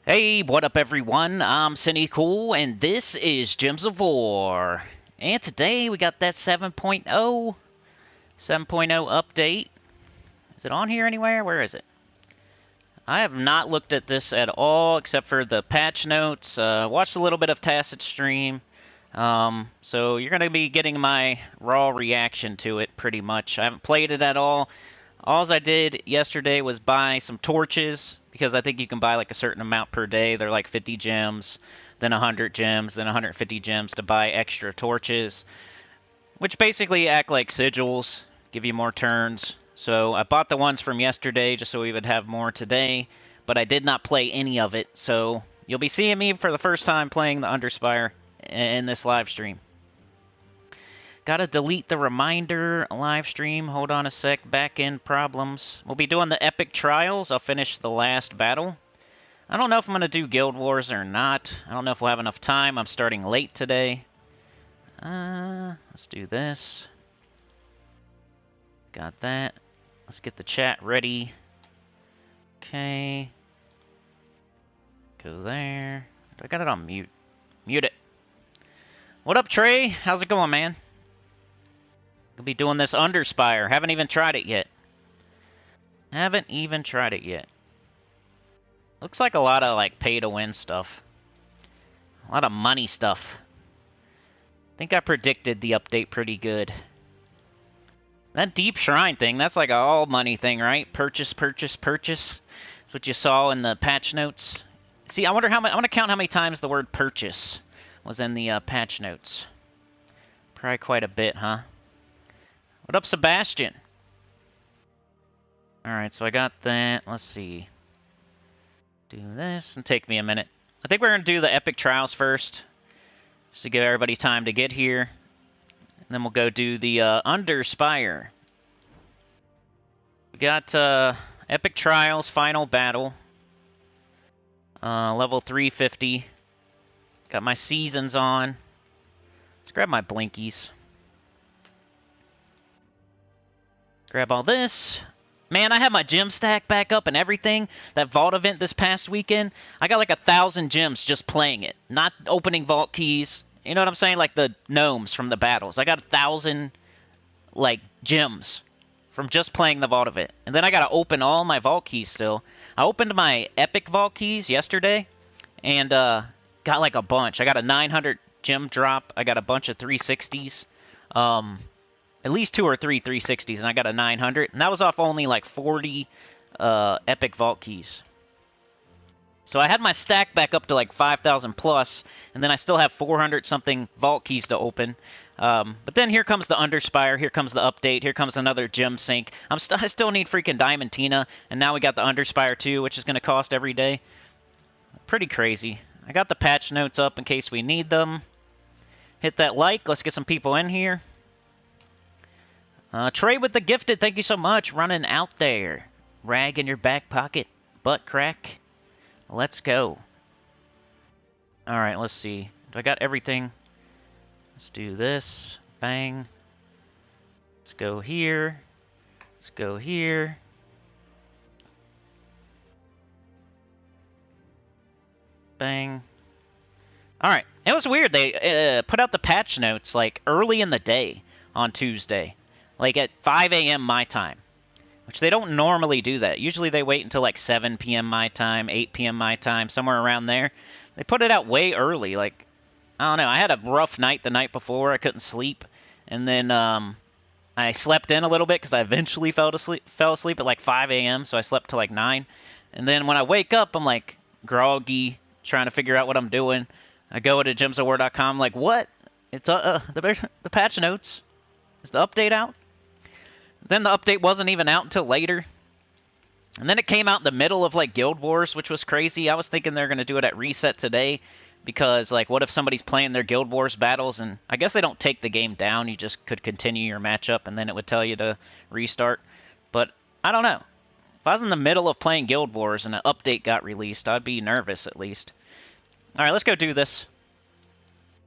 Hey, what up everyone? I'm Sinnycool, and this is Gems of War. And today we got that 7.0 update. Is it on here anywhere? Where is it? I have not looked at this at all, except for the patch notes. Watched a little bit of Tacet's stream. So you're going to be getting my raw reaction to it, pretty much. I haven't played it at all. All I did yesterday was buy some torches, because I think you can buy like a certain amount per day. They're like 50 gems, then 100 gems, then 150 gems to buy extra torches, which basically act like sigils, give you more turns. So I bought the ones from yesterday just so we would have more today, but I did not play any of it. So you'll be seeing me for the first time playing the Underspire in this live stream. Gotta delete the reminder live stream. Hold on a sec. Back end problems. We'll be doing the epic trials. I'll finish the last battle. I don't know if I'm going to do Guild Wars or not. I don't know if we'll have enough time. I'm starting late today. Let's do this. Got that. Let's get the chat ready. Okay. Go there. I got it on mute. Mute it. What up, Trey? How's it going, man? We'll be doing this Underspire. Haven't even tried it yet. Haven't even tried it yet. Looks like a lot of like pay-to-win stuff. A lot of money stuff. I think I predicted the update pretty good. That deep shrine thing, that's like a all money thing, right? Purchase, purchase, purchase. That's what you saw in the patch notes. See, I wonder how many. I want to count how many times the word purchase was in the patch notes. Probably quite a bit, huh? What up, Sebastian? Alright, so I got that. Let's see. Do this and take me a minute. I think we're going to do the epic trials first, just to give everybody time to get here. And then we'll go do the Underspire. We got epic trials, final battle. Level 350. Got my seasons on. Let's grab my blinkies. Grab all this. Man, I have my gem stack back up and everything. That vault event this past weekend, I got like 1,000 gems just playing it. Not opening vault keys. You know what I'm saying? Like the gnomes from the battles. I got 1,000 like gems from just playing the vault event. And then I got to open all my vault keys still. I opened my epic vault keys yesterday and got like a bunch. I got a 900 gem drop. I got a bunch of 360s. At least 2 or 3 360s, and I got a 900. And that was off only like 40 epic vault keys. So I had my stack back up to like 5,000 plus, and then I still have 400-something vault keys to open. But then here comes the Underspire, here comes the update, here comes another gem sink. I still need freaking Diamantina, and now we got the Underspire too, which is going to cost every day. Pretty crazy. I got the patch notes up in case we need them. Hit that like, let's get some people in here. Trey with the gifted, thank you so much. Running out there. Rag in your back pocket. Butt crack. Let's go. Alright, let's see. Do I got everything? Let's do this. Bang. Let's go here. Let's go here. Bang. Alright. It was weird. They put out the patch notes like early in the day on Tuesday. Like at 5 a.m. my time, which they don't normally do that. Usually they wait until like 7 p.m. my time, 8 p.m. my time, somewhere around there. They put it out way early. Like, I don't know. I had a rough night the night before. I couldn't sleep. And then I slept in a little bit because I eventually fell asleep at like 5 a.m. So I slept till like 9. And then when I wake up, I'm like groggy, trying to figure out what I'm doing. I go to gemsofwar.com like, what? It's the patch notes. Is the update out? Then the update wasn't even out until later. And then it came out in the middle of like Guild Wars, which was crazy. I was thinking they're going to do it at reset today. Because like what if somebody's playing their Guild Wars battles and I guess they don't take the game down. You just could continue your matchup and then it would tell you to restart. But I don't know. If I was in the middle of playing Guild Wars and an update got released, I'd be nervous at least. Alright, let's go do this.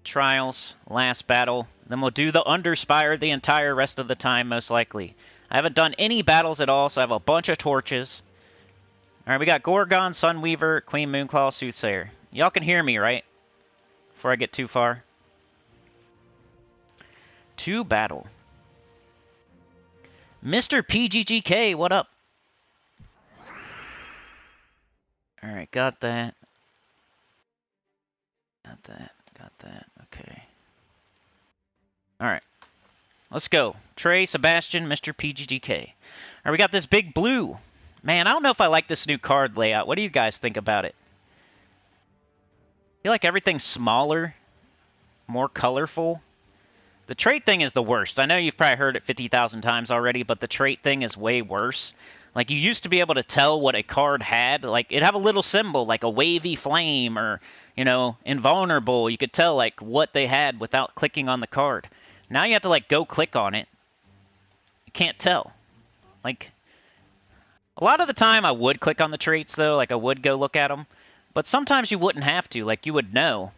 Trials, last battle. Then we'll do the Underspire the entire rest of the time, most likely. I haven't done any battles at all, so I have a bunch of torches. Alright, we got Gorgon, Sunweaver, Queen Moonclaw, Soothsayer. Y'all can hear me, right? Before I get too far. To battle. Mr. PGGK, what up? Alright, got that. Got that, got that, okay. Alright. Let's go. Trey, Sebastian, Mr. PGGK. Alright, we got this big blue. Man, I don't know if I like this new card layout. What do you guys think about it? I feel like everything's smaller, more colorful. The trait thing is the worst. I know you've probably heard it 50,000 times already, but the trait thing is way worse. Like, you used to be able to tell what a card had. Like, it'd have a little symbol, like a wavy flame or, you know, invulnerable. You could tell, like, what they had without clicking on the card. Now you have to, like, go click on it. You can't tell. Like, a lot of the time I would click on the traits, though. Like, I would go look at them. But sometimes you wouldn't have to. Like, you would know.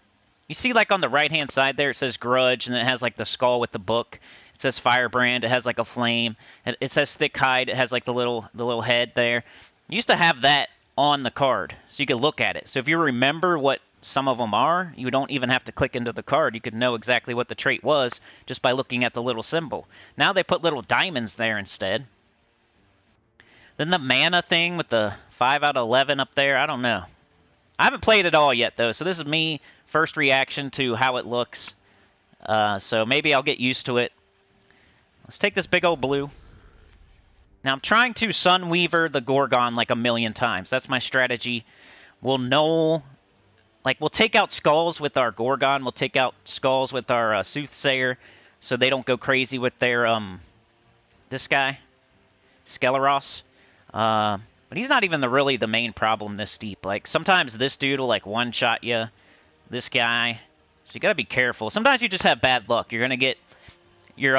You see, like, on the right-hand side there, it says Grudge, and it has, like, the skull with the book. It says Firebrand. It has, like, a flame. It says Thick Hide. It has, like, the little head there. You used to have that on the card, so you could look at it. So if you remember what some of them are, you don't even have to click into the card. You could know exactly what the trait was just by looking at the little symbol. Now they put little diamonds there instead. Then the mana thing with the 5 out of 11 up there, I don't know. I haven't played it all yet, though, so this is me first reaction to how it looks. So maybe I'll get used to it. Let's take this big old blue. Now I'm trying to Sunweaver the Gorgon like a million times. That's my strategy. We'll know, like, we'll take out skulls with our Gorgon. We'll take out skulls with our Soothsayer, so they don't go crazy with their this guy, Skeleros. But he's not even really the main problem this deep. Like, sometimes this dude will, like, one-shot you. This guy. So you gotta be careful. Sometimes you just have bad luck. You're gonna get your,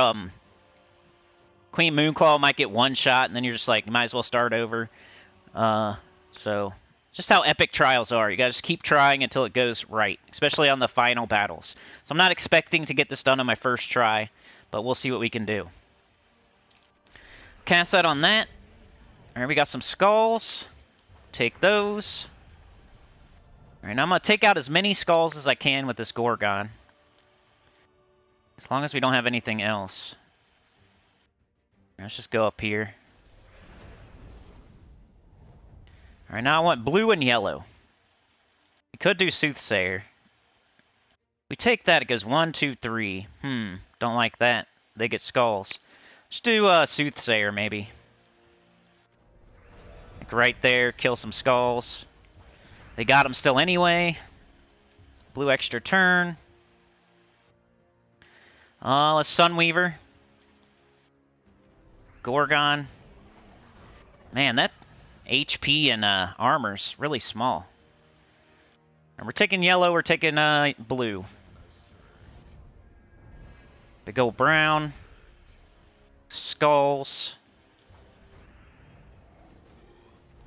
Queen Moonclaw might get one shot, and then you're just like, you might as well start over. So, just how epic trials are. You gotta just keep trying until it goes right. Especially on the final battles. So I'm not expecting to get this done on my first try. But we'll see what we can do. Cast that on that. Alright, we got some skulls. Take those. Alright, now I'm going to take out as many skulls as I can with this Gorgon. As long as we don't have anything else. Let's just go up here. Alright, now I want blue and yellow. We could do Soothsayer. We take that, it goes 1, 2, 3. Don't like that. They get skulls. Let's do Soothsayer, maybe. Like right there, kill some skulls. They got them still anyway. Blue extra turn. Let's Sunweaver. Gorgon. Man, that HP and armor's really small. And we're taking yellow, we're taking blue. Big old brown. Skulls.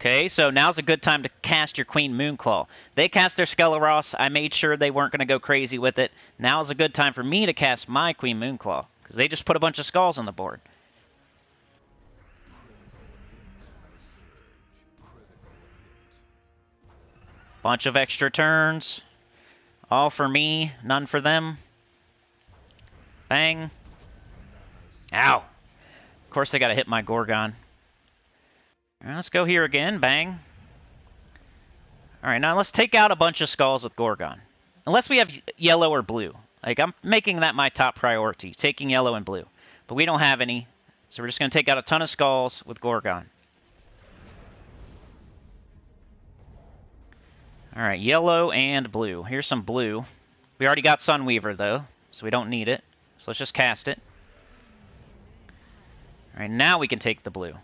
Okay, so now's a good time to cast your Queen Moonclaw. They cast their Skeleros. I made sure they weren't going to go crazy with it. Now's a good time for me to cast my Queen Moonclaw, because they just put a bunch of skulls on the board. Bunch of extra turns. All for me, none for them. Bang. Ow. Of course they got to hit my Gorgon. All right, let's go here again. Bang. Alright, now let's take out a bunch of skulls with Gorgon. Unless we have yellow or blue. Like, I'm making that my top priority. Taking yellow and blue. But we don't have any. So we're just going to take out a ton of skulls with Gorgon. Alright, yellow and blue. Here's some blue. We already got Sunweaver, though. So we don't need it. So let's just cast it. Alright, now we can take the blue.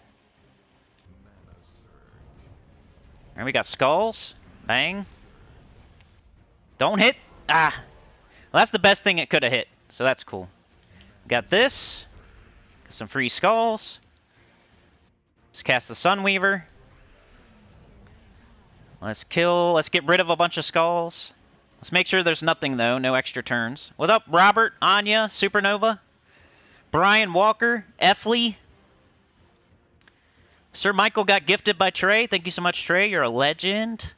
Alright, we got skulls. Bang. Don't hit. Ah. Well, that's the best thing it could have hit. So that's cool. We got this. Got some free skulls. Let's cast the Sunweaver. Let's get rid of a bunch of skulls. Let's make sure there's nothing, though. No extra turns. What's up, Robert, Anya, Supernova, Brian Walker, Effley? Sir Michael got gifted by Trey. Thank you so much, Trey. You're a legend.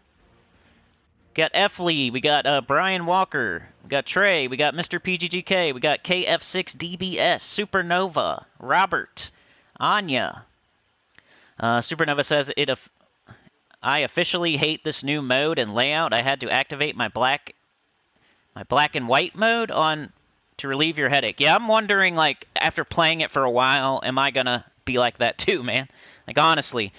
Got F. Lee. We got Brian Walker. We got Trey. We got Mr. PGGK. We got KF6DBS. Supernova. Robert. Anya. Supernova says, I officially hate this new mode and layout. I had to activate my black and white mode on to relieve your headache. Yeah, I'm wondering, like, after playing it for a while, am I going to be like that too, man? Like, honestly,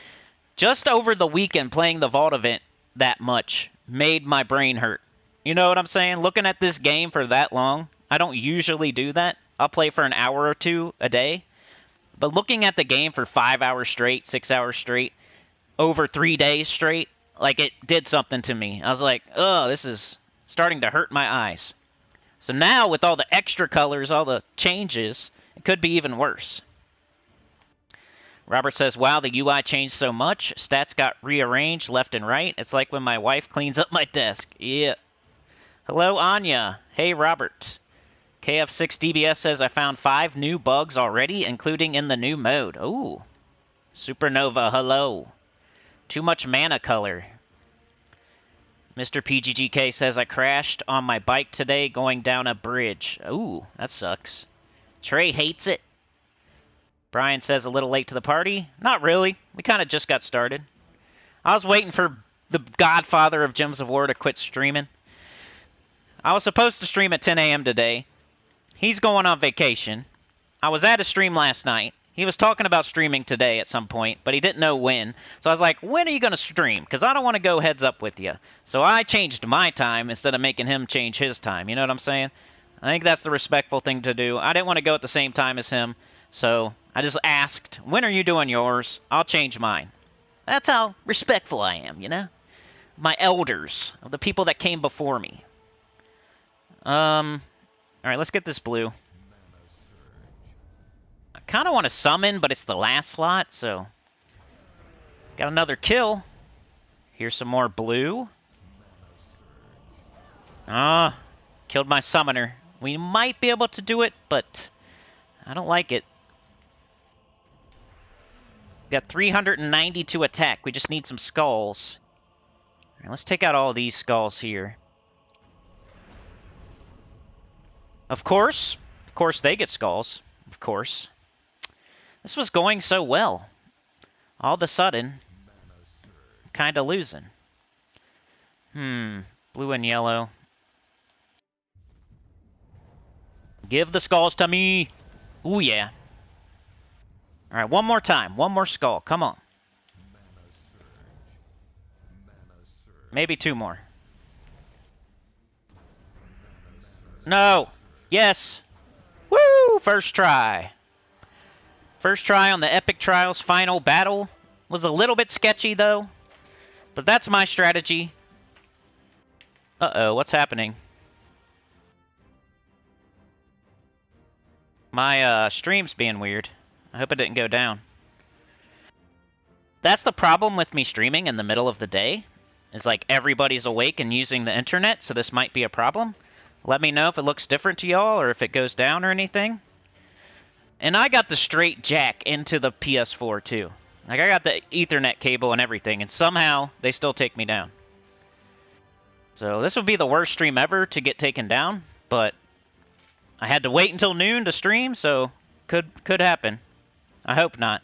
just over the weekend playing the Vault event that much made my brain hurt. You know what I'm saying? Looking at this game for that long, I don't usually do that. I'll play for an hour or two a day. But looking at the game for 5 hours straight, 6 hours straight, over 3 days straight, like, it did something to me. I was like, oh, this is starting to hurt my eyes. So now, with all the extra colors, all the changes, it could be even worse. Robert says, wow, the UI changed so much. Stats got rearranged left and right. It's like when my wife cleans up my desk. Yeah. Hello, Anya. Hey, Robert. KF6DBS says, I found 5 new bugs already, including in the new mode. Ooh. Supernova, hello. Too much mana color. Mr. PGGK says, I crashed on my bike today going down a bridge. Ooh, that sucks. Trey hates it. Brian says, a little late to the party. Not really. We kind of just got started. I was waiting for the godfather of Gems of War to quit streaming. I was supposed to stream at 10 a.m. today. He's going on vacation. I was at a stream last night. He was talking about streaming today at some point, but he didn't know when. So I was like, when are you going to stream? Because I don't want to go heads up with you. So I changed my time instead of making him change his time. You know what I'm saying? I think that's the respectful thing to do. I didn't want to go at the same time as him. So I just asked, when are you doing yours? I'll change mine. That's how respectful I am, you know? My elders, the people that came before me. Alright, let's get this blue. I kind of want to summon, but it's the last slot, so... Got another kill. Here's some more blue. Killed my summoner. We might be able to do it, but I don't like it. Got 392 attack. We just need some skulls. All right, let's take out all these skulls here. Of course they get skulls. Of course. This was going so well. All of a sudden, kind of losing. Blue and yellow. Give the skulls to me. Ooh, yeah. All right, one more time. One more skull. Come on. Maybe 2 more. No. Yes. Woo! First try. First try on the Epic Trials final battle. Was a little bit sketchy, though. But that's my strategy. Uh-oh, what's happening? My stream's being weird. I hope it didn't go down. That's the problem with me streaming in the middle of the day. Is like everybody's awake and using the internet, so this might be a problem. Let me know if it looks different to y'all or if it goes down or anything. And I got the straight jack into the PS4 too. Like I got the Ethernet cable and everything, and somehow they still take me down. So this would be the worst stream ever to get taken down, but I had to wait until noon to stream, so could happen. I hope not.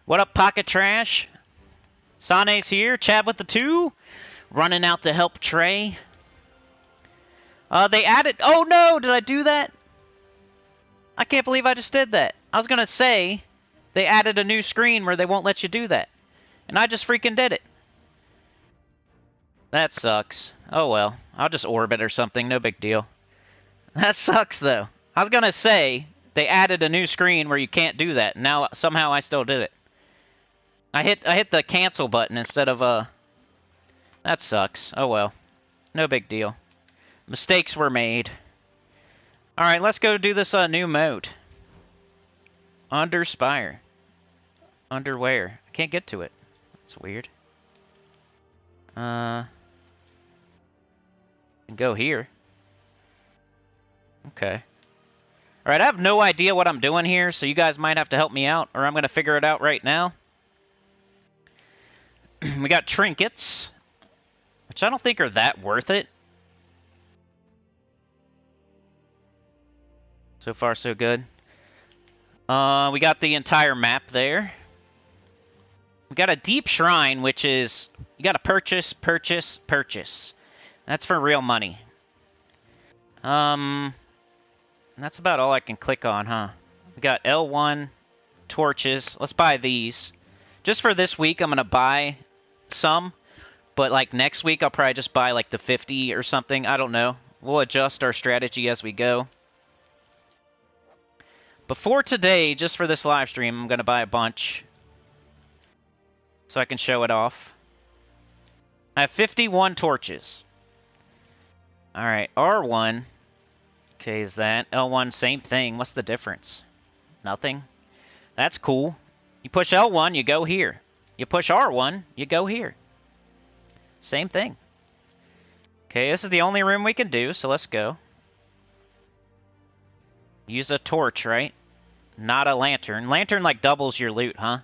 What up, Pocket Trash? Sane's here. Chad with the 2. Running out to help Trey. They added... Oh, no! Did I do that? I can't believe I just did that. I was going to say they added a new screen where they won't let you do that. And I just freaking did it. That sucks. Oh, well. I'll just orbit or something. No big deal. That sucks, though. I was going to say they added a new screen where you can't do that. Now, somehow I still did it. I hit the cancel button instead of That sucks. Oh well. No big deal. Mistakes were made. Alright, let's go do this new mode. Underspire. Underwear. I can't get to it. That's weird. And go here. Okay. Alright, I have no idea what I'm doing here, so you guys might have to help me out, or I'm going to figure it out right now. We got trinkets, which I don't think are that worth it. So far, so good. We got the entire map there. We got a deep shrine, which is... You got to purchase, purchase, purchase. That's for real money. That's about all I can click on, huh? We got L1 torches. Let's buy these. Just for this week, I'm going to buy some. But, like, next week, I'll probably just buy, like, the 50 or something. I don't know. We'll adjust our strategy as we go. Before today, just for this live stream, I'm going to buy a bunch. So I can show it off. I have 51 torches. Alright, R1. Okay, is that L1, same thing. What's the difference? Nothing. That's cool. You push L1, you go here. You push R1, you go here. Same thing. Okay, this is the only room we can do, so let's go. Use a torch, right? Not a lantern. Lantern, like, doubles your loot, huh?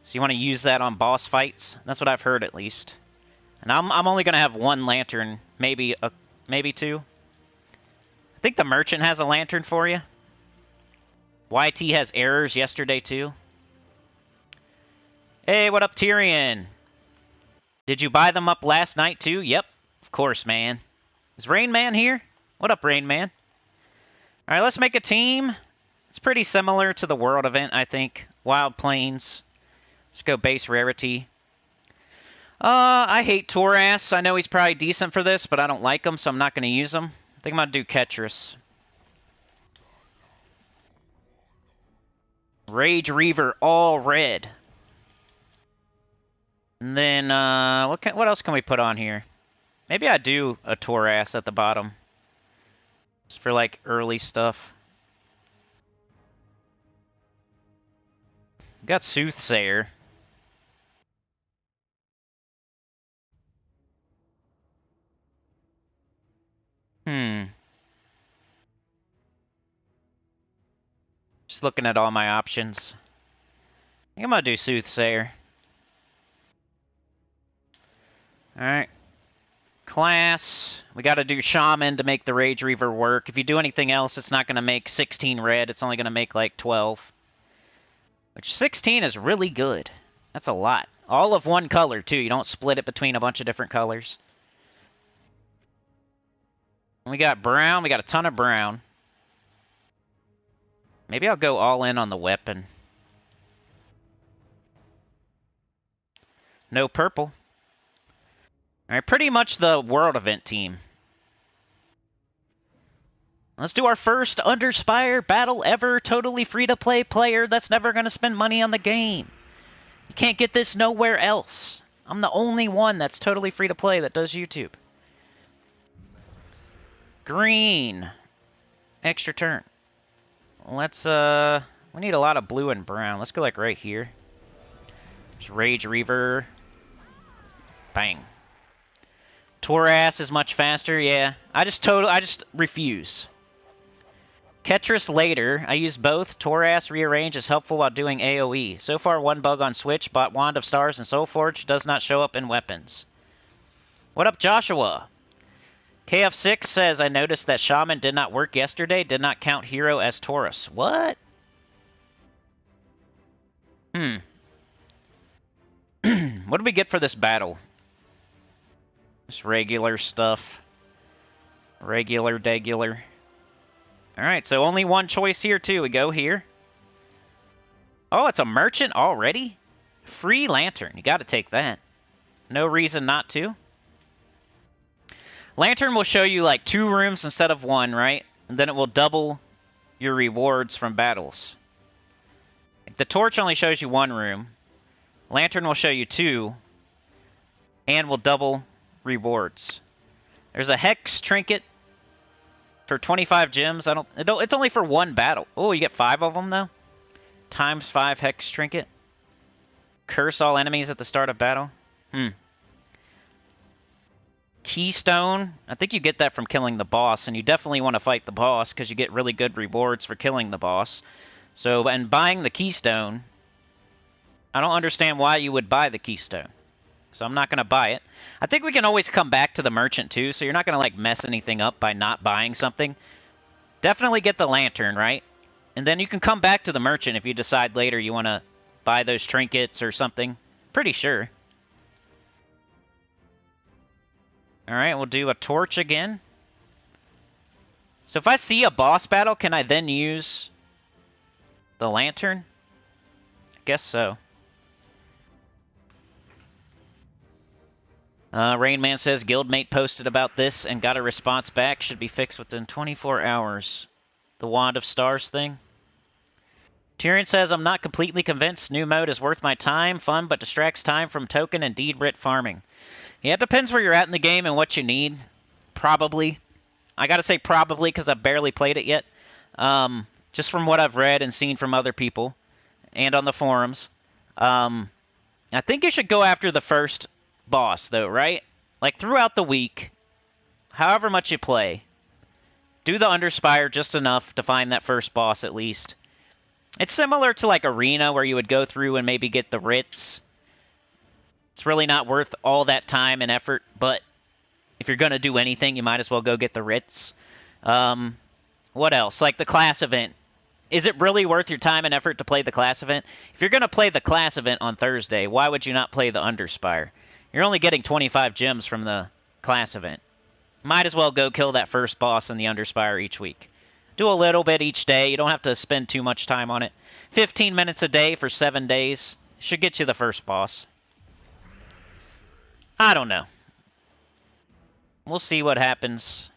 So you want to use that on boss fights? That's what I've heard, at least. And I'm only going to have one lantern, maybe two. I think the merchant has a lantern for you. YT has errors yesterday, too. Hey, what up, Tyrion? Did you buy them up last night, too? Yep, of course, man. Is Rain Man here? What up, Rain Man? All right, let's make a team. It's pretty similar to the World event, I think. Wild Plains. Let's go base rarity. I hate Toras. I know he's probably decent for this, but I don't like him, so I'm not going to use him. I think I'm going to do Ketris. Rage Reaver, all red. And then, what else can we put on here? Maybe I do a Toras at the bottom. Just for, like, early stuff. We got Soothsayer. Just looking at all my options. I think I'm gonna do Soothsayer. Alright. Class. We gotta do Shaman to make the Rage Reaver work. If you do anything else, it's not gonna make 16 red. It's only gonna make like 12. Which 16 is really good. That's a lot. All of one color, too. You don't split it between a bunch of different colors. We got brown. We got a ton of brown. Maybe I'll go all in on the weapon. No purple. Alright, pretty much the World event team. Let's do our first Underspire battle ever. Totally free-to-play player that's never going to spend money on the game. You can't get this nowhere else. I'm the only one that's totally free-to-play that does YouTube. Green. Extra turn. Let's, we need a lot of blue and brown. Let's go, like, right here. Just Rage Reaver. Bang. Toras is much faster, yeah. I just refuse. Ketris later. I use both. Toras rearrange is helpful while doing AoE. So far, one bug on Switch, bought Wand of Stars and Soulforge, does not show up in weapons. What up, Joshua? KF6 says, I noticed that Shaman did not work yesterday, did not count hero as Taurus. What? What did we get for this battle? Just regular stuff. Regular, degular. Alright, so only one choice here, too. We go here. Oh, it's a merchant already? Free lantern. You gotta take that. No reason not to. Lantern will show you, like, 2 rooms instead of 1, right? And then it will double your rewards from battles. The torch only shows you 1 room. Lantern will show you 2. And will double rewards. There's a Hex Trinket for 25 gems. It's only for 1 battle. Oh, you get 5 of them, though? Times 5 Hex Trinket. Curse all enemies at the start of battle. keystone, I think you get that from killing the boss, and you definitely want to fight the boss because you get really good rewards for killing the boss. So, and buying the keystone, I don't understand why you would buy the keystone. So I'm not going to buy it. I think we can always come back to the merchant too, so you're not going to like mess anything up by not buying something. Definitely get the lantern, right? And then you can come back to the merchant if you decide later you want to buy those trinkets or something. Pretty sure. Alright, we'll do a torch again. So if I see a boss battle, can I then use the lantern? I guess so. Rainman says, Guildmate posted about this and got a response back. Should be fixed within 24 hours. The Wand of Stars thing. Tyrion says, I'm not completely convinced new mode is worth my time, fun, but distracts time from token and deed writ farming. Yeah, it depends where you're at in the game and what you need. Probably. I gotta say probably because I've barely played it yet. Just from what I've read and seen from other people and on the forums. I think you should go after the first boss, though, right? Like, throughout the week, however much you play, do the Underspire just enough to find that first boss, at least. It's similar to, like, Arena, where you would go through and maybe get the writs. It's really not worth all that time and effort, but if you're going to do anything, you might as well go get the writs. What else? Like, the class event. Is it really worth your time and effort to play the class event? If you're going to play the class event on Thursday, why would you not play the Underspire? You're only getting 25 gems from the class event. Might as well go kill that first boss in the Underspire each week. Do a little bit each day. You don't have to spend too much time on it. 15 minutes a day for 7 days should get you the first boss. I don't know. We'll see what happens.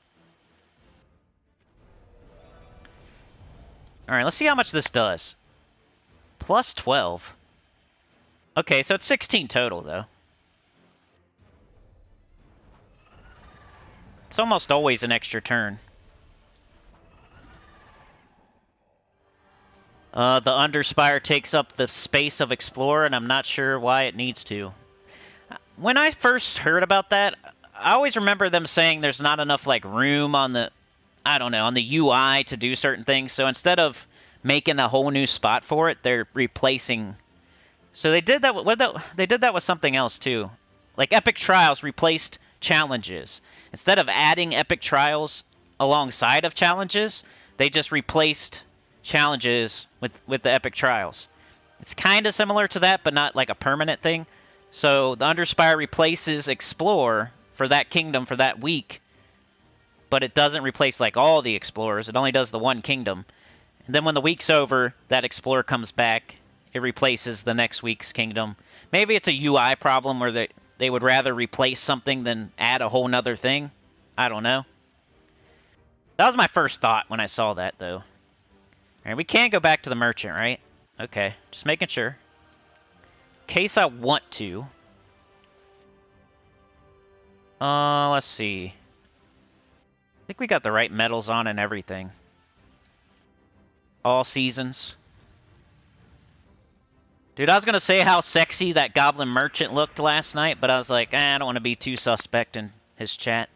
Alright, let's see how much this does. Plus 12. Okay, so it's 16 total, though. It's almost always an extra turn. The Underspire takes up the space of Explorer, and I'm not sure why it needs to. When I first heard about that, I always remember them saying there's not enough like room on the, I don't know, on the UI to do certain things. So instead of making a whole new spot for it, they're replacing. So they did that. They did that with something else too. Like Epic Trials replaced challenges. Instead of adding Epic Trials alongside of challenges, they just replaced challenges with the Epic Trials. It's kind of similar to that, but not like a permanent thing. So the Underspire replaces Explore for that kingdom for that week, but it doesn't replace like all the Explorers. It only does the one kingdom. And then when the week's over, that Explorer comes back. It replaces the next week's kingdom. Maybe it's a UI problem where they would rather replace something than add a whole nother thing. I don't know. That was my first thought when I saw that, though. Alright, we can go back to the merchant, right? Okay, just making sure. In case I want to. Let's see. I think we got the right medals on and everything. All seasons. Dude, I was gonna say how sexy that Goblin Merchant looked last night, but I was like, I don't want to be too suspect in his chat.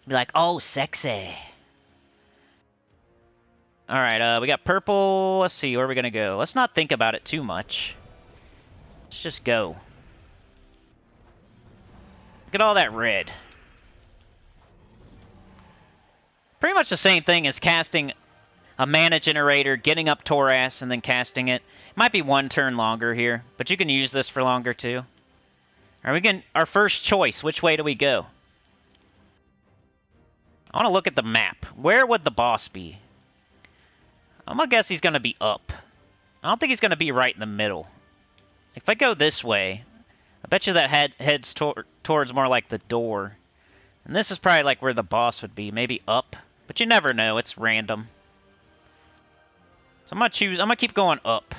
Be like, oh, sexy. Alright, we got purple. Let's see, where are we gonna go? Let's not think about it too much. Let's just go. Look at all that red. Pretty much the same thing as casting a mana generator, getting up Toras, and then casting it. It might be one turn longer here, but you can use this for longer too. Are we getting our first choice? Which way do we go? I want to look at the map. Where would the boss be? I'm gonna guess he's gonna be up. I don't think he's gonna be right in the middle. If I go this way, I bet you that heads towards more like the door. And this is probably like where the boss would be, maybe up. But you never know, it's random. So I'm gonna keep going up.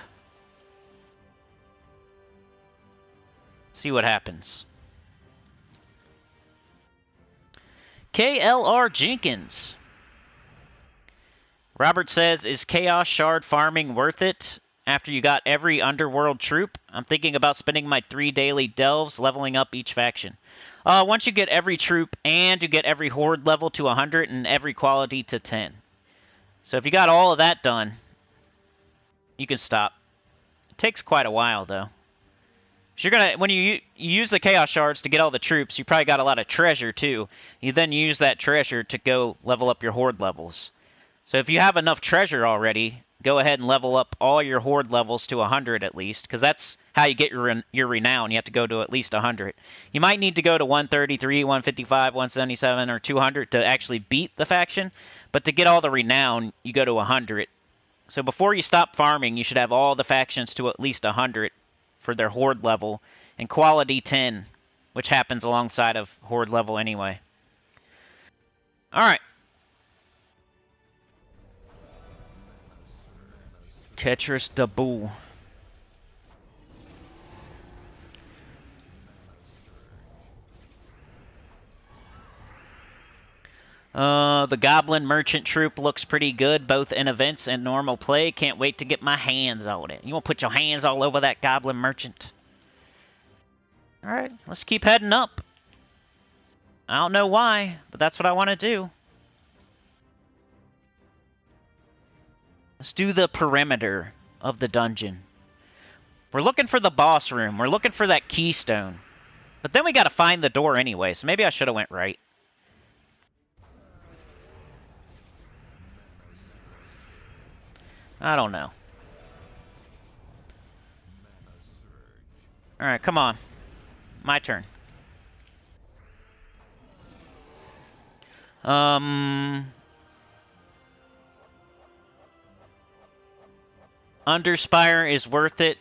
See what happens. KLR Jenkins. Robert says, is Chaos Shard farming worth it? After you got every underworld troop, I'm thinking about spending my 3 daily delves leveling up each faction. Once you get every troop and you get every horde level to 100 and every quality to 10. So if you got all of that done, you can stop. It takes quite a while, though. So you're gonna, when you use the Chaos Shards to get all the troops, you probably got a lot of treasure, too. You then use that treasure to go level up your horde levels. So if you have enough treasure already, go ahead and level up all your horde levels to 100 at least, because that's how you get your renown. You have to go to at least 100. You might need to go to 133, 155, 177, or 200 to actually beat the faction, but to get all the renown, you go to 100. So before you stop farming, you should have all the factions to at least 100 for their horde level, and quality 10, which happens alongside of horde level anyway. Alright. Ketris the Bull. The Goblin Merchant Troop looks pretty good, both in events and normal play. Can't wait to get my hands on it. You want to put your hands all over that Goblin Merchant? Alright, let's keep heading up. I don't know why, but that's what I want to do. Let's do the perimeter of the dungeon. We're looking for the boss room. We're looking for that keystone. But then we got to find the door anyway, so maybe I should have went right. I don't know. Alright, come on. My turn. Underspire is worth it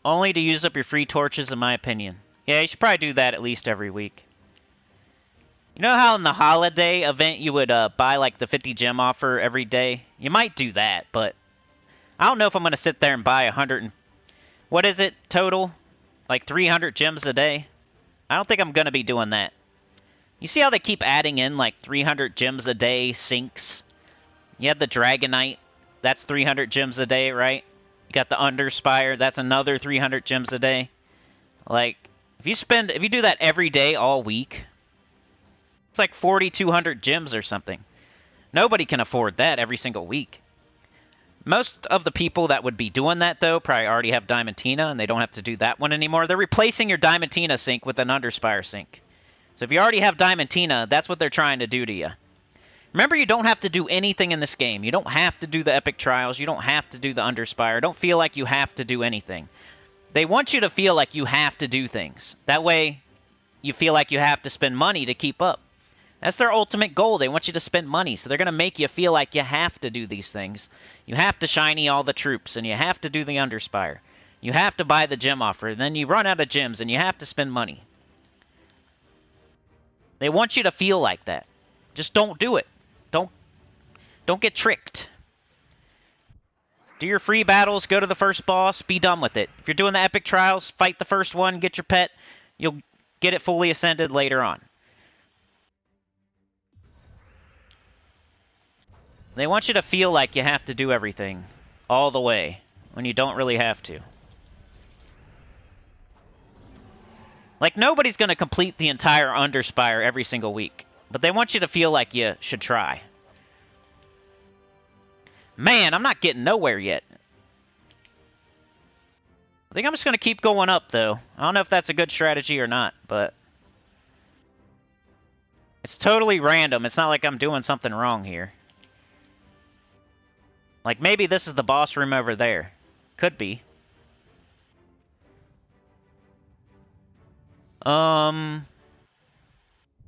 only to use up your free torches, in my opinion. Yeah, you should probably do that at least every week. You know how in the holiday event you would buy like the 50 gem offer every day? You might do that, but I don't know if I'm going to sit there and buy 100 and... What is it total? Like 300 gems a day? I don't think I'm going to be doing that. You see how they keep adding in like 300 gems a day sinks? You have the Dragonite. That's 300 gems a day, right? You got the Underspire. That's another 300 gems a day. Like, if you do that every day all week, it's like 4,200 gems or something. Nobody can afford that every single week. Most of the people that would be doing that, though, probably already have Diamantina, and they don't have to do that one anymore. They're replacing your Diamantina sink with an Underspire sink. So if you already have Diamantina, that's what they're trying to do to you. Remember, you don't have to do anything in this game. You don't have to do the Epic Trials. You don't have to do the Underspire. Don't feel like you have to do anything. They want you to feel like you have to do things. That way, you feel like you have to spend money to keep up. That's their ultimate goal. They want you to spend money, so they're going to make you feel like you have to do these things. You have to shiny all the troops, and you have to do the Underspire. You have to buy the gem offer, and then you run out of gems, and you have to spend money. They want you to feel like that. Just don't do it. Don't get tricked. Do your free battles, go to the first boss, be done with it. If you're doing the Epic Trials, fight the first one, get your pet. You'll get it fully ascended later on. They want you to feel like you have to do everything all the way when you don't really have to. Like, nobody's going to complete the entire Underspire every single week, but they want you to feel like you should try. Man, I'm not getting nowhere yet. I think I'm just going to keep going up, though. I don't know if that's a good strategy or not, but... It's totally random. It's not like I'm doing something wrong here. Like, maybe this is the boss room over there. Could be.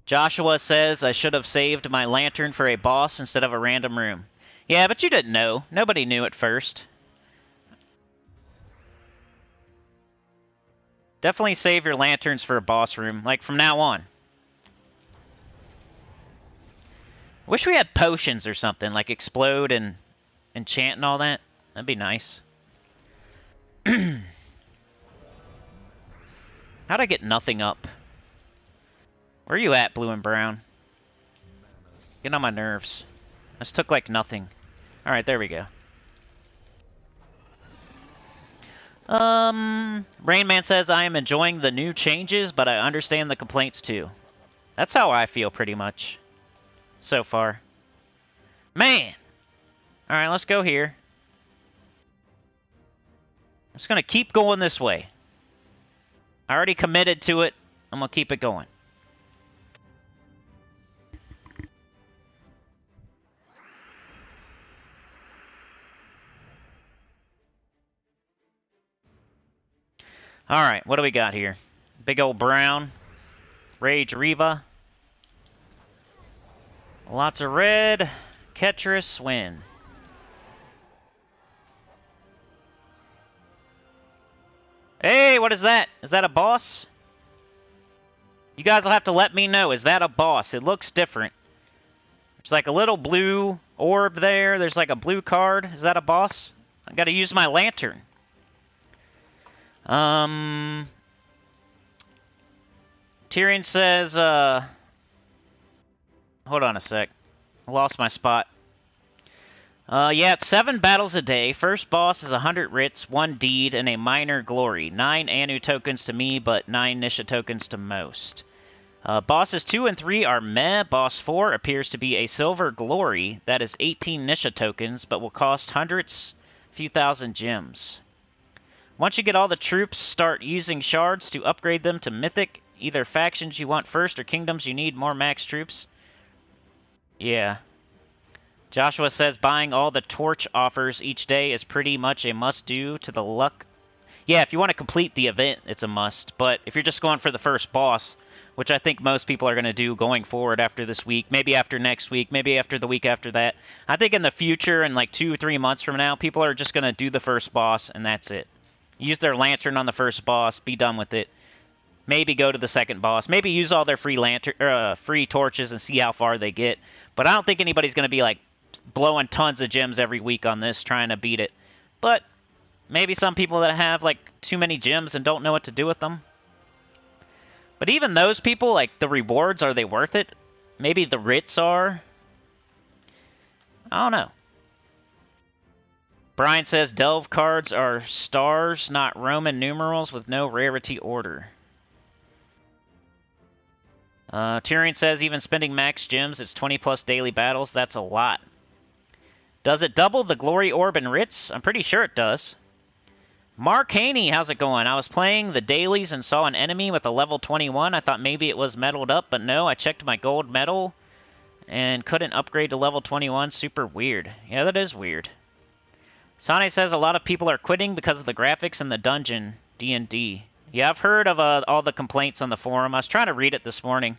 Joshua says I should have saved my lantern for a boss instead of a random room. Yeah, but you didn't know. Nobody knew at first. Definitely save your lanterns for a boss room, like from now on. Wish we had potions or something, like explode and enchant and all that. That'd be nice. How'd I get nothing up? Where are you at, blue and brown? Getting on my nerves. This took like nothing. Alright, there we go. Rainman says, I am enjoying the new changes, but I understand the complaints too. That's how I feel pretty much so far. Man! Alright, let's go here. I'm just gonna keep going this way. I already committed to it. I'm gonna keep it going. Alright, what do we got here? Big old brown. Rage Reva. Lots of red. Ketris win. Hey, what is that? Is that a boss? You guys will have to let me know. Is that a boss? It looks different. There's like a little blue orb there. There's like a blue card. Is that a boss? I gotta use my lantern. Tyrion says, hold on a sec. I lost my spot. Yeah, it's 7 battles a day. First boss is 100 writs, 1 deed, and a minor glory. 9 Anu tokens to me, but 9 Nisha tokens to most. Bosses 2 and 3 are meh. Boss 4 appears to be a silver glory. That is 18 Nisha tokens, but will cost hundreds, few thousand gems. Once you get all the troops, start using shards to upgrade them to mythic. Either factions you want first or kingdoms you need more max troops. Yeah. Joshua says buying all the torch offers each day is pretty much a must-do to the luck. Yeah, if you want to complete the event, it's a must. But if you're just going for the first boss, which I think most people are going to do going forward after this week, maybe after next week, maybe after the week after that. I think in the future, in like 2 or 3 months from now, people are just going to do the first boss, and that's it. Use their lantern on the first boss, be done with it. Maybe go to the second boss. Maybe use all their free torches and see how far they get. But I don't think anybody's going to be like blowing tons of gems every week on this trying to beat it. But maybe some people that have like too many gems and don't know what to do with them. But even those people, like the rewards, are they worth it? Maybe the writs are. I don't know. Brian says delve cards are stars, not Roman numerals with no rarity order. Tyrion says even spending max gems, it's 20 plus daily battles. That's a lot. Does it double the glory orb and writs? I'm pretty sure it does. Mark Haney, how's it going? I was playing the dailies and saw an enemy with a level 21. I thought maybe it was metaled up, but no. I checked my gold medal and couldn't upgrade to level 21. Super weird. Yeah, that is weird. Sane says a lot of people are quitting because of the graphics in the dungeon, D&D. Yeah, I've heard of all the complaints on the forum. I was trying to read it this morning.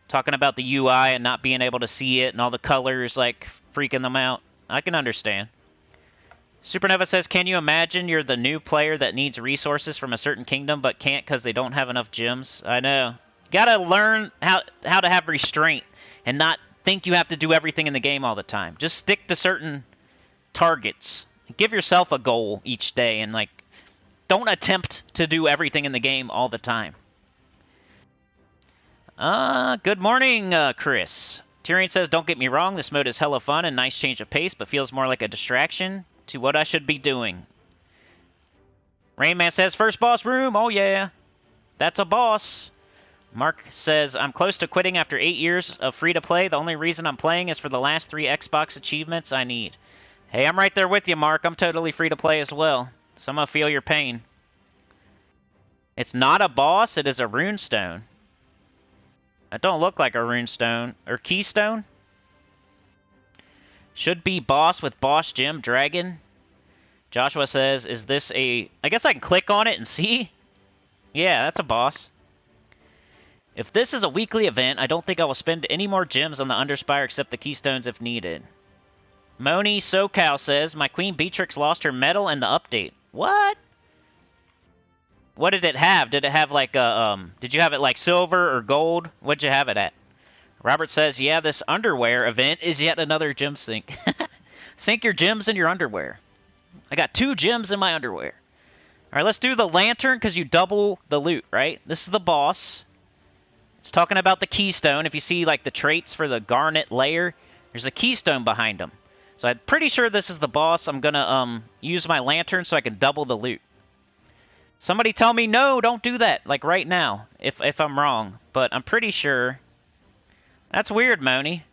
Talking about the UI and not being able to see it and all the colors, like, freaking them out. I can understand. Supernova says, can you imagine you're the new player that needs resources from a certain kingdom but can't because they don't have enough gems? I know. You gotta learn how to have restraint and not think you have to do everything in the game all the time. Just stick to certain targets. Give yourself a goal each day and, like, don't attempt to do everything in the game all the time. Good morning, Chris. Tyrion says, don't get me wrong, this mode is hella fun and nice change of pace, but feels more like a distraction to what I should be doing. Rainman says, first boss room, oh yeah. That's a boss. Mark says, I'm close to quitting after 8 years of free-to-play. The only reason I'm playing is for the last 3 Xbox achievements I need. Hey, I'm right there with you, Mark. I'm totally free-to-play as well. So I'm going to feel your pain. It's not a boss, it is a runestone. It don't look like a runestone. Or keystone? Should be boss with boss gem dragon. Joshua says, is this a... I guess I can click on it and see? Yeah, that's a boss. If this is a weekly event, I don't think I will spend any more gems on the Underspire except the keystones if needed. Moni SoCal says, my Queen Beatrix lost her medal in the update. What? What did it have? Did it have like a, did you have it like silver or gold? What'd you have it at? Robert says, yeah, this underwear event is yet another gem sink. Sink your gems in your underwear. I got 2 gems in my underwear. All right, let's do the lantern because you double the loot, right? This is the boss. It's talking about the keystone. If you see like the traits for the garnet layer, there's a keystone behind them. So I'm pretty sure this is the boss. I'm going to use my lantern so I can double the loot. Somebody tell me, no, don't do that, like right now, if I'm wrong. But I'm pretty sure. That's weird, Moni.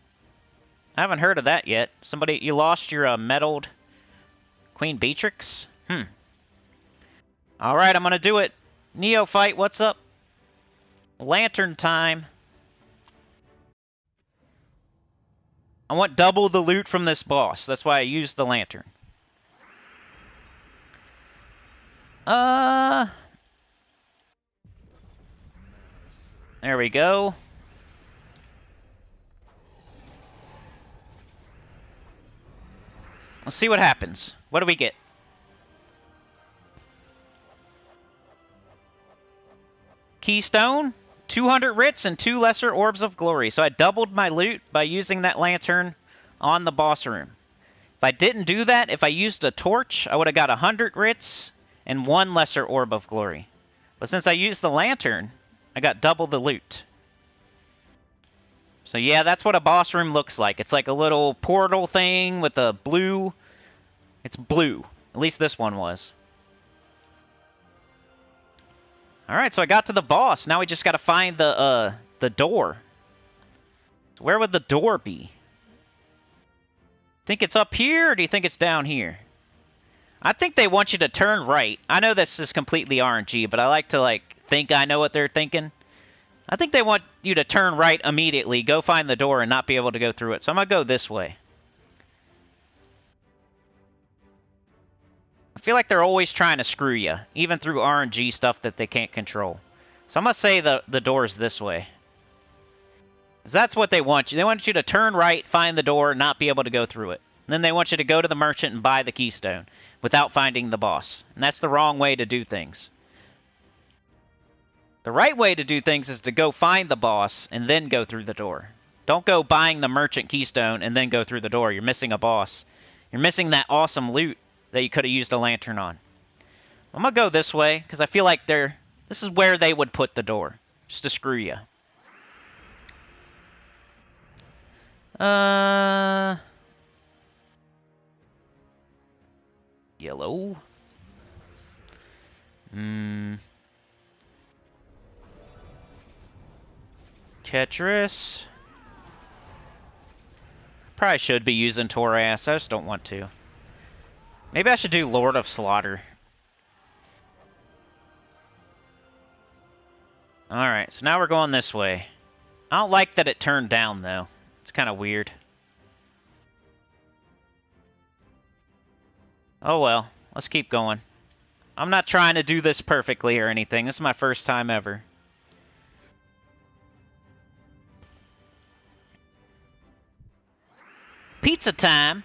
I haven't heard of that yet. Somebody, you lost your medaled Queen Beatrix? Alright, I'm gonna do it. Neophyte, what's up? Lantern time. I want double the loot from this boss. That's why I used the lantern. There we go. Let's see what happens. What do we get? Keystone, 200 writs, and 2 lesser orbs of glory. So I doubled my loot by using that lantern on the boss room. If I didn't do that, if I used a torch, I would have got 100 writs and 1 lesser orb of glory. But since I used the lantern, I got double the loot. So yeah, that's what a boss room looks like. It's like a little portal thing with a blue... It's blue. At least this one was. Alright, so I got to the boss. Now we just gotta find the door. Where would the door be? Think it's up here, or do you think it's down here? I think they want you to turn right. I know this is completely RNG, but I like to, think I know what they're thinking. I think they want you to turn right immediately, go find the door, and not be able to go through it. So I'm gonna go this way. I feel like they're always trying to screw you, even through RNG stuff that they can't control. So I'm going to say the door's this way. 'Cause that's what they want you. They want you to turn right, find the door, not be able to go through it. And then they want you to go to the merchant and buy the keystone without finding the boss. And that's the wrong way to do things. The right way to do things is to go find the boss and then go through the door. Don't go buying the merchant keystone and then go through the door. You're missing a boss. You're missing that awesome loot that you could have used a lantern on. I'm going to go this way, because I feel like this is where they would put the door. Just to screw you. Yellow. Ketris. Probably should be using Toras. I just don't want to. Maybe I should do Lord of Slaughter. Alright, so now we're going this way. I don't like that it turned down, though. It's kind of weird. Oh well, let's keep going. I'm not trying to do this perfectly or anything. This is my first time ever. Pizza time!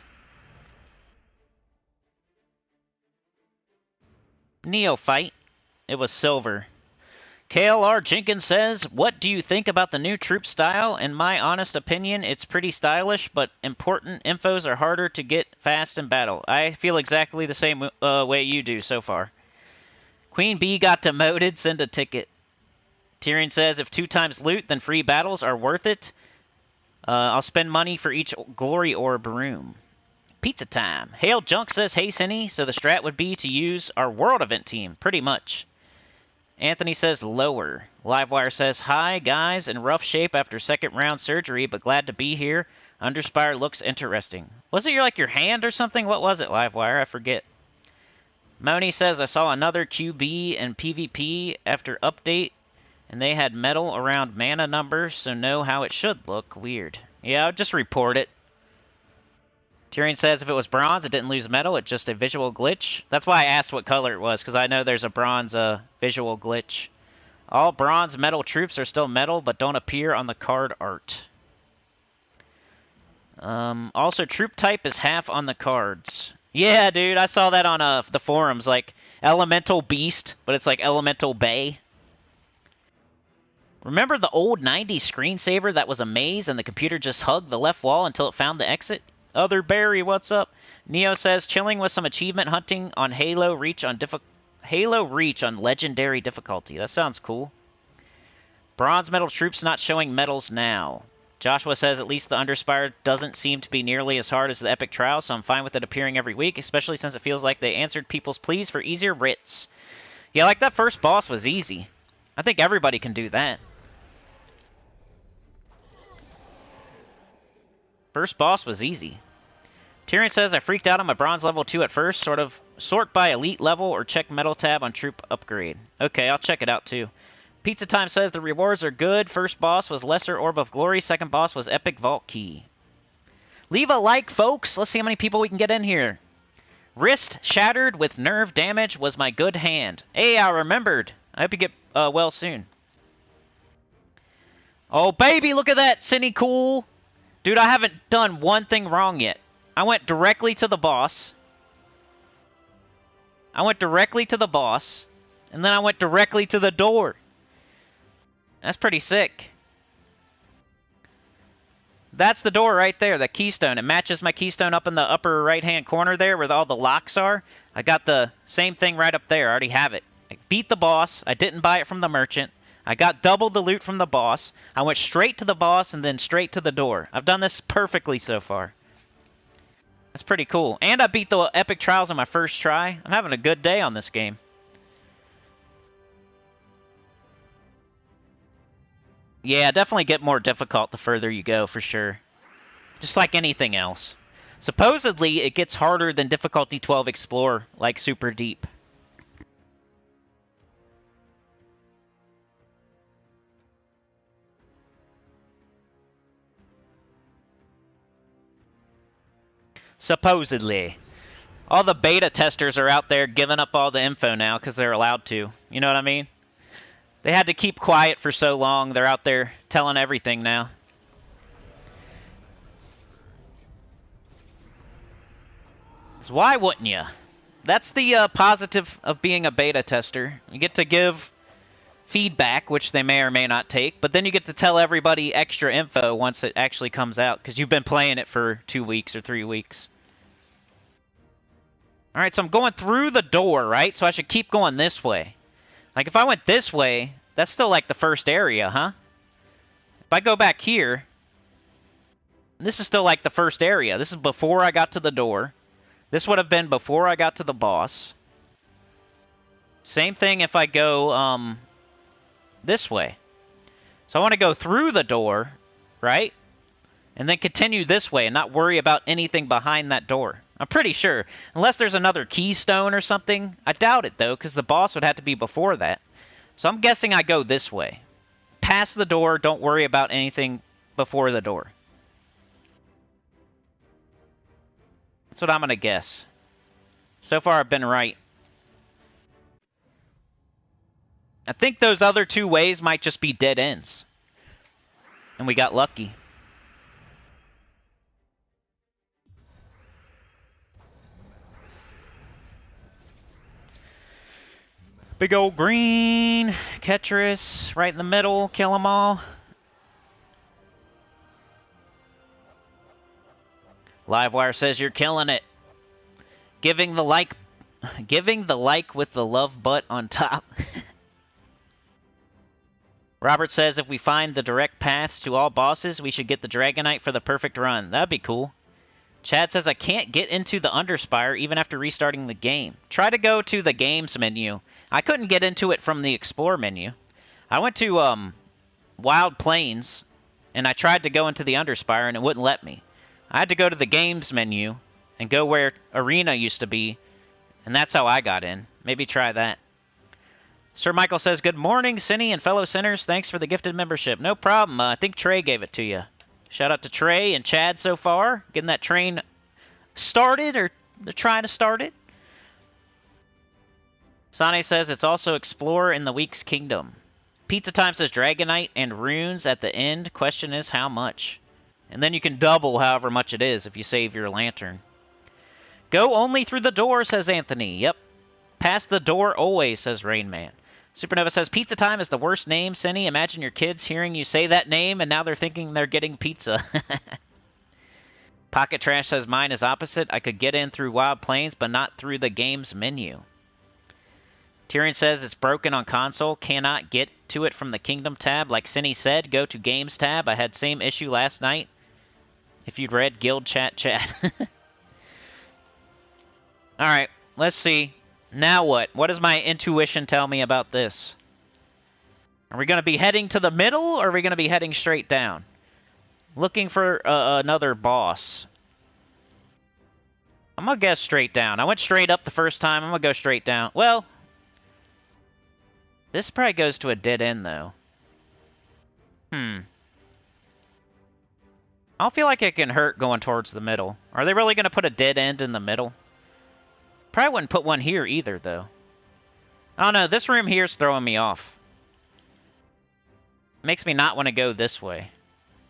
Neophyte. It was silver. KLR Jenkins says, what do you think about the new troop style? In my honest opinion, it's pretty stylish, but important infos are harder to get fast in battle. I feel exactly the same way you do so far. Queen Bee got demoted, send a ticket. Tyrion says, if 2 times loot, then free battles are worth it. I'll spend money for each glory orb room. Pizza time. Hail Junk says, hey Cinny, so the strat would be to use our world event team, pretty much. Anthony says, lower. Livewire says, hi guys, in rough shape after 2nd round surgery, but glad to be here. Underspire looks interesting. Was it your hand or something? What was it, Livewire? I forget. Moni says, I saw another QB and PvP after update, and they had metal around mana numbers, so know how it should look. Weird. Yeah, I'll just report it. Tyrion says if it was bronze, it didn't lose metal, it's just a visual glitch. That's why I asked what color it was, because I know there's a bronze visual glitch. All bronze metal troops are still metal, but don't appear on the card art. Also, troop type is half on the cards. Yeah, dude, I saw that on the forums, like Elemental Beast, but it's like Elemental Bay. Remember the old 90s screensaver that was a maze and the computer just hugged the left wall until it found the exit? Other Barry, what's up? Neo says, chilling with some achievement hunting on Halo Reach on legendary difficulty. That sounds cool. Bronze metal troops not showing medals now. Joshua says, at least the Underspire doesn't seem to be nearly as hard as the Epic Trial, so I'm fine with it appearing every week, especially since it feels like they answered people's pleas for easier writs. Yeah, like that first boss was easy. I think everybody can do that. First boss was easy. Tyrion says, I freaked out on my bronze level 2 at first. Sort by elite level or check metal tab on troop upgrade. Okay, I'll check it out too. Pizza Time says the rewards are good. First boss was Lesser Orb of Glory. Second boss was Epic Vault Key. Leave a like, folks. Let's see how many people we can get in here. Wrist shattered with nerve damage was my good hand. Hey, I remembered. I hope you get well soon. Oh, baby, look at that, Sinnycool. Dude, I haven't done one thing wrong yet. I went directly to the boss. And then I went directly to the door. That's pretty sick. That's the door right there, the keystone. It matches my keystone up in the upper right-hand corner there where all the locks are. I got the same thing right up there. I already have it. I beat the boss. I didn't buy it from the merchant. I got double the loot from the boss. I went straight to the boss and then straight to the door. I've done this perfectly so far. That's pretty cool. And I beat the epic trials on my first try. I'm having a good day on this game. Yeah, definitely get more difficult the further you go, for sure. Just like anything else. Supposedly, it gets harder than difficulty 12 Explore, like super deep. Supposedly. All the beta testers are out there giving up all the info now because they're allowed to. You know what I mean? They had to keep quiet for so long. They're out there telling everything now. So why wouldn't you? That's the positive of being a beta tester. You get to give feedback, which they may or may not take, but then you get to tell everybody extra info once it actually comes out, because you've been playing it for 2 weeks or 3 weeks. Alright, so I'm going through the door, right? So I should keep going this way. Like, if I went this way, that's still like the first area, huh? If I go back here, this is still like the first area. This is before I got to the door. This would have been before I got to the boss. Same thing if I go this way. So I want to go through the door, right? And then continue this way and not worry about anything behind that door. I'm pretty sure. Unless there's another keystone or something. I doubt it, though, because the boss would have to be before that. So I'm guessing I go this way. Past the door, don't worry about anything before the door. That's what I'm going to guess. So far, I've been right. I think those other 2 ways might just be dead ends. And we got lucky. Big old green, Ketris, right in the middle, kill them all. Livewire says you're killing it. Giving the like with the love butt on top. Robert says if we find the direct paths to all bosses, we should get the Dragonite for the perfect run. That'd be cool. Chad says I can't get into the Underspire even after restarting the game. Try to go to the games menu. I couldn't get into it from the Explore menu. I went to Wild Plains, and I tried to go into the Underspire, and it wouldn't let me. I had to go to the games menu and go where Arena used to be, and that's how I got in. Maybe try that. Sir Michael says, good morning, Cinny and fellow sinners. Thanks for the gifted membership. No problem. I think Trey gave it to you. Shout out to Trey and Chad so far. Getting that train started, or they're trying to start it. Sane says it's also Explore in the Week's Kingdom. Pizza Time says Dragonite and runes at the end. Question is how much? And then you can double however much it is if you save your lantern. Go only through the door, says Anthony. Yep. Past the door always, says Rainman. Supernova says, Pizza Time is the worst name, Cinny. Imagine your kids hearing you say that name, and now they're thinking they're getting pizza. Pocket Trash says, mine is opposite. I could get in through Wild Plains, but not through the game's menu. Tyrion says, it's broken on console. Cannot get to it from the Kingdom tab. Like Cinny said, go to Games tab. I had same issue last night. If you'd read Guild Chat. Alright, let's see. Now what? What does my intuition tell me about this? Are we going to be heading to the middle, or are we going to be heading straight down? Looking for another boss. I'm going to guess straight down. I went straight up the first time. I'm going to go straight down. Well, this probably goes to a dead end, though. I don't feel like it can hurt going towards the middle. Are they really going to put a dead end in the middle? Probably wouldn't put one here either, though. I don't know. This room here is throwing me off. Makes me not want to go this way.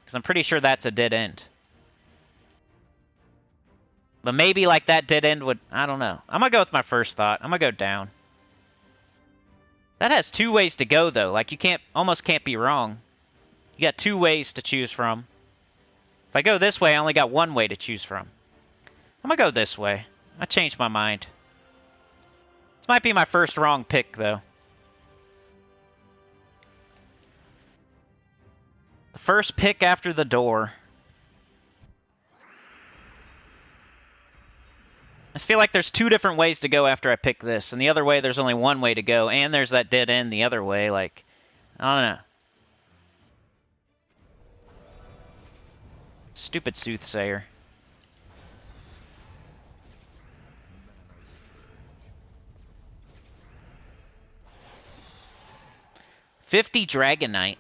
Because I'm pretty sure that's a dead end. But maybe like that dead end would... I don't know. I'm going to go with my first thought. I'm going to go down. That has two ways to go, though. Like, you can't... almost can't be wrong. You got two ways to choose from. If I go this way, I only got one way to choose from. I'm going to go this way. I changed my mind. This might be my first wrong pick, though. The first pick after the door. I just feel like there's two different ways to go after I pick this, and the other way there's only one way to go, and there's that dead end the other way, like, I don't know. Stupid soothsayer. $50 Dragonite.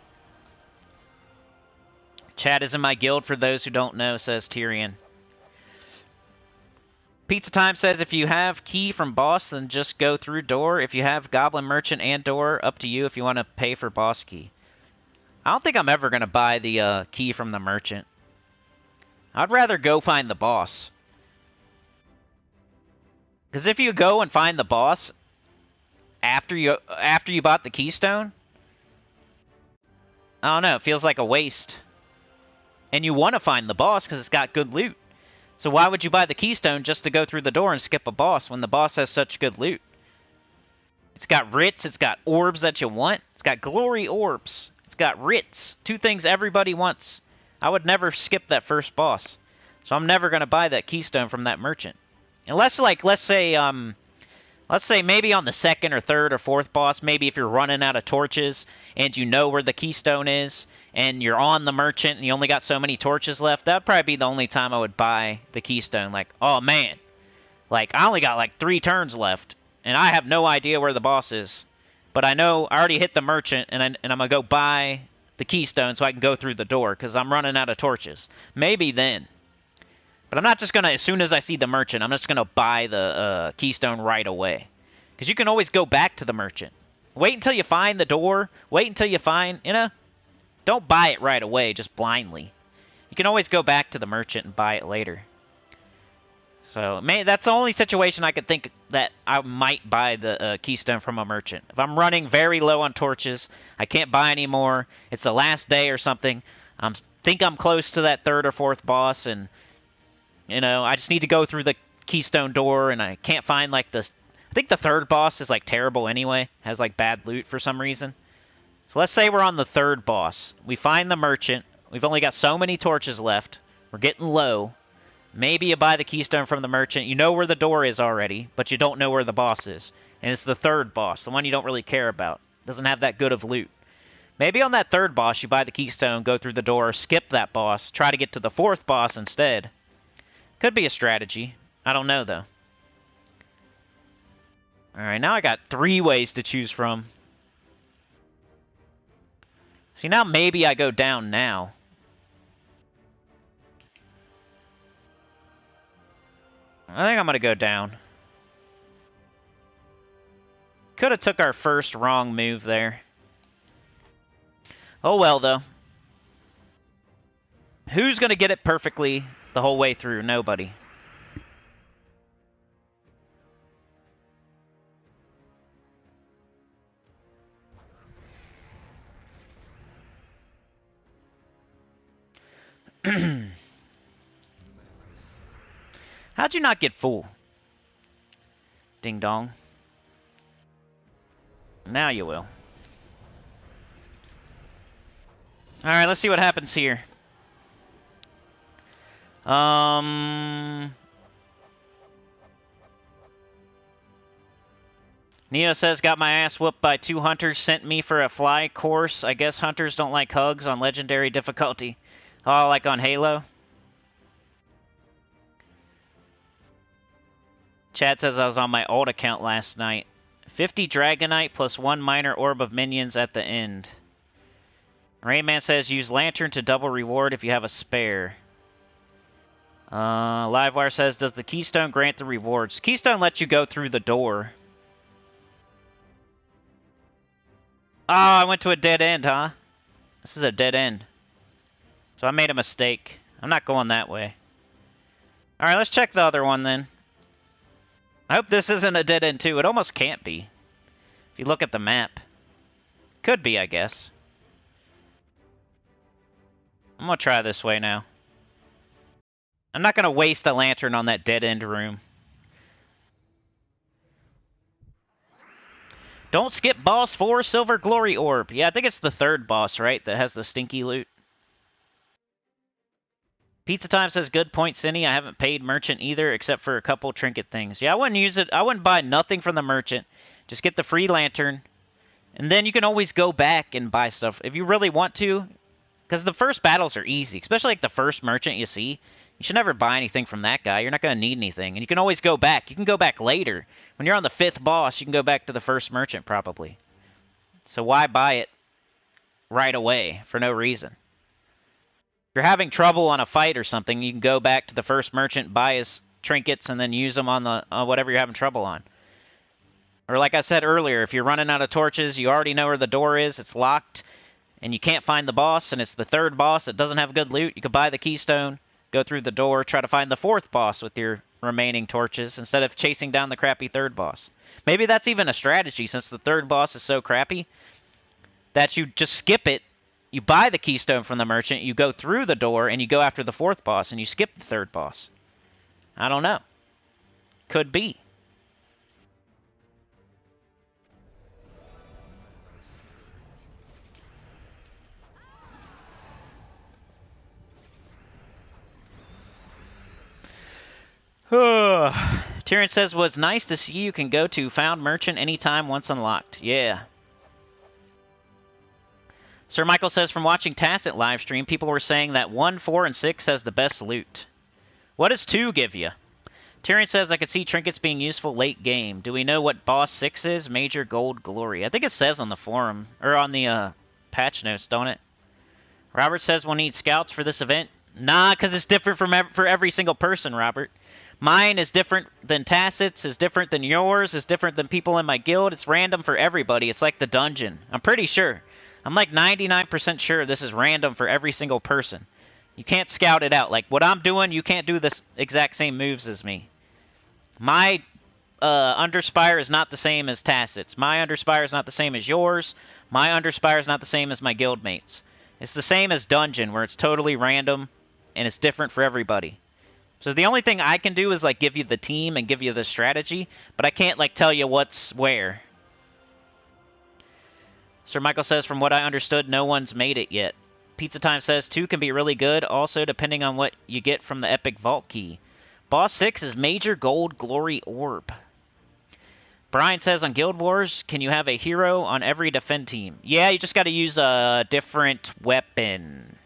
Chad is in my guild for those who don't know, says Tyrion. Pizza Time says, if you have key from boss, then just go through door. If you have Goblin Merchant and door, up to you if you want to pay for boss key. I don't think I'm ever going to buy the key from the merchant. I'd rather go find the boss. Because if you go and find the boss after you bought the keystone, I don't know, it feels like a waste. And you want to find the boss because it's got good loot. So why would you buy the keystone just to go through the door and skip a boss when the boss has such good loot? It's got writs, it's got orbs that you want, it's got glory orbs, it's got writs. Two things everybody wants. I would never skip that first boss. So I'm never going to buy that keystone from that merchant. Unless, like, let's say maybe on the second or third or fourth boss, maybe if you're running out of torches and you know where the keystone is and you're on the merchant and you only got so many torches left, that'd probably be the only time I would buy the keystone. Like, oh man, like I only got like 3 turns left and I have no idea where the boss is. But I know I already hit the merchant and I'm going to go buy the keystone so I can go through the door because I'm running out of torches. Maybe then. But I'm not just going to, as soon as I see the merchant, I'm just going to buy the keystone right away. Because you can always go back to the merchant. Wait until you find the door. Wait until you find, you know, don't buy it right away, just blindly. You can always go back to the merchant and buy it later. So, that's the only situation I could think that I might buy the keystone from a merchant. If I'm running very low on torches, I can't buy any more, it's the last day or something, think I'm close to that third or fourth boss, and, you know, I just need to go through the keystone door, and I can't find, like, I think the third boss is, like, terrible anyway, has, like, bad loot for some reason. So let's say we're on the third boss. We find the merchant, we've only got so many torches left, we're getting low. Maybe you buy the keystone from the merchant. You know where the door is already, but you don't know where the boss is. And it's the third boss, the one you don't really care about. Doesn't have that good of loot. Maybe on that third boss, you buy the keystone, go through the door, skip that boss, try to get to the fourth boss instead. Could be a strategy. I don't know, though. Alright, now I got 3 ways to choose from. See, now maybe I go down now. I think I'm going to go down. Could have took our first wrong move there. Oh well, though. Who's going to get it perfectly the whole way through? Nobody. How'd you not get full? Ding dong. Now you will. Alright, let's see what happens here. Neo says, got my ass whooped by 2 hunters sent me for a fly course. I guess hunters don't like hugs on legendary difficulty. Oh, like on Halo? Chad says I was on my old account last night. 50 Dragonite plus 1 minor orb of minions at the end. Rainman says use Lantern to double reward if you have a spare. Livewire says, does the Keystone grant the rewards? Keystone lets you go through the door. Oh, I went to a dead end, huh? This is a dead end. So I made a mistake. I'm not going that way. Alright, let's check the other one then. I hope this isn't a dead end too. It almost can't be. If you look at the map. Could be, I guess. I'm gonna try this way now. I'm not gonna waste a lantern on that dead end room. Don't skip boss 4, Silver Glory Orb. Yeah, I think it's the 3rd boss, right? That has the stinky loot. Pizza Time says, good point, Cinny. I haven't paid merchant either, except for a couple trinket things. Yeah, I wouldn't use it. I wouldn't buy nothing from the merchant. Just get the free lantern. And then you can always go back and buy stuff if you really want to. Because the first battles are easy, especially like the first merchant you see. You should never buy anything from that guy. You're not going to need anything. And you can always go back. You can go back later. When you're on the 5th boss, you can go back to the first merchant probably. So why buy it right away for no reason? If you're having trouble on a fight or something, you can go back to the first merchant, buy his trinkets, and then use them on the whatever you're having trouble on. Or like I said earlier, if you're running out of torches, you already know where the door is, it's locked, and you can't find the boss, and it's the 3rd boss that doesn't have good loot, you can buy the keystone, go through the door, try to find the 4th boss with your remaining torches, instead of chasing down the crappy 3rd boss. Maybe that's even a strategy, since the 3rd boss is so crappy, that you just skip it, you buy the keystone from the merchant, you go through the door, and you go after the 4th boss, and you skip the 3rd boss. I don't know. Could be. Tyrion says, was nice to see you can go to Found Merchant anytime once unlocked. Yeah. Sir Michael says, from watching Tacet livestream, people were saying that 1, 4, and 6 has the best loot. What does 2 give you? Tyrion says, I could see trinkets being useful late game. Do we know what boss 6 is? Major Gold Glory. I think it says on the forum, or on the patch notes, don't it? Robert says, we'll need scouts for this event. Nah, because it's different for every single person, Robert. Mine is different than Tacet's, is different than yours, is different than people in my guild. It's random for everybody. It's like the dungeon. I'm pretty sure. I'm like 99% sure this is random for every single person. You can't scout it out. Like, what I'm doing, you can't do this exact same moves as me. My Underspire is not the same as Tacet's. My Underspire is not the same as yours. My Underspire is not the same as my guildmates. It's the same as Dungeon, where it's totally random, and it's different for everybody. So the only thing I can do is, like, give you the team and give you the strategy, but I can't, like, tell you what's where. Sir Michael says, from what I understood, no one's made it yet. Pizza Time says, 2 can be really good, also depending on what you get from the Epic Vault Key. Boss 6 is Major Gold Glory Orb. Brian says, on Guild Wars, can you have a hero on every defend team? Yeah, you just got to use a different weapon.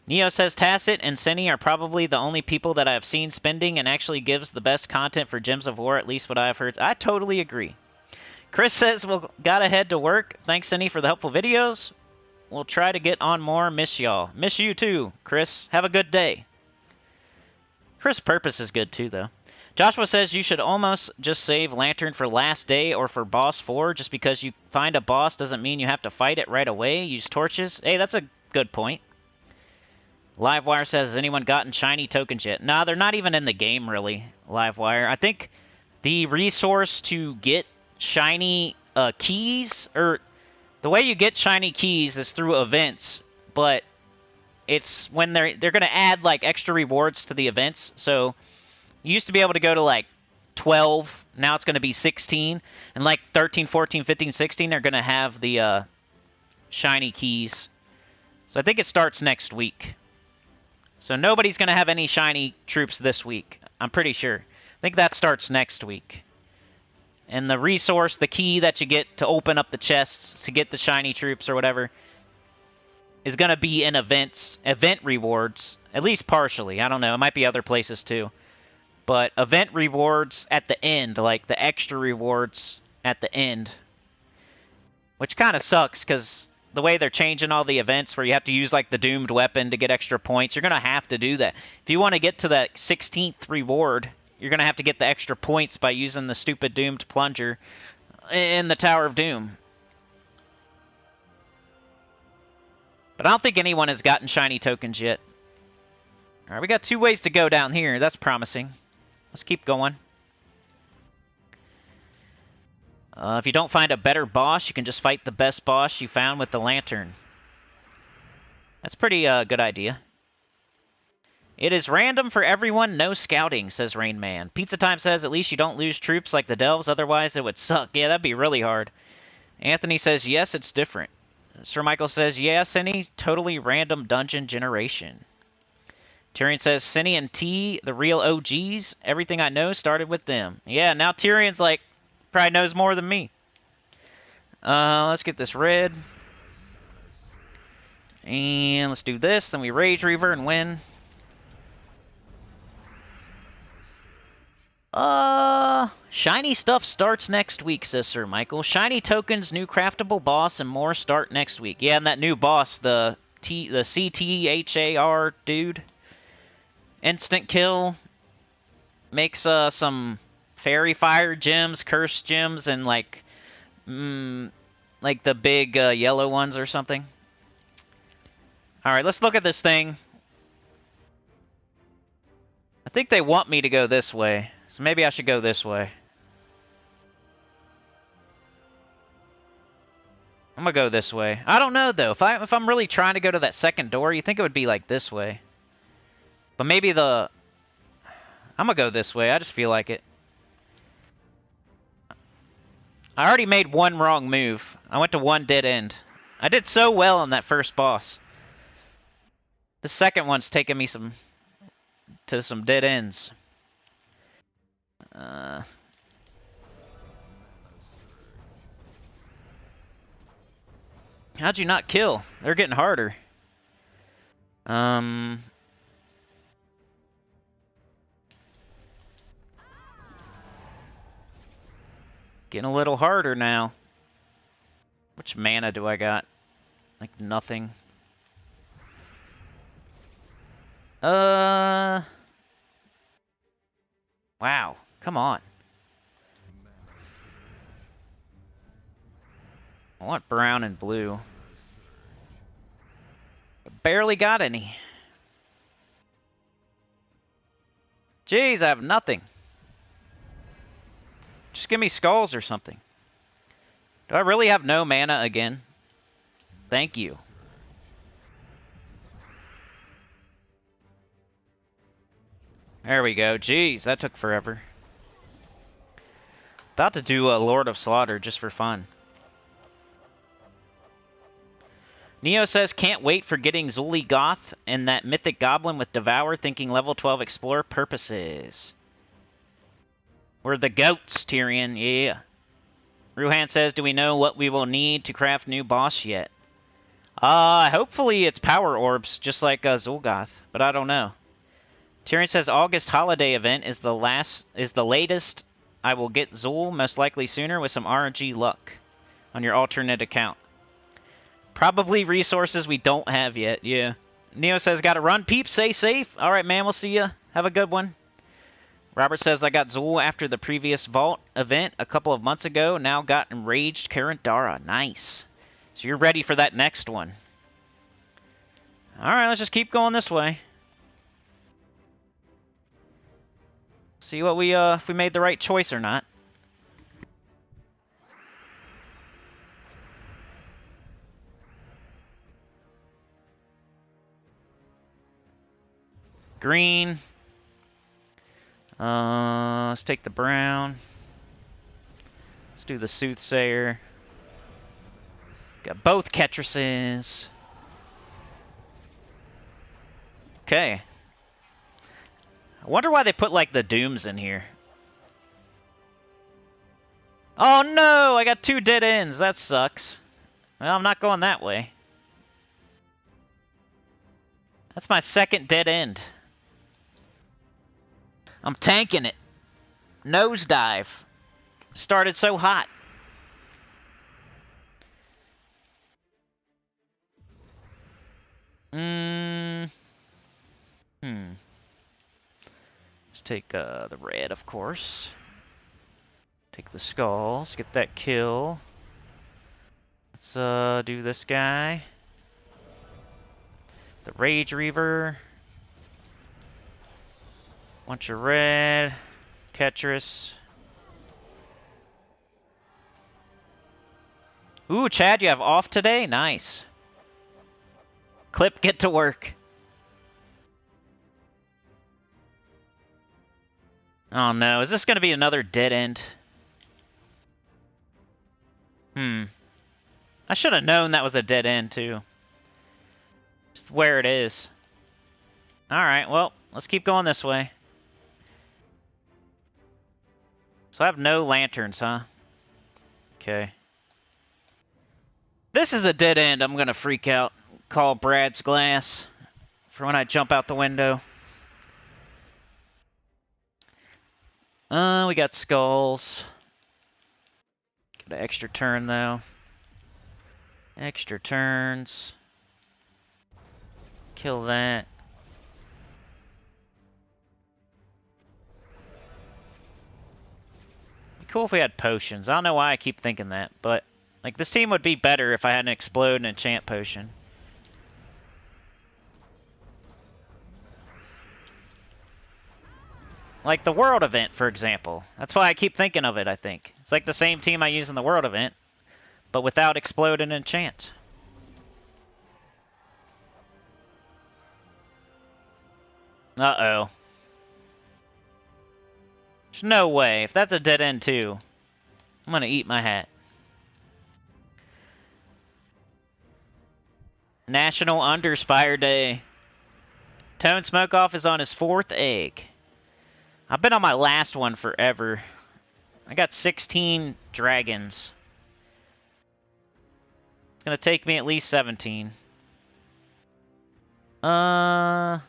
Neo says, Tacet and Cinny are probably the only people that I've seen spending and actually gives the best content for Gems of War, at least what I've heard. I totally agree. Chris says, well, gotta head to work. Thanks, Cinny, for the helpful videos. We'll try to get on more. Miss y'all. Miss you too, Chris. Have a good day. Chris' purpose is good too, though. Joshua says you should almost just save Lantern for last day or for boss 4. Just because you find a boss doesn't mean you have to fight it right away. Use torches. Hey, that's a good point. Livewire says, has anyone gotten shiny tokens yet? Nah, they're not even in the game, really, Livewire. I think the resource to get shiny keys, or the way you get shiny keys is through events, but it's when they're going to add, like, extra rewards to the events. So you used to be able to go to, like, 12. Now it's going to be 16. And, like, 13, 14, 15, 16, they're going to have the shiny keys. So I think it starts next week. So nobody's going to have any shiny troops this week. I'm pretty sure. I think that starts next week. And the resource, the key that you get to open up the chests to get the shiny troops or whatever, is going to be in events, event rewards, at least partially. I don't know, it might be other places too. But event rewards at the end, like the extra rewards at the end. Which kind of sucks, because the way they're changing all the events where you have to use like the doomed weapon to get extra points, you're going to have to do that. If you want to get to that 16th reward, you're going to have to get the extra points by using the stupid doomed plunger in the Tower of Doom. But I don't think anyone has gotten shiny tokens yet. Alright, we got 2 ways to go down here. That's promising. Let's keep going. If you don't find a better boss, you can just fight the best boss you found with the lantern. That's pretty good idea. It is random for everyone, no scouting, says Rain Man. Pizza Time says at least you don't lose troops like the Delves, otherwise it would suck. Yeah, that'd be really hard. Anthony says, yes, it's different. Sir Michael says, yeah, Cinny, totally random dungeon generation. Tyrion says, Cinny and T, the real OGs, everything I know started with them. Yeah, now Tyrion's like, probably knows more than me. Let's get this red. And let's do this, then we Rage Reaver and win. Shiny stuff starts next week, says Sir Michael. Shiny tokens, new craftable boss, and more start next week. Yeah, and that new boss, the CTHAR dude. Instant kill. Makes some fairy fire gems, curse gems, and like the big yellow ones or something. Alright, let's look at this thing. I think they want me to go this way, so maybe I should go this way. I'm gonna go this way. I don't know though. If I'm really trying to go to that second door, you think it would be like this way. But maybe I'm gonna go this way. I just feel like it. I already made one wrong move. I went to one dead end. I did so well on that first boss. The second one's taking me to some dead ends. How'd you not kill? They're getting harder. Getting a little harder now. Which mana do I got? Like nothing. Wow. Come on. I want brown and blue. Barely got any. Jeez, I have nothing. Just give me skulls or something. Do I really have no mana again? Thank you. There we go. Jeez, that took forever. About to do a Lord of Slaughter just for fun. Neo says, can't wait for getting Zully Goth and that Mythic Goblin with Devour, thinking level 12 Explorer purposes. We're the goats, Tyrion, yeah. Ruhan says, do we know what we will need to craft new boss yet? Hopefully it's power orbs, just like Zulgoth, but I don't know. Tyrion says, August holiday event is the latest I will get Zul, most likely sooner, with some RNG luck on your alternate account. Probably resources we don't have yet, yeah. Neo says, gotta run. Peeps, stay safe. Alright, man, we'll see ya. Have a good one. Robert says, I got Zul after the previous Vault event a couple of months ago. Now got Enraged Karandara. Nice. So you're ready for that next one. Alright, let's just keep going this way. See what if we made the right choice or not. Green. Let's take the brown. Let's do the Soothsayer. Got both Ketruses. Okay. I wonder why they put, like, the Dooms in here. Oh no, I got 2 dead ends. That sucks. Well, I'm not going that way. That's my 2nd dead end. I'm tanking it. Nosedive. Started so hot. Let's take the red, of course. Take the skulls. Get that kill. Let's do this guy. The Rage Reaver. Bunch of red. Ketris. Ooh, Chad, you have off today? Nice. Clip, get to work. Oh no, is this going to be another dead end? I should have known that was a dead end too. Just where it is. Alright, well, let's keep going this way. So I have no lanterns, huh? Okay. This is a dead end. I'm gonna freak out. Call Brad's glass for when I jump out the window. We got skulls. Got an extra turn though. Extra turns. Kill that. Be cool if we had potions. I don't know why I keep thinking that, but like this team would be better if I had an explode and enchant potion. Like the world event, for example. That's why I keep thinking of it, I think. It's like the same team I use in the world event, but without explode and enchant. Uh-oh. There's no way. If that's a dead end too, I'm gonna eat my hat. National Underspire Day. Tone Smokeoff is on his 4th egg. I've been on my last one forever. I got 16 dragons. It's gonna take me at least 17. I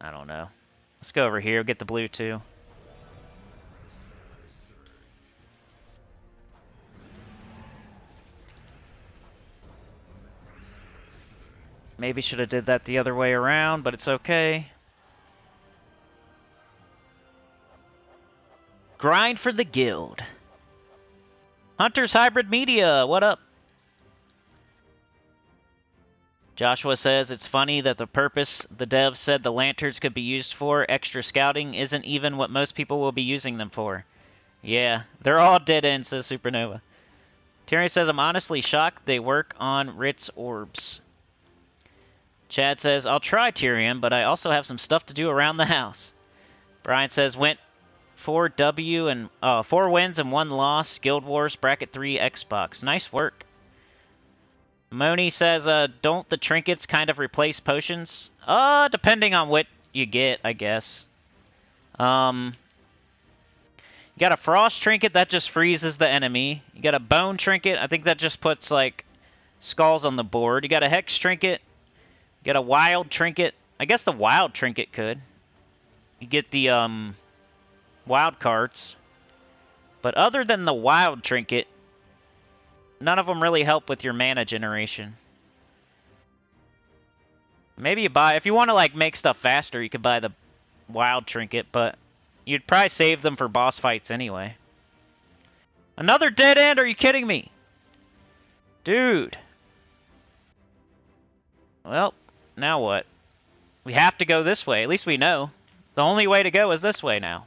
don't know. Let's go over here, get the blue too. Maybe should have did that the other way around, but it's okay. Grind for the guild. Hunter's Hybrid Media, what up? Joshua says it's funny that the purpose the devs said the lanterns could be used for, extra scouting, isn't even what most people will be using them for. Yeah, they're all dead ends, says Supernova. Tyrion says, I'm honestly shocked they work on Ritz orbs. Chad says, I'll try Tyrion, but I also have some stuff to do around the house. Brian says, went 4 wins and 1 loss, Guild Wars, Bracket 3, Xbox. Nice work. Moni says, don't the trinkets kind of replace potions? Depending on what you get, I guess. You got a frost trinket, that just freezes the enemy. You got a bone trinket, I think that just puts, like, skulls on the board. You got a hex trinket. You got a wild trinket. I guess the wild trinket could. You get the, wild cards. But other than the wild trinket, none of them really help with your mana generation. Maybe you buy... If you want to, like, make stuff faster, you could buy the wild trinket, but you'd probably save them for boss fights anyway. Another dead end? Are you kidding me? Dude. Well, now what? We have to go this way. At least we know. The only way to go is this way now.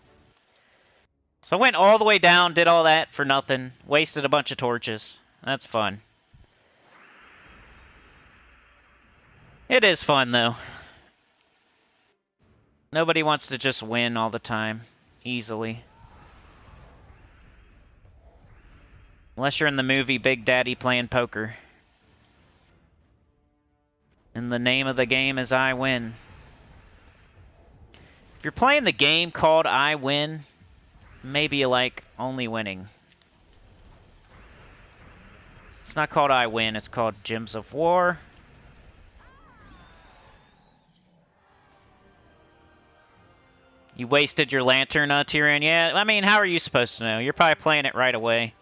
So I went all the way down, did all that for nothing. Wasted a bunch of torches. That's fun. It is fun, though. Nobody wants to just win all the time. Easily. Unless you're in the movie Big Daddy playing poker. And the name of the game is I Win. If you're playing the game called I Win, maybe you like only winning. It's not called I Win, it's called Gems of War. You wasted your lantern, Tyrion. Yeah, I mean, how are you supposed to know? You're probably playing it right away.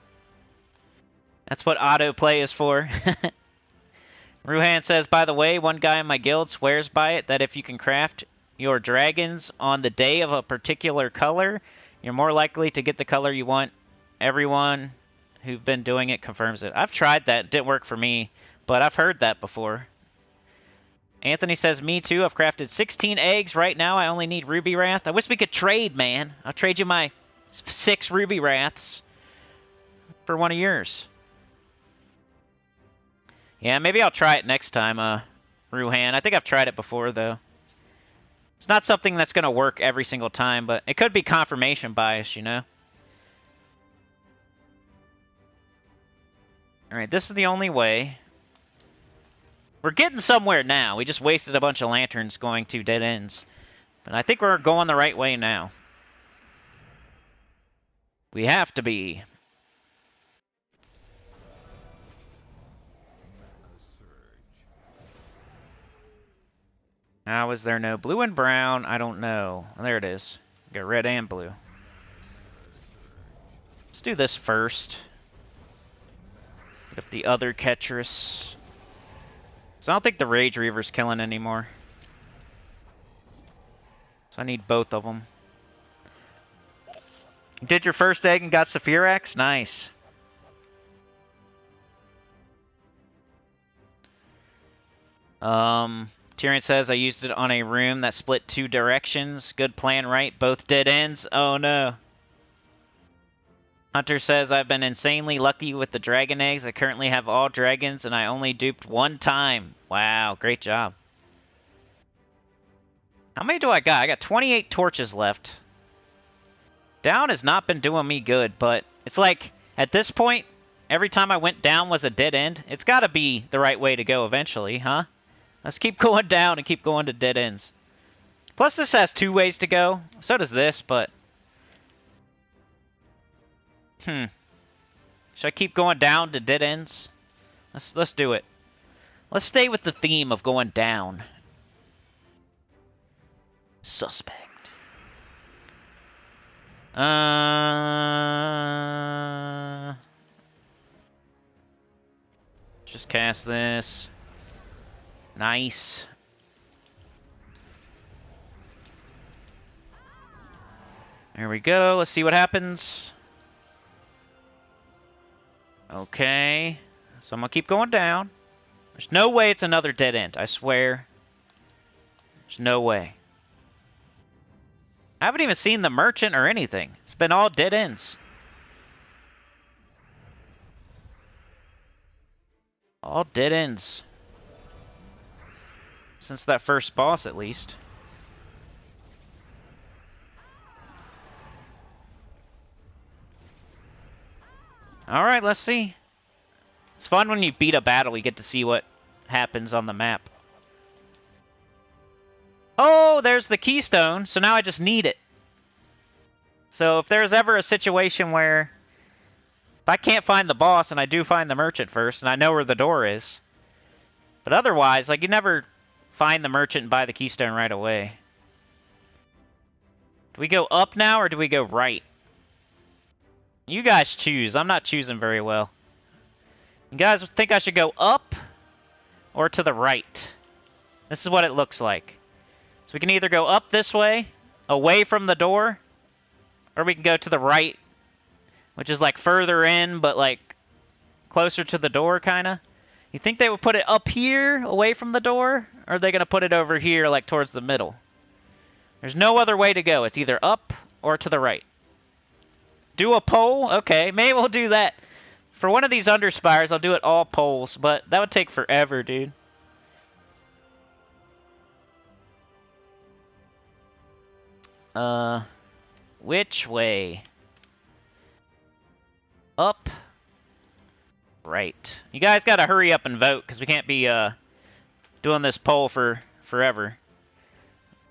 That's what autoplay is for. Ruhan says, by the way, one guy in my guild swears by it that if you can craft your dragons on the day of a particular color, you're more likely to get the color you want. Everyone who've been doing it confirms it. I've tried that. It didn't work for me, but I've heard that before. Anthony says, me too. I've crafted 16 eggs right now. I only need Ruby Wrath. I wish we could trade, man. I'll trade you my 6 Ruby Wraths for one of yours. Yeah, maybe I'll try it next time, Ruhan. I think I've tried it before, though. It's not something that's going to work every single time, but it could be confirmation bias, you know? Alright, this is the only way. We're getting somewhere now. We just wasted a bunch of lanterns going to dead ends. But I think we're going the right way now. We have to be. How is there no blue and brown? I don't know. There it is. Got red and blue. Let's do this first. Get up the other Ketris. So I don't think the Rage Reaver's killing anymore. So I need both of them. Did your first egg and got Saphirax? Nice. Tyrion says, I used it on a room that split 2 directions. Good plan, right? Both dead ends? Oh no. Hunter says, I've been insanely lucky with the dragon eggs. I currently have all dragons, and I only duped 1 time. Wow, great job. How many do I got? I got 28 torches left. Down has not been doing me good, but it's like, at this point, every time I went down was a dead end. It's got to be the right way to go eventually, huh? Let's keep going down and keep going to dead ends. Plus, this has 2 ways to go. So does this, but... Should I keep going down to dead ends? Let's do it. Let's stay with the theme of going down. Suspect. Just cast this. Nice. There we go. Let's see what happens. Okay. So I'm gonna keep going down. There's no way it's another dead end. I swear. There's no way. I haven't even seen the merchant or anything. It's been all dead ends. All dead ends. Since that first boss, at least. Alright, let's see. It's fun when you beat a battle, you get to see what happens on the map. Oh, there's the keystone, so now I just need it. So if there's ever a situation where... If I can't find the boss, and I do find the merchant first, and I know where the door is. But otherwise, like, you never find the merchant and buy the keystone right away. Do we go up now, or do we go right? You guys choose. I'm not choosing very well. You guys think I should go up or to the right? This is what it looks like. So we can either go up this way, away from the door, or we can go to the right, which is like further in, but like closer to the door, kind of. You think they would put it up here, away from the door, or are they going to put it over here, like towards the middle? There's no other way to go. It's either up or to the right. Do a poll? Okay, maybe we'll do that. For one of these Underspires, I'll do it all polls, but that would take forever, dude. Which way? Up. Right. You guys gotta hurry up and vote, because we can't be, doing this poll for forever.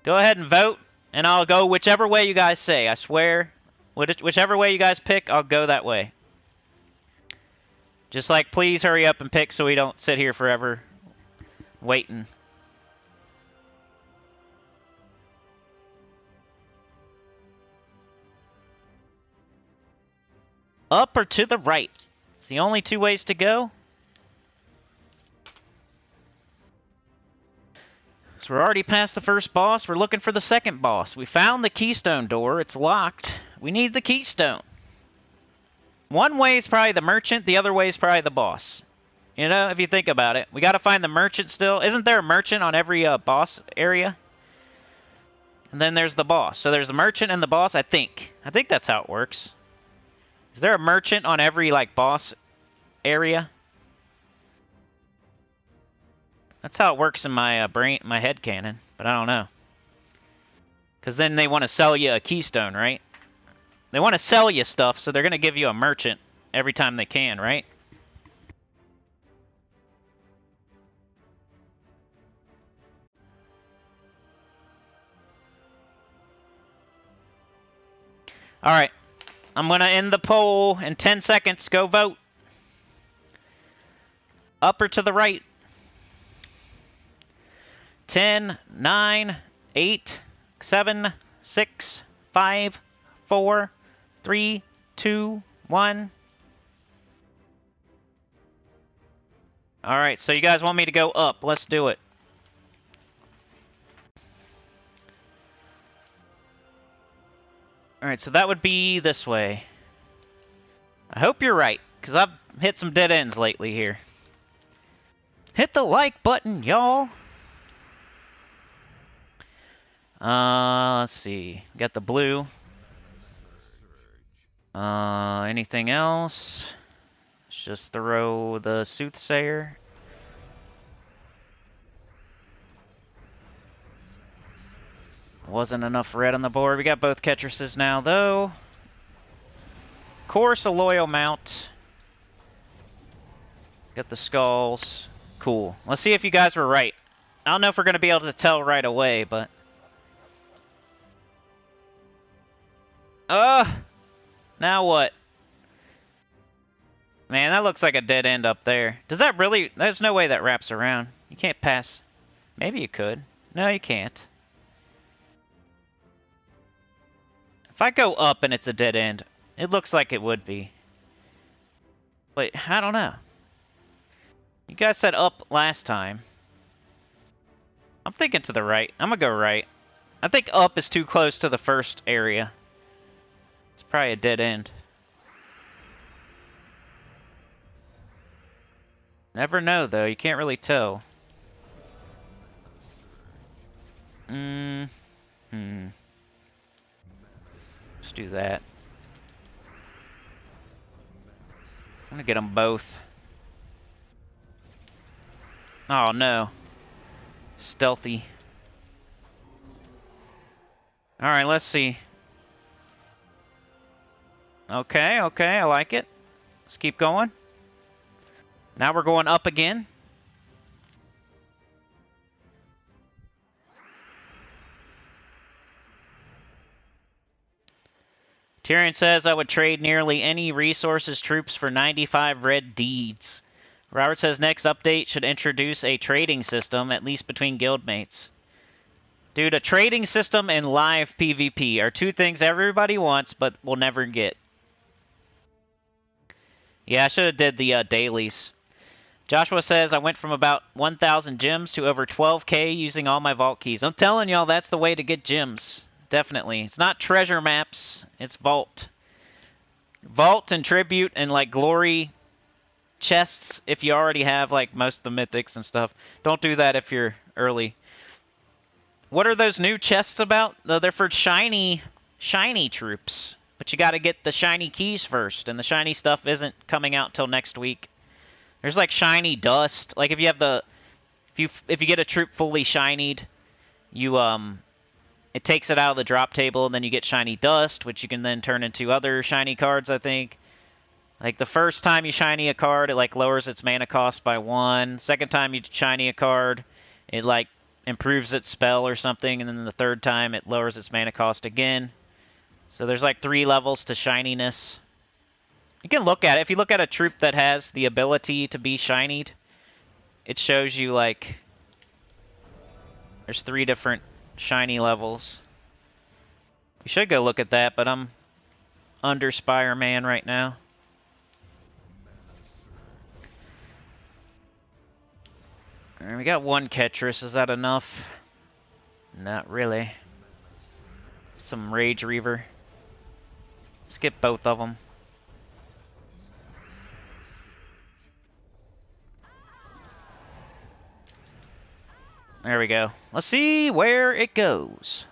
Go ahead and vote, and I'll go whichever way you guys say, I swear. Whichever way you guys pick, I'll go that way. Just like, please hurry up and pick so we don't sit here forever waiting. Up or to the right? It's the only two ways to go. So we're already past the first boss. We're looking for the second boss. We found the keystone door. It's locked. We need the keystone. One way is probably the merchant. The other way is probably the boss. You know, if you think about it. We got to find the merchant still. Isn't there a merchant on every boss area? And then there's the boss. So there's the merchant and the boss, I think. I think that's how it works. Is there a merchant on every, like, boss area? That's how it works in my brain, my head canon, but I don't know. Because then they want to sell you a keystone, right? They want to sell you stuff, so they're going to give you a merchant every time they can, right? Alright. I'm going to end the poll in 10 seconds. Go vote. Up or to the right? 10, 9, 8, 7, 6, 5, 4, 3, 2, 1. Alright, so you guys want me to go up. Let's do it. Alright, so that would be this way. I hope you're right, because I've hit some dead ends lately here. Hit the like button, y'all! Let's see. Got the blue. Anything else? Let's just throw the Soothsayer. Wasn't enough red on the board. We got both Ketruses now, though. Of course, a loyal mount. Got the skulls. Cool. Let's see if you guys were right. I don't know if we're going to be able to tell right away, but... Now what? Man, that looks like a dead end up there. Does that really... There's no way that wraps around. You can't pass... Maybe you could. No, you can't. If I go up and it's a dead end, it looks like it would be. But, I don't know. You guys said up last time. I'm thinking to the right. I'm gonna go right. I think up is too close to the first area. It's probably a dead end. Never know, though. You can't really tell. Let's do that. I'm gonna get them both. Oh, no. Stealthy. Alright, let's see. Okay, okay, I like it. Let's keep going. Now we're going up again. Tyrion says, I would trade nearly any resources troops for 95 red deeds. Robert says, next update should introduce a trading system, at least between guildmates. Dude, a trading system and live PvP are two things everybody wants, but will never get. Yeah, I should have did the dailies. Joshua says, I went from about 1,000 gems to over 12k using all my vault keys. I'm telling y'all, that's the way to get gems. Definitely. It's not treasure maps, it's vault. Vault and tribute and, like, glory chests if you already have, like, most of the mythics and stuff. Don't do that if you're early. What are those new chests about? They're for shiny troops. But you gotta get the shiny keys first, and the shiny stuff isn't coming out till next week. There's, like, shiny dust. Like, if you have the... If you get a troop fully shinied, you, it takes it out of the drop table, and then you get shiny dust, which you can then turn into other shiny cards, I think. Like, the first time you shiny a card, it, like, lowers its mana cost by 1. Second time you shiny a card, it, like, improves its spell or something, and then the third time it lowers its mana cost again. So there's, like, 3 levels to shininess. You can look at it. If you look at a troop that has the ability to be shinied, it shows you, like, there's 3 different shiny levels. You should go look at that, but I'm Underspire man right now. Alright, we got 1 Ketris. Is that enough? Not really. Some Rage Reaver. Let's get both of them. There we go. Let's see where it goes.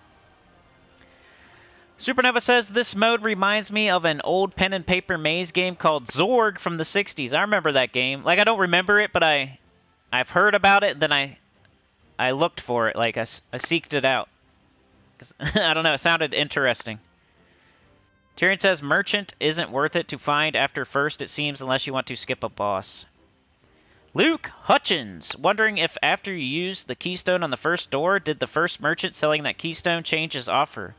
Supernova says, this mode reminds me of an old pen and paper maze game called Zorg from the 60s. I remember that game. Like, I don't remember it, but I've heard about it, and then I looked for it. Like, I seeked it out. 'Cause, I don't know, it sounded interesting. Tyrion says, Merchant isn't worth it to find after first, it seems, unless you want to skip a boss. Luke Hutchins, wondering if after you used the keystone on the first door, did the first merchant selling that keystone change his offer?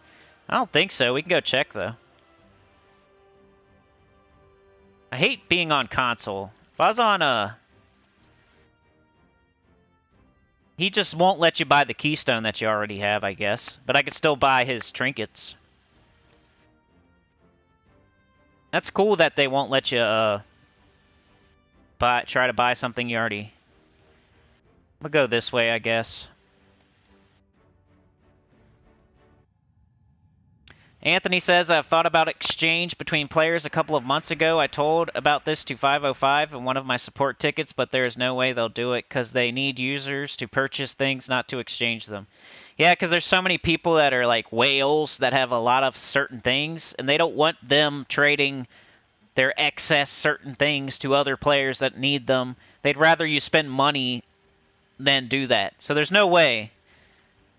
I don't think so. We can go check, though. I hate being on console. If I was on he just won't let you buy the keystone that you already have, I guess. But I could still buy his trinkets. That's cool that they won't let you, try to buy something you already... We'll go this way, I guess. Anthony says, I've thought about exchange between players a couple of months ago. I told about this to 505 in one of my support tickets, but there's no way they'll do it because they need users to purchase things, not to exchange them. Yeah, because there's so many people that are like whales that have a lot of certain things, and they don't want them trading their excess certain things to other players that need them. They'd rather you spend money than do that. So there's no way.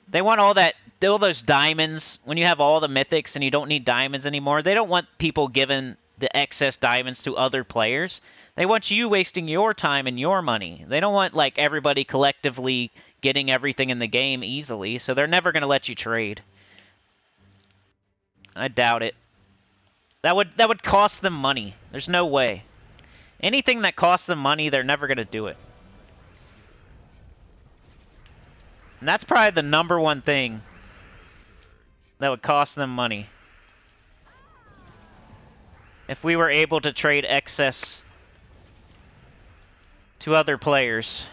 They want all those diamonds. When you have all the mythics and you don't need diamonds anymore, they don't want people giving the excess diamonds to other players. They want you wasting your time and your money. They don't want like everybody collectively getting everything in the game easily, so they're never going to let you trade. I doubt it. That would cost them money. There's no way. Anything that costs them money, they're never going to do it. And that's probably the #1 thing that would cost them money. If we were able to trade excess to other players.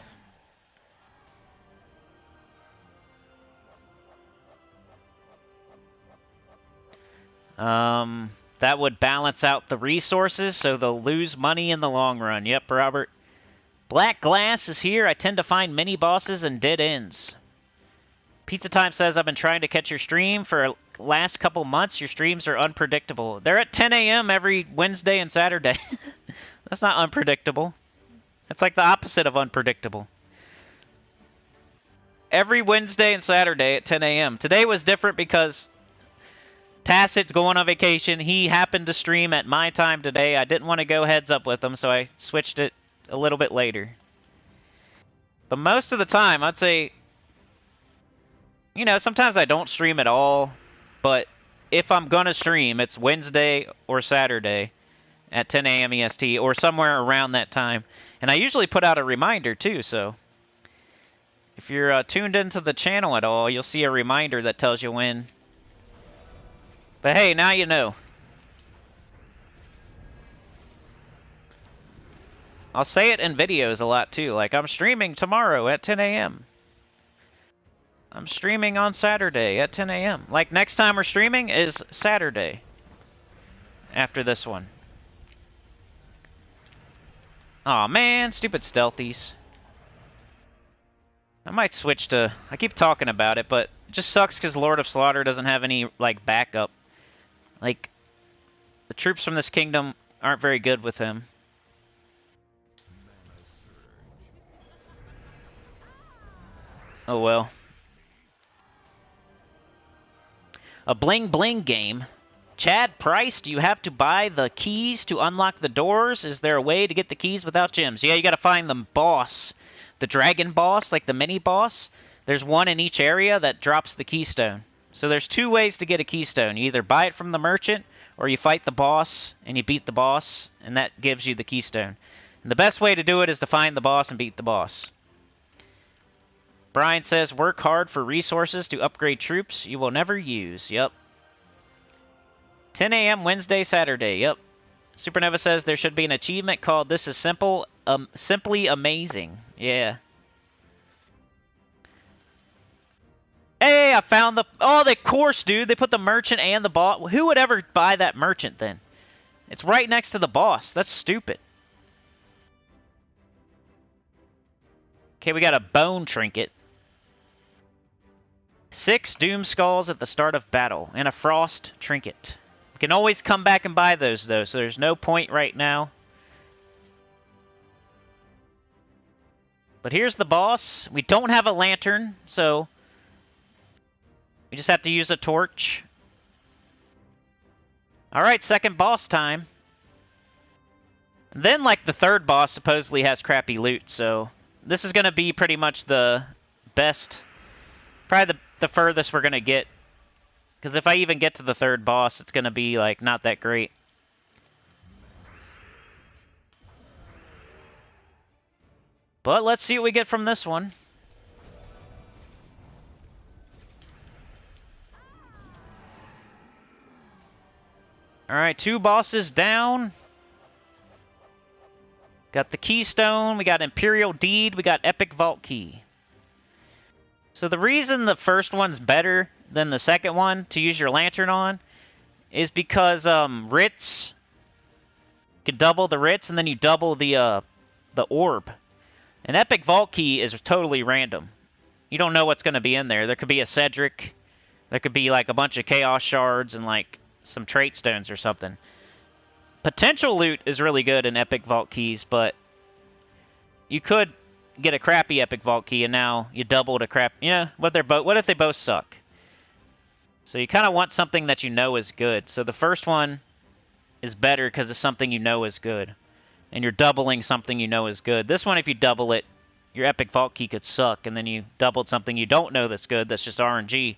That would balance out the resources, so they'll lose money in the long run. Yep, Robert. Black Glass is here. I tend to find mini-bosses and dead ends. Pizza Time says, I've been trying to catch your stream for the last couple months. Your streams are unpredictable. They're at 10 a.m. every Wednesday and Saturday. That's not unpredictable. That's like the opposite of unpredictable. Every Wednesday and Saturday at 10 a.m. Today was different because Tacet's going on vacation. He happened to stream at my time today. I didn't want to go heads up with him, so I switched it a little bit later. But most of the time, I'd say, you know, sometimes I don't stream at all, but if I'm going to stream, it's Wednesday or Saturday at 10 a.m. EST or somewhere around that time. And I usually put out a reminder, too, so if you're tuned into the channel at all, you'll see a reminder that tells you when. But hey, now you know. I'll say it in videos a lot too, like I'm streaming tomorrow at 10 a.m. I'm streaming on Saturday at 10 a.m. Like next time we're streaming is Saturday. After this one. Aw man, stupid stealthies. I might switch to... I keep talking about it, but it just sucks because Lord of Slaughter doesn't have any, like, backup. Like, the troops from this kingdom aren't very good with him. Oh well. A bling bling game. Chad Price, do you have to buy the keys to unlock the doors? Is there a way to get the keys without gems? Yeah, you gotta find the boss. The dragon boss, like the mini boss. There's one in each area that drops the keystone. So there's 2 ways to get a keystone. You either buy it from the merchant, or you fight the boss and you beat the boss, and that gives you the keystone. And the best way to do it is to find the boss and beat the boss. Brian says, work hard for resources to upgrade troops you will never use. Yep. 10 a.m. Wednesday, Saturday. Yep. Supernova says there should be an achievement called This is Simple, Simply Amazing. Yeah. Hey, I found the... Oh, the course, dude. They put the merchant and the boss. Who would ever buy that merchant, then? It's right next to the boss. That's stupid. Okay, we got a bone trinket. 6 doom skulls at the start of battle. And a frost trinket. We can always come back and buy those, though, so there's no point right now. But here's the boss. We don't have a lantern, so... we just have to use a torch. Alright, second boss time. And then, like, the third boss supposedly has crappy loot, so... this is going to be pretty much the best... probably the furthest we're going to get. Because if I even get to the third boss, it's going to be, like, not that great. But let's see what we get from this one. Alright, 2 bosses down. Got the Keystone, we got Imperial Deed, we got Epic Vault Key. So the reason the first one's better than the second one to use your lantern on is because writs, you can double the writs and then you double the orb. An Epic Vault Key is totally random. You don't know what's going to be in there. There could be a Cedric, there could be like a bunch of Chaos Shards and like some trait stones or something. Potential loot is really good in Epic Vault Keys, but you could get a crappy Epic Vault Key and now you double to crap. Yeah, what if they both suck? So you kind of want something that you know is good. So the first one is better because it's something you know is good. And you're doubling something you know is good. This one, if you double it, your Epic Vault Key could suck, and then you doubled something you don't know that's good, that's just RNG.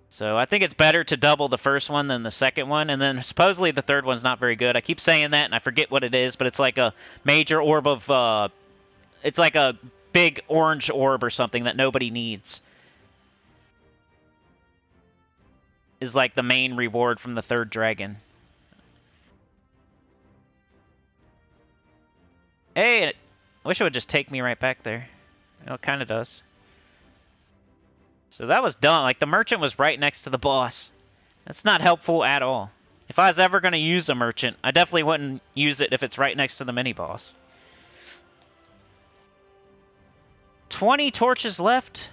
So I think it's better to double the first one than the second one, and then supposedly the third one's not very good. I keep saying that, and I forget what it is, but it's like a major orb of... it's like a big orange orb or something that nobody needs. Is like the main reward from the third dragon. Hey, I wish it would just take me right back there. Well, it kind of does. So that was dumb. Like, the merchant was right next to the boss. That's not helpful at all. If I was ever going to use a merchant, I definitely wouldn't use it if it's right next to the mini-boss. 20 torches left.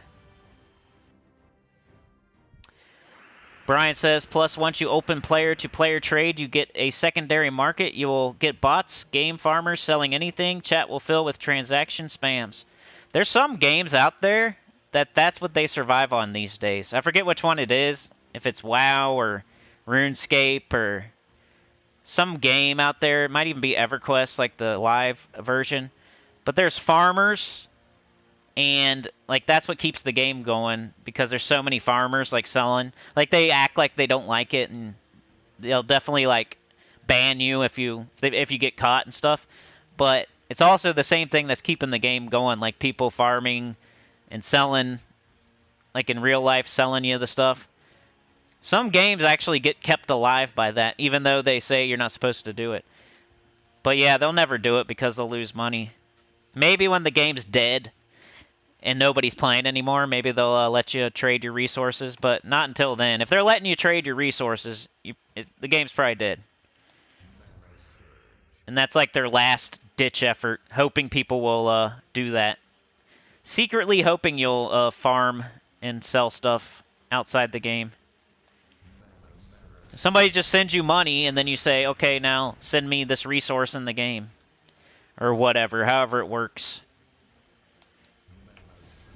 Brian says, plus once you open player-to-player trade, you get a secondary market. You will get bots, game farmers selling anything. Chat will fill with transaction spams. There's some games out there that's what they survive on these days. I forget which one it is. If it's WoW or RuneScape or some game out there. It might even be EverQuest, like the live version. But there's farmers, and like that's what keeps the game going because there's so many farmers like selling. Like they act like they don't like it, and they'll definitely like ban you if you get caught and stuff. But it's also the same thing that's keeping the game going, like people farming and selling, like in real life, selling you the stuff. Some games actually get kept alive by that, even though they say you're not supposed to do it. But yeah, they'll never do it because they'll lose money. Maybe when the game's dead and nobody's playing anymore, maybe they'll let you trade your resources, but not until then. If they're letting you trade your resources, the game's probably dead. And that's like their last-ditch effort, hoping people will do that. Secretly hoping you'll farm and sell stuff outside the game. Somebody just sends you money, and then you say, okay, now send me this resource in the game. Or whatever, however it works.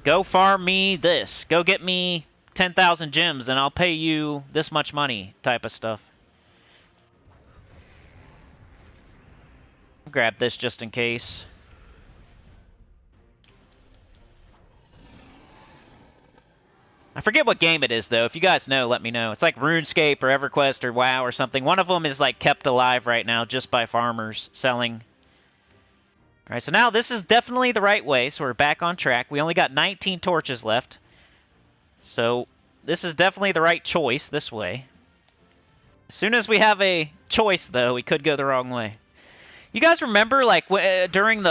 Go farm me this. Go get me 10,000 gems, and I'll pay you this much money type of stuff. Grab this just in case. I forget what game it is, though. If you guys know, let me know. It's like RuneScape or EverQuest or WoW or something. One of them is like kept alive right now just by farmers selling. All right, so now this is definitely the right way, so we're back on track. We only got 19 torches left. So this is definitely the right choice this way. As soon as we have a choice, though, we could go the wrong way. You guys remember, like, during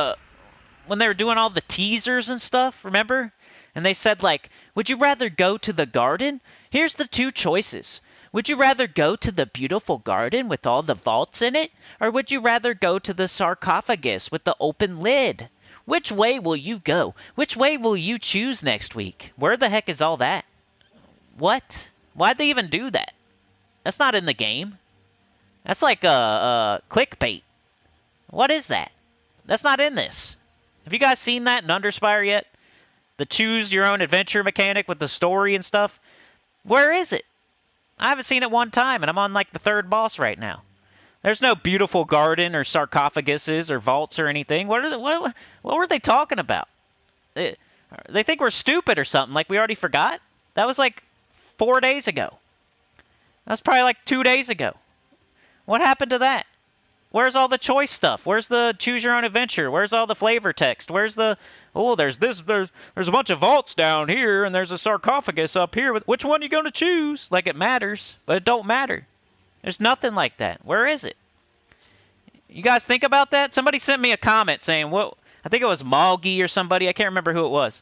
when they were doing all the teasers and stuff, remember? And they said, like, would you rather go to the garden? Here's the two choices. Would you rather go to the beautiful garden with all the vaults in it? Or would you rather go to the sarcophagus with the open lid? Which way will you go? Which way will you choose next week? Where the heck is all that? What? Why'd they even do that? That's not in the game. That's like clickbait. What is that? That's not in this. Have you guys seen that in Underspire yet? The choose your own adventure mechanic with the story and stuff? Where is it? I haven't seen it one time, and I'm on like the third boss right now. There's no beautiful garden or sarcophaguses or vaults or anything. What were they talking about? They think we're stupid or something, like we already forgot? That was like 4 days ago. That's probably like 2 days ago. What happened to that? Where's all the choice stuff? Where's the choose your own adventure? Where's all the flavor text? Where's the, oh, there's a bunch of vaults down here, and there's a sarcophagus up here. Which one are you going to choose? Like it matters, but it don't matter. There's nothing like that. Where is it? You guys think about that? Somebody sent me a comment saying, what? I think it was Malgi or somebody. I can't remember who it was.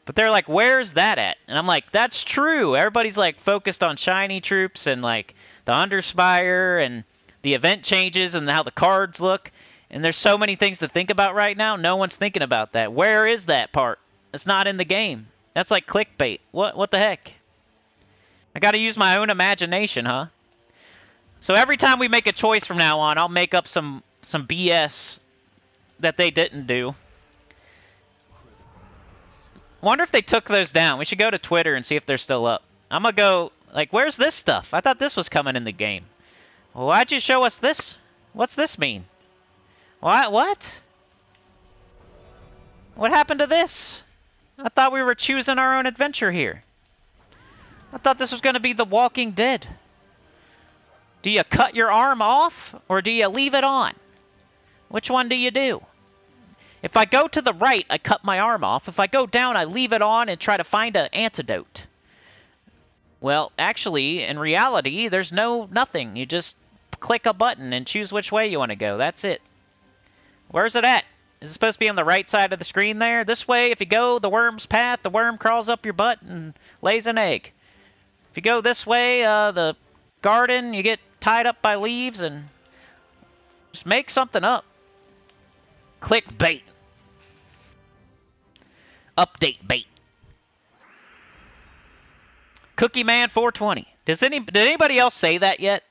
But they're like, where's that at? And I'm like, that's true. Everybody's like focused on shiny troops and like the Underspire and the event changes and how the cards look. And there's so many things to think about right now. No one's thinking about that. Where is that part? It's not in the game. That's like clickbait. What the heck? I got to use my own imagination, huh? So every time we make a choice from now on, I'll make up some BS that they didn't do. Wonder if they took those down. We should go to Twitter and see if they're still up. I'm going to go, like, where's this stuff? I thought this was coming in the game. Well, why'd you show us this? What's this mean? What? What happened to this? I thought we were choosing our own adventure here. I thought this was going to be The Walking Dead. Do you cut your arm off, or do you leave it on? Which one do you do? If I go to the right, I cut my arm off. If I go down, I leave it on and try to find an antidote. Well, actually, in reality, there's nothing. You just click a button and choose which way you want to go. That's it. Where's it at? Is it supposed to be on the right side of the screen there? This way, if you go the worm's path, the worm crawls up your butt and lays an egg. If you go this way, the garden, you get tied up by leaves and just make something up. Clickbait. Update bait. Cookie Man 420. Did anybody else say that yet?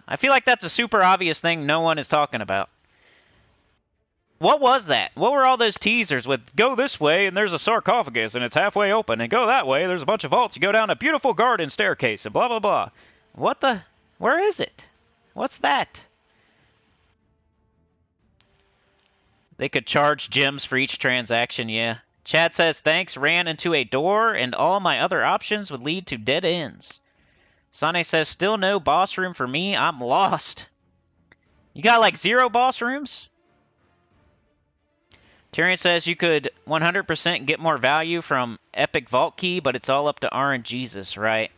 I feel like that's a super obvious thing no one is talking about. What was that? What were all those teasers with go this way and there's a sarcophagus and it's halfway open, and go that way there's a bunch of vaults, you go down a beautiful garden staircase and blah blah blah. What the? Where is it? What's that? They could charge gems for each transaction, yeah. Chad says, thanks, ran into a door, and all my other options would lead to dead ends. Sane says, still no boss room for me, I'm lost. You got like 0 boss rooms? Tyrion says you could 100% get more value from Epic Vault Key, but it's all up to RNGesus, right?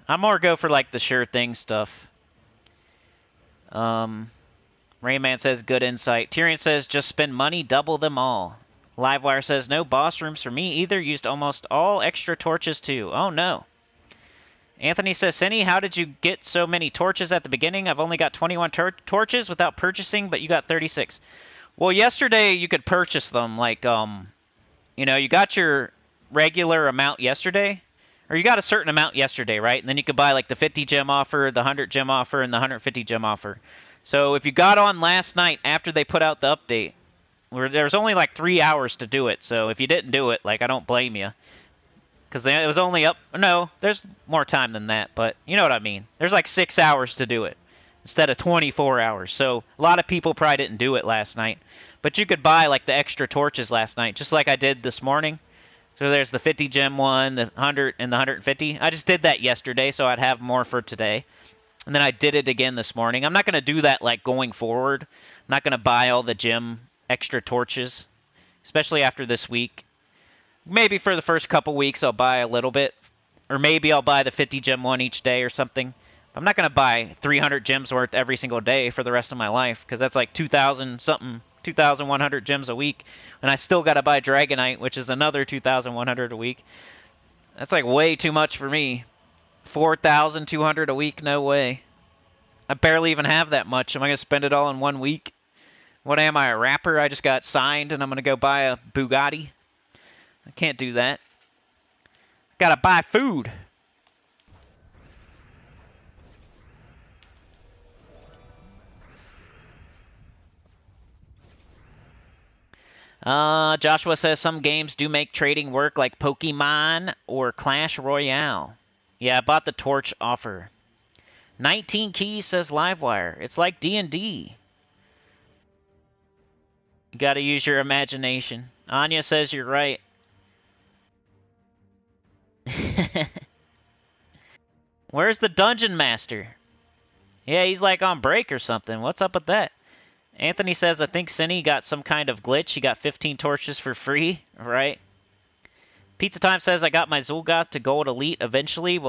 I'm more go for like the sure thing stuff. Rayman says, good insight. Tyrion says, just spend money, double them all. Livewire says, no boss rooms for me either. Used almost all extra torches too. Oh no. Anthony says, Cinny, how did you get so many torches at the beginning? I've only got 21 torches without purchasing, but you got 36. Well, yesterday you could purchase them. Like, you know, you got your regular amount yesterday. Or you got a certain amount yesterday, right? And then you could buy like the 50 gem offer, the 100 gem offer, and the 150 gem offer. So if you got on last night after they put out the update, where there was only like 3 hours to do it. So if you didn't do it, like, I don't blame you. Because it was only up... No, there's more time than that, but you know what I mean. There's like 6 hours to do it instead of 24 hours. So a lot of people probably didn't do it last night. But you could buy like the extra torches last night, just like I did this morning. So there's the 50 gem one, the 100, and the 150. I just did that yesterday, so I'd have more for today. And then I did it again this morning. I'm not going to do that like going forward. I'm not going to buy all the gem extra torches, especially after this week. Maybe for the first couple weeks I'll buy a little bit. Or maybe I'll buy the 50 gem one each day or something. I'm not going to buy 300 gems worth every single day for the rest of my life, because that's like 2,000 something, 2,100 gems a week. And I still got to buy Dragonite, which is another 2,100 a week. That's like way too much for me. 4,200 a week? No way. I barely even have that much. Am I going to spend it all in 1 week? What am I, a rapper? I just got signed and I'm going to go buy a Bugatti? I can't do that. Gotta buy food. Joshua says some games do make trading work, like Pokemon or Clash Royale. Yeah, I bought the Torch offer. 19 keys, says Livewire. It's like D&D. You gotta use your imagination. Anya says you're right. Where's the Dungeon Master? Yeah, he's like on break or something. What's up with that? Anthony says, I think Cinny got some kind of glitch. He got 15 torches for free, right? Pizza Time says, I got my Zul'Goth to Gold Elite eventually.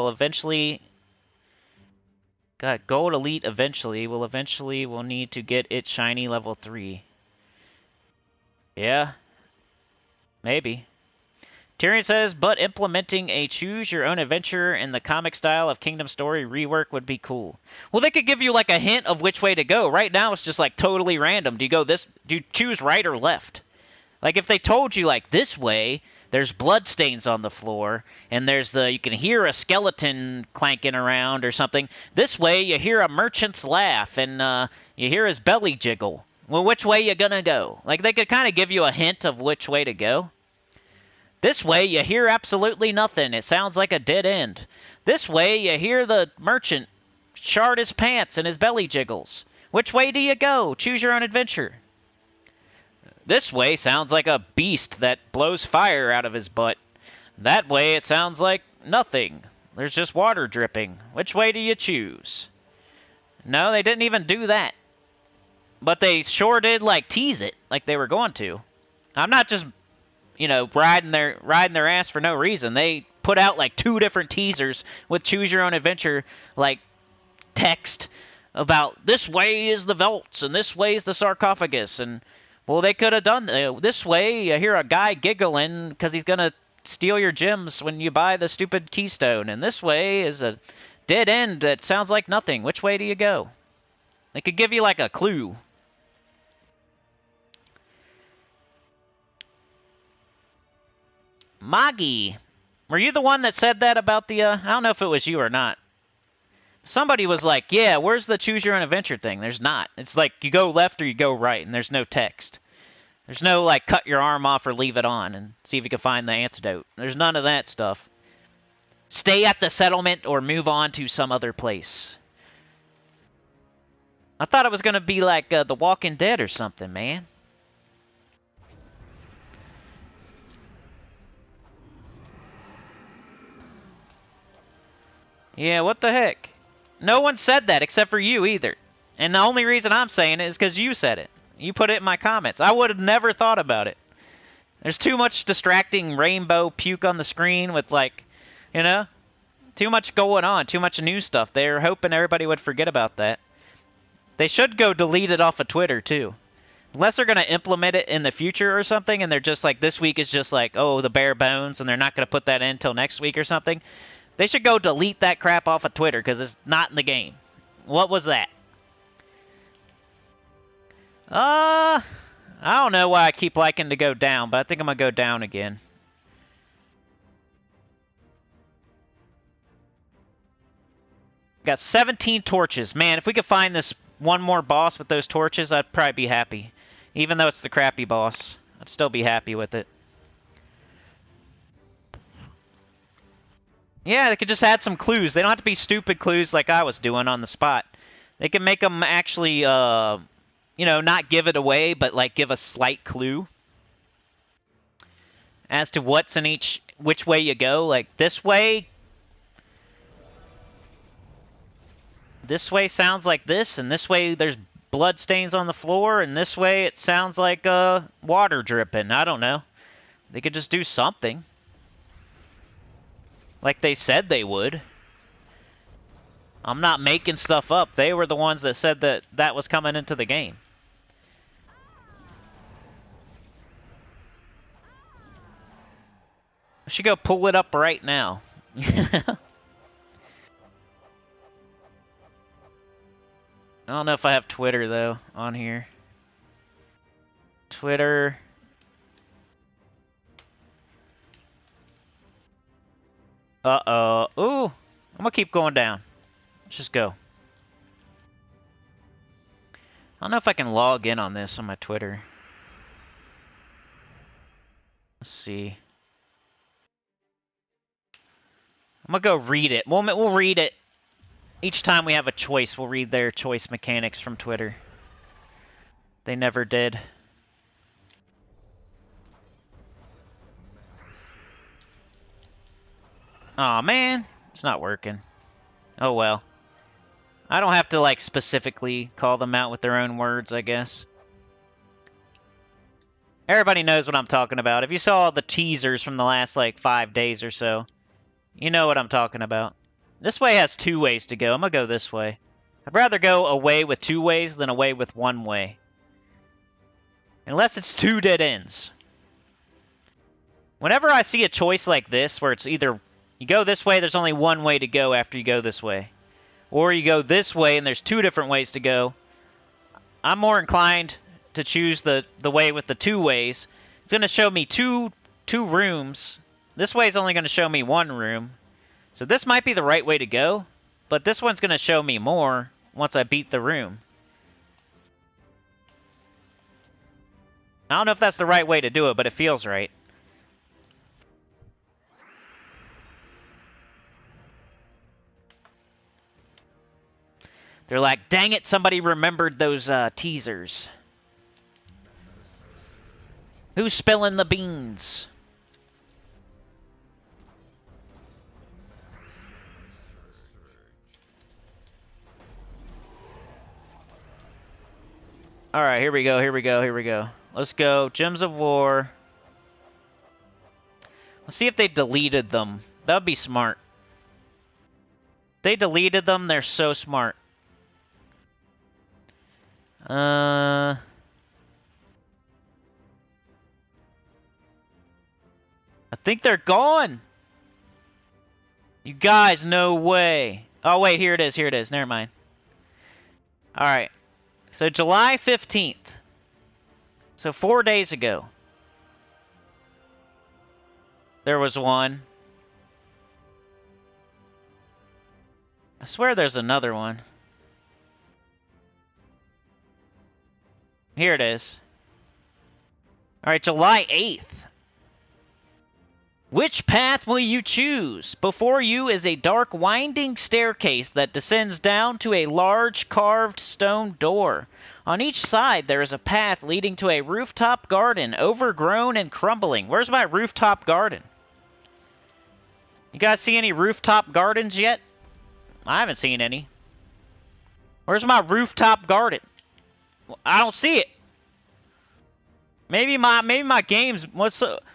Got Gold Elite eventually. We'll need to get it shiny level 3. Yeah. Maybe. Tyrion says, but implementing a choose-your-own-adventure in the comic style of Kingdom Story rework would be cool. Well, they could give you, like, a hint of which way to go. Right now, it's just, like, totally random. Do you choose right or left? Like, if they told you, like, this way, there's bloodstains on the floor, and you can hear a skeleton clanking around or something. This way, you hear a merchant's laugh, and you hear his belly jiggle. Well, which way you gonna go? Like, they could kind of give you a hint of which way to go. This way, you hear absolutely nothing. It sounds like a dead end. This way, you hear the merchant shard his pants and his belly jiggles. Which way do you go? Choose your own adventure. This way sounds like a beast that blows fire out of his butt. That way, it sounds like nothing. There's just water dripping. Which way do you choose? No, they didn't even do that. But they sure did, like, tease it, like they were going to. I'm not just, riding their ass for no reason. They put out, like, 2 different teasers with Choose Your Own Adventure, like, text about this way is the vaults and this way is the sarcophagus. And, well, they could have done this way. You hear a guy giggling because he's going to steal your gems when you buy the stupid keystone. And this way is a dead end that sounds like nothing. Which way do you go? They could give you, like, a clue. Magi, were you the one that said that about the, I don't know if it was you or not. Somebody was like, yeah, where's the choose your own adventure thing? There's not. It's like you go left or you go right, and there's no text. There's no, like, cut your arm off or leave it on and see if you can find the antidote. There's none of that stuff. Stay at the settlement or move on to some other place. I thought it was going to be like The Walking Dead or something, man. Yeah, what the heck? No one said that except for you either. And the only reason I'm saying it is because you said it. You put it in my comments. I would have never thought about it. There's too much distracting rainbow puke on the screen with, like, too much going on, too much new stuff. They're hoping everybody would forget about that. They should go delete it off of Twitter, too. Unless they're going to implement it in the future or something, and they're just like, this week is just like, oh, the bare bones, and they're not going to put that in until next week or something. They should go delete that crap off of Twitter, because it's not in the game. What was that? I don't know why I keep liking to go down, but I think I'm going to go down again. Got 17 torches. Man, if we could find this one more boss with those torches, I'd probably be happy. Even though it's the crappy boss, I'd still be happy with it. Yeah, they could just add some clues. They don't have to be stupid clues like I was doing on the spot. They can make them actually, not give it away, but, like, give a slight clue. as to what's in which way you go. Like, this way sounds like this, and this way there's blood stains on the floor, and this way it sounds like water dripping. I don't know. They could just do something. Like they said they would. I'm not making stuff up. They were the ones that said that was coming into the game. I should go pull it up right now. I don't know if I have Twitter, though, on here. Twitter. Uh-oh. Ooh. I'm gonna keep going down. Let's just go. I don't know if I can log in on this on my Twitter. Let's see. I'm gonna go read it. We'll read it. Each time we have a choice, we'll read their choice mechanics from Twitter. They never did. Aw, man. It's not working. Oh, well. I don't have to, like, specifically call them out with their own words, I guess. Everybody knows what I'm talking about. If you saw the teasers from the last, like, 5 days or so, you know what I'm talking about. This way has 2 ways to go. I'm gonna go this way. I'd rather go away with 2 ways than away with 1 way. Unless it's 2 dead ends. Whenever I see a choice like this, where it's either you go this way, there's only 1 way to go after you go this way. Or you go this way and there's 2 different ways to go. I'm more inclined to choose the way with the 2 ways. It's going to show me two rooms. This way is only going to show me 1 room. So this might be the right way to go, but this one's going to show me more once I beat the room. I don't know if that's the right way to do it, but it feels right. They're like, dang it, somebody remembered those teasers. Who's spilling the beans? Alright, here we go. Let's go. Gems of War. Let's see if they deleted them. That would be smart. They deleted them, they're so smart. I think they're gone. You guys, no way. Oh, wait, here it is. Never mind. Alright. So, July 15th. So, 4 days ago. There was one. I swear there's another one. Here it is. Alright, July 8th. Which path will you choose? Before you is a dark winding staircase that descends down to a large carved stone door. On each side there is a path leading to a rooftop garden, overgrown and crumbling. Where's my rooftop garden? You guys see any rooftop gardens yet? I haven't seen any. Where's my rooftop garden? I don't see it. Maybe my game's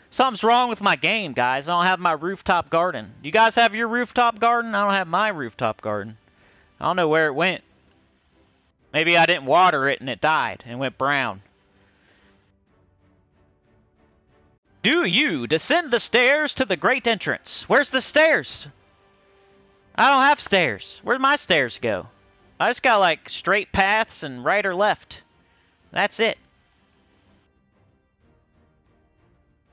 something's wrong with my game, guys. I don't have my rooftop garden. You guys have your rooftop garden? I don't have my rooftop garden. I don't know where it went. Maybe I didn't water it and it died and went brown. Do you descend the stairs to the great entrance? Where's the stairs? I don't have stairs. Where'd my stairs go? I just got like straight paths and right or left. That's it.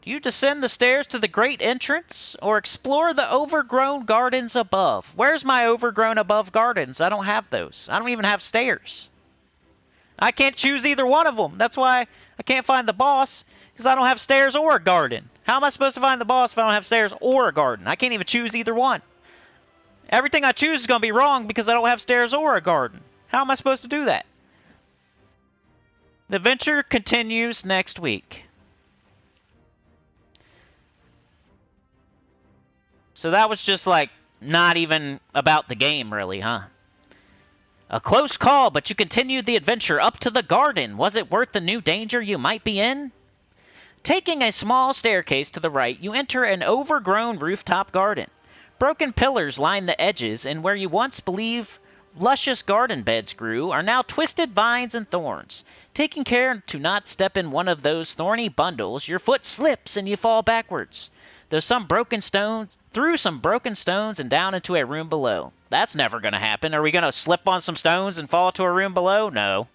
Do you descend the stairs to the great entrance or explore the overgrown gardens above? Where's my overgrown above gardens? I don't have those. I don't even have stairs. I can't choose either one of them. That's why I can't find the boss, because I don't have stairs or a garden. How am I supposed to find the boss if I don't have stairs or a garden? I can't even choose either one. Everything I choose is going to be wrong because I don't have stairs or a garden. How am I supposed to do that? The adventure continues next week. So that was just, like, not even about the game, really, huh? A close call, but you continued the adventure up to the garden. Was it worth the new danger you might be in? Taking a small staircase to the right, you enter an overgrown rooftop garden. Broken pillars line the edges, and where you once believed luscious garden beds grew are now twisted vines and thorns. Taking care to not step in one of those thorny bundles, your foot slips and you fall backwards. Through some broken stones and down into a room below. That's never going to happen. Are we going to slip on some stones and fall to a room below? No.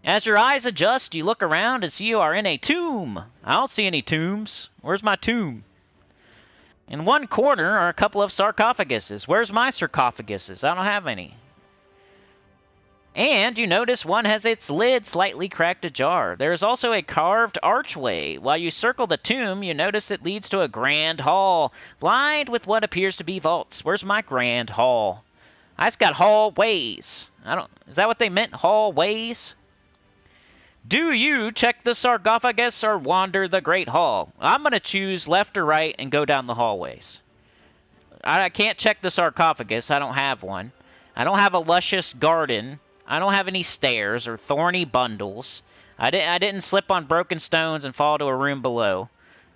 As your eyes adjust, you look around and see you are in a tomb. I don't see any tombs. Where's my tomb? In one corner are a couple of sarcophaguses. Where's my sarcophaguses? I don't have any. And you notice one has its lid slightly cracked ajar. There is also a carved archway. While you circle the tomb, you notice it leads to a grand hall, lined with what appears to be vaults. Where's my grand hall? I just got hallways. Is that what they meant? Hallways? Do you check the sarcophagus or wander the Great Hall? I'm going to choose left or right and go down the hallways. I can't check the sarcophagus. I don't have one. I don't have a luscious garden. I don't have any stairs or thorny bundles. I didn't slip on broken stones and fall to a room below.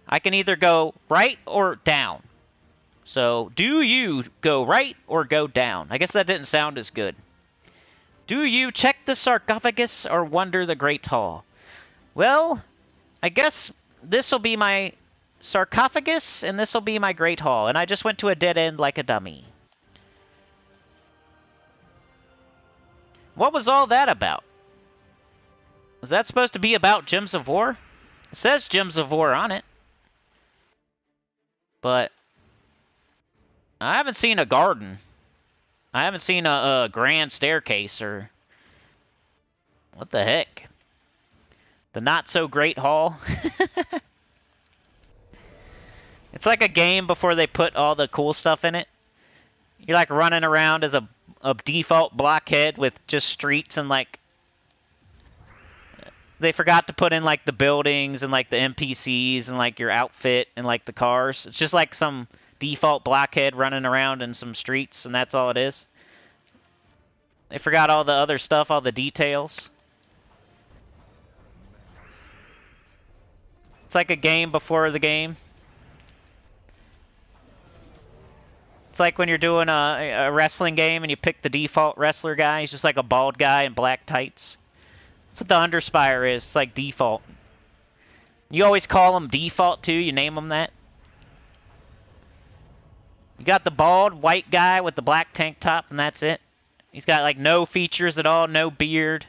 I can either go right or down. So, do you go right or go down? I guess that didn't sound as good. Do you check the sarcophagus or wander the Great Hall? Well, I guess this will be my sarcophagus and this will be my Great Hall. And I just went to a dead end like a dummy. What was all that about? Was that supposed to be about Gems of War? It says Gems of War on it. But I haven't seen a garden. I haven't seen a grand staircase or... What the heck? The not-so-great hall? It's like a game before they put all the cool stuff in it. You're like running around as a default blockhead with just streets and like... They forgot to put in like the buildings and like the NPCs and like your outfit and like the cars. It's just like some default blockhead running around in some streets, and that's all it is. They forgot all the other stuff, all the details. It's like a game before the game. It's like when you're doing a wrestling game and you pick the default wrestler guy. He's just like a bald guy in black tights. That's what the Underspire is. It's like default. You always call him default too. You name him that. You got the bald white guy with the black tank top, and that's it. He's got like no features at all, no beard.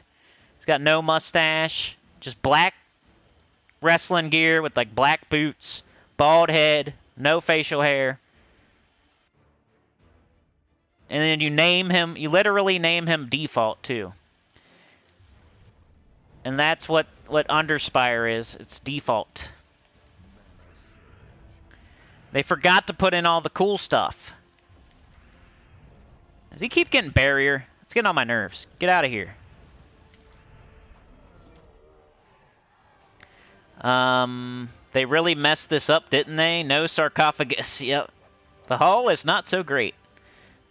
He's got no mustache. Just black wrestling gear with like black boots, bald head, no facial hair. And then you name him, you literally name him default too. And that's what Underspire is. It's default. They forgot to put in all the cool stuff. Does he keep getting barrier? It's getting on my nerves. Get out of here. They really messed this up, didn't they? No sarcophagus. Yep. The hall is not so great.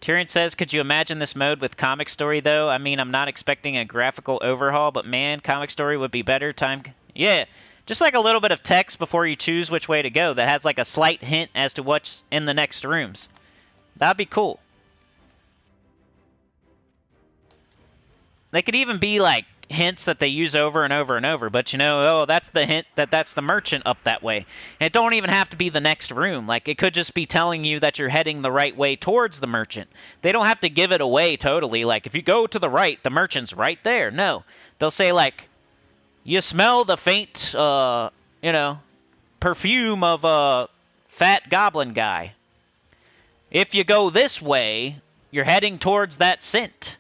Tyrion says, could you imagine this mode with comic story, though? I mean, I'm not expecting a graphical overhaul, but man, comic story would be better. Yeah, just like a little bit of text before you choose which way to go that has like a slight hint as to what's in the next rooms. That'd be cool. They could even be like hints that they use over and over and over, but you know, oh, that's the hint that that's the merchant up that way. And it don't even have to be the next room. Like, it could just be telling you that you're heading the right way towards the merchant. They don't have to give it away totally. Like, if you go to the right, the merchant's right there. No. They'll say, like, you smell the faint, you know, perfume of a fat goblin guy. If you go this way, you're heading towards that scent.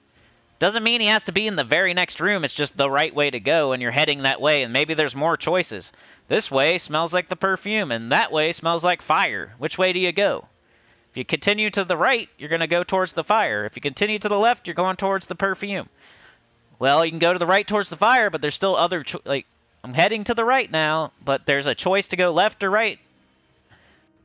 Doesn't mean he has to be in the very next room. It's just the right way to go, and you're heading that way, and maybe there's more choices. This way smells like the perfume, and that way smells like fire. Which way do you go? If you continue to the right, you're going to go towards the fire. If you continue to the left, you're going towards the perfume. Well, you can go to the right towards the fire, but there's still other... like, I'm heading to the right now, but there's a choice to go left or right.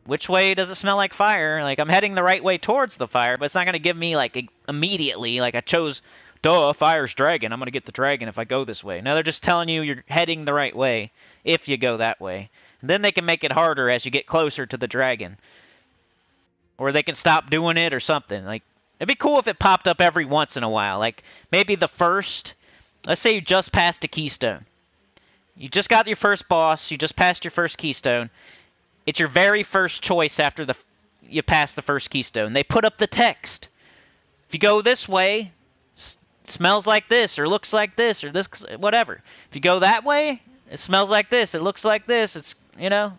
which way does it smell like fire? Like, I'm heading the right way towards the fire, but it's not going to give me, like, immediately, like, I chose, duh, fire's dragon. I'm going to get the dragon if I go this way. No, they're just telling you you're heading the right way if you go that way. And then they can make it harder as you get closer to the dragon. Or they can stop doing it or something. Like, it'd be cool if it popped up every once in a while. Like, maybe the first, let's say you just passed a keystone. You just got your first boss. You just passed your first keystone. It's your very first choice after you pass the first keystone. They put up the text. If you go this way, it smells like this, or looks like this, or this, whatever. If you go that way, it smells like this, it looks like this, it's, you know.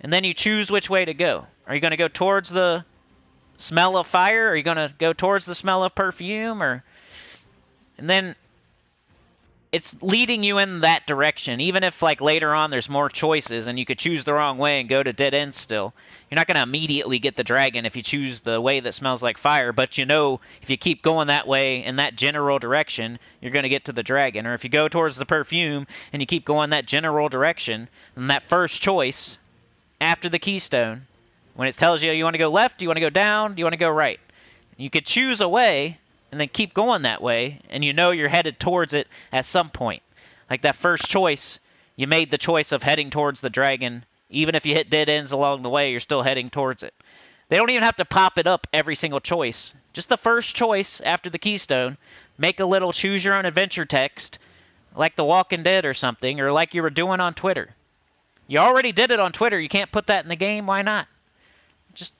And then you choose which way to go. Are you going to go towards the smell of fire? Are you going to go towards the smell of perfume? And then it's leading you in that direction, even if, like, later on there's more choices and you could choose the wrong way and go to dead ends still. You're not going to immediately get the dragon if you choose the way that smells like fire, but you know if you keep going that way in that general direction, you're going to get to the dragon. Or if you go towards the perfume and you keep going that general direction, then that first choice after the keystone, when it tells you want to go left, do you want to go down, do you want to go right? You could choose a way and then keep going that way, and you know you're headed towards it at some point. Like that first choice, you made the choice of heading towards the dragon. Even if you hit dead ends along the way, you're still heading towards it. They don't even have to pop it up every single choice. Just the first choice after the keystone, make a little choose your own adventure text, like The Walking Dead or something, or like you were doing on Twitter. You already did it on Twitter. You can't put that in the game. Why not?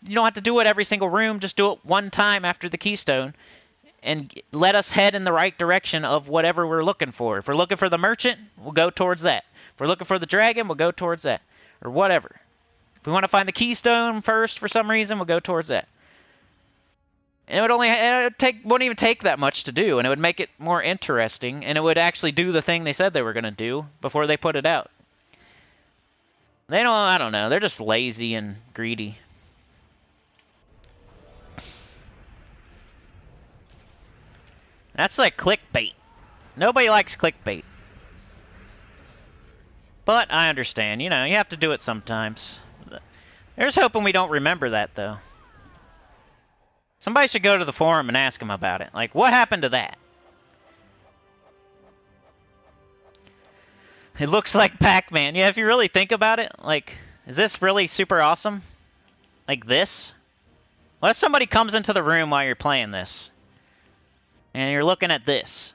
You don't have to do it every single room. Just do it one time after the keystone, and let us head in the right direction of whatever we're looking for. If we're looking for the merchant, we'll go towards that. If we're looking for the dragon, we'll go towards that. Or whatever. If we want to find the keystone first for some reason, we'll go towards that. And wouldn't even take that much to do, and it would make it more interesting, and it would actually do the thing they said they were going to do before they put it out. I don't know, they're just lazy and greedy. That's like clickbait. Nobody likes clickbait. But I understand, you have to do it sometimes. There's hoping we don't remember that, though. Somebody should go to the forum and ask them about it. Like, what happened to that? It looks like Pac-Man. Yeah, if you really think about it, like, is this really super awesome? Like this? What if somebody comes into the room while you're playing this? And you're looking at this.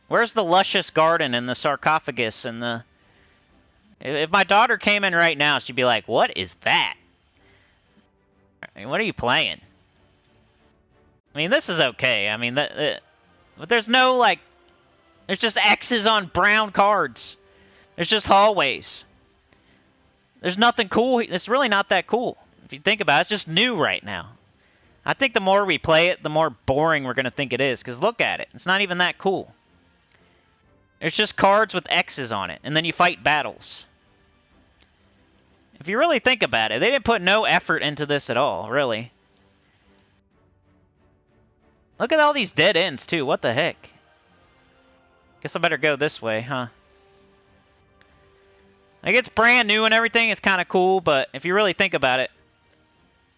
Where's the luscious garden and the sarcophagus and the... If my daughter came in right now, she'd be like, what is that? I mean, what are you playing? I mean, this is okay. I mean, but there's no, like... There's just X's on brown cards. There's just hallways. There's nothing cool. It's really not that cool. If you think about it, it's just new right now. I think the more we play it, the more boring we're going to think it is. Because look at it. It's not even that cool. There's just cards with X's on it. And then you fight battles. If you really think about it, they didn't put no effort into this at all, really. Look at all these dead ends, too. What the heck? Guess I better go this way, huh? Like, it's brand new and everything. It's kind of cool, but if you really think about it,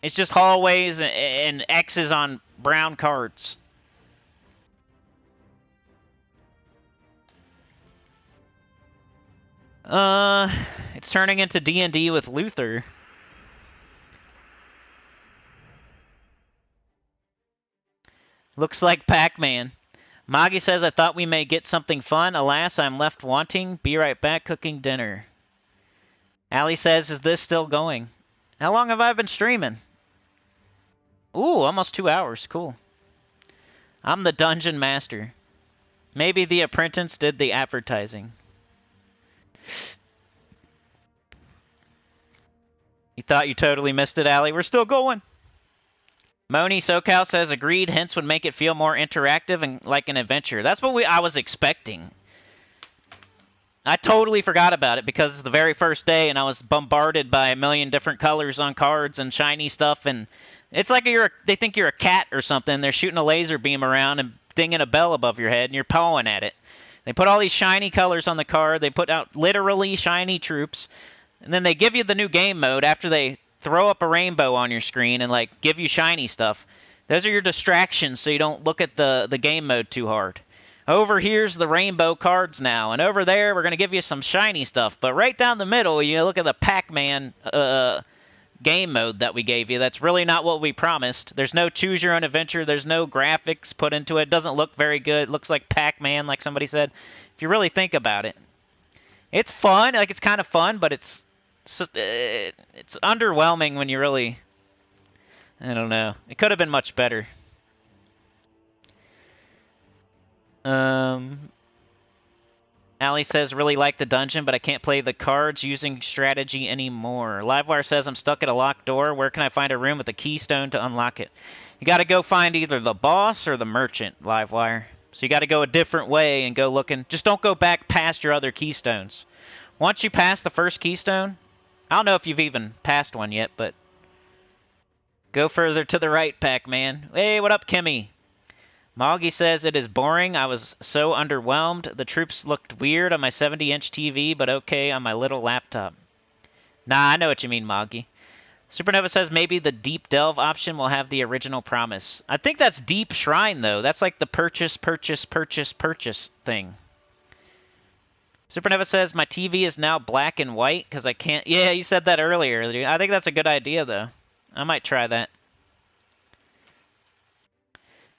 it's just hallways and X's on brown cards. It's turning into D&D with Luther. Looks like Pac-Man. Magi says, I thought we may get something fun. Alas, I'm left wanting. Be right back cooking dinner. Allie says, is this still going? How long have I been streaming? Ooh, almost 2 hours. Cool. I'm the dungeon master. Maybe the apprentice did the advertising. You thought you totally missed it, Allie? We're still going. Moni SoCal says, agreed, hints would make it feel more interactive and like an adventure. That's what I was expecting. I totally forgot about it because it's the very first day and I was bombarded by a million different colors on cards and shiny stuff, and it's like they think you're a cat or something. They're shooting a laser beam around and dinging a bell above your head and you're pawing at it. They put all these shiny colors on the card. They put out literally shiny troops. And then they give you the new game mode after they throw up a rainbow on your screen and like give you shiny stuff. Those are your distractions so you don't look at the game mode too hard. Over here's the rainbow cards now, and over there we're going to give you some shiny stuff. But right down the middle, you look at the Pac-Man game mode that we gave you. That's really not what we promised. There's no choose your own adventure. There's no graphics put into it. It doesn't look very good. It looks like Pac-Man, like somebody said. If you really think about it. It's fun. Like, it's kind of fun, but it's underwhelming when you really... I don't know. It could have been much better. Ali says, really like the dungeon, but I can't play the cards using strategy anymore. Livewire says, I'm stuck at a locked door. Where can I find a room with a keystone to unlock it? You got to go find either the boss or the merchant, Livewire. So you got to go a different way and go looking. Just don't go back past your other keystones. Once you pass the first keystone, I don't know if you've even passed one yet, but go further to the right, Pac-Man. Hey, what up, Kimmy? Moggy says, it is boring. I was so underwhelmed. The troops looked weird on my 70-inch TV, but okay on my little laptop. Nah, I know what you mean, Moggy. Supernova says, maybe the Deep Delve option will have the original promise. I think that's Deep Shrine, though. That's like the purchase thing. Supernova says, my TV is now black and white because I can't... Yeah, you said that earlier. I think that's a good idea, though. I might try that.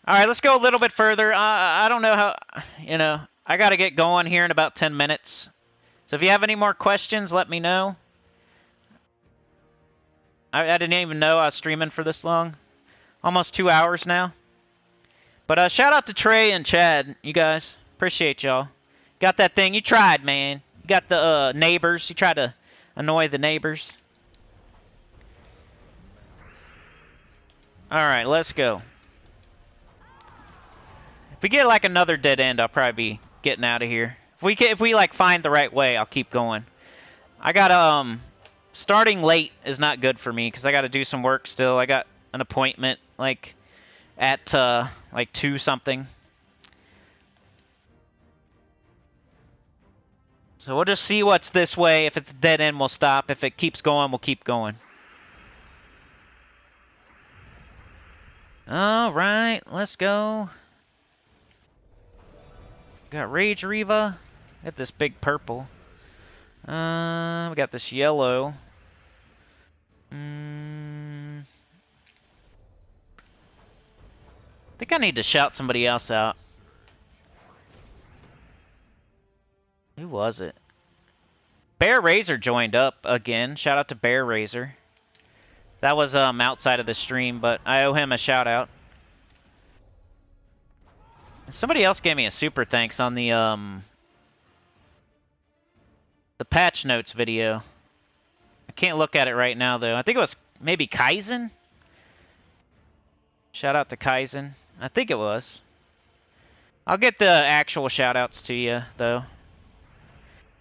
All right, let's go a little bit further. I don't know how, I got to get going here in about 10 minutes. So if you have any more questions, let me know. I didn't even know I was streaming for this long. Almost 2 hours now. But shout out to Trey and Chad, you guys. Appreciate y'all. Got that thing. You tried, man. You got the neighbors. You tried to annoy the neighbors. All right, let's go. If we get like another dead end, I'll probably be getting out of here. If we like find the right way, I'll keep going. I got starting late is not good for me because I got to do some work still. I got an appointment like at like 2 something. So we'll just see what's this way. If it's dead end, we'll stop. If it keeps going, we'll keep going. All right, let's go. Got Rage Reva. Got this big purple. We got this yellow. I think I need to shout somebody else out. Who was it? Bear Razor joined up again. Shout out to Bear Razor. That was outside of the stream, but I owe him a shout out. Somebody else gave me a super thanks on the patch notes video. I can't look at it right now though. I think it was maybe Kaizen. Shout out to Kaizen. I think it was. I'll get the actual shout outs to you though.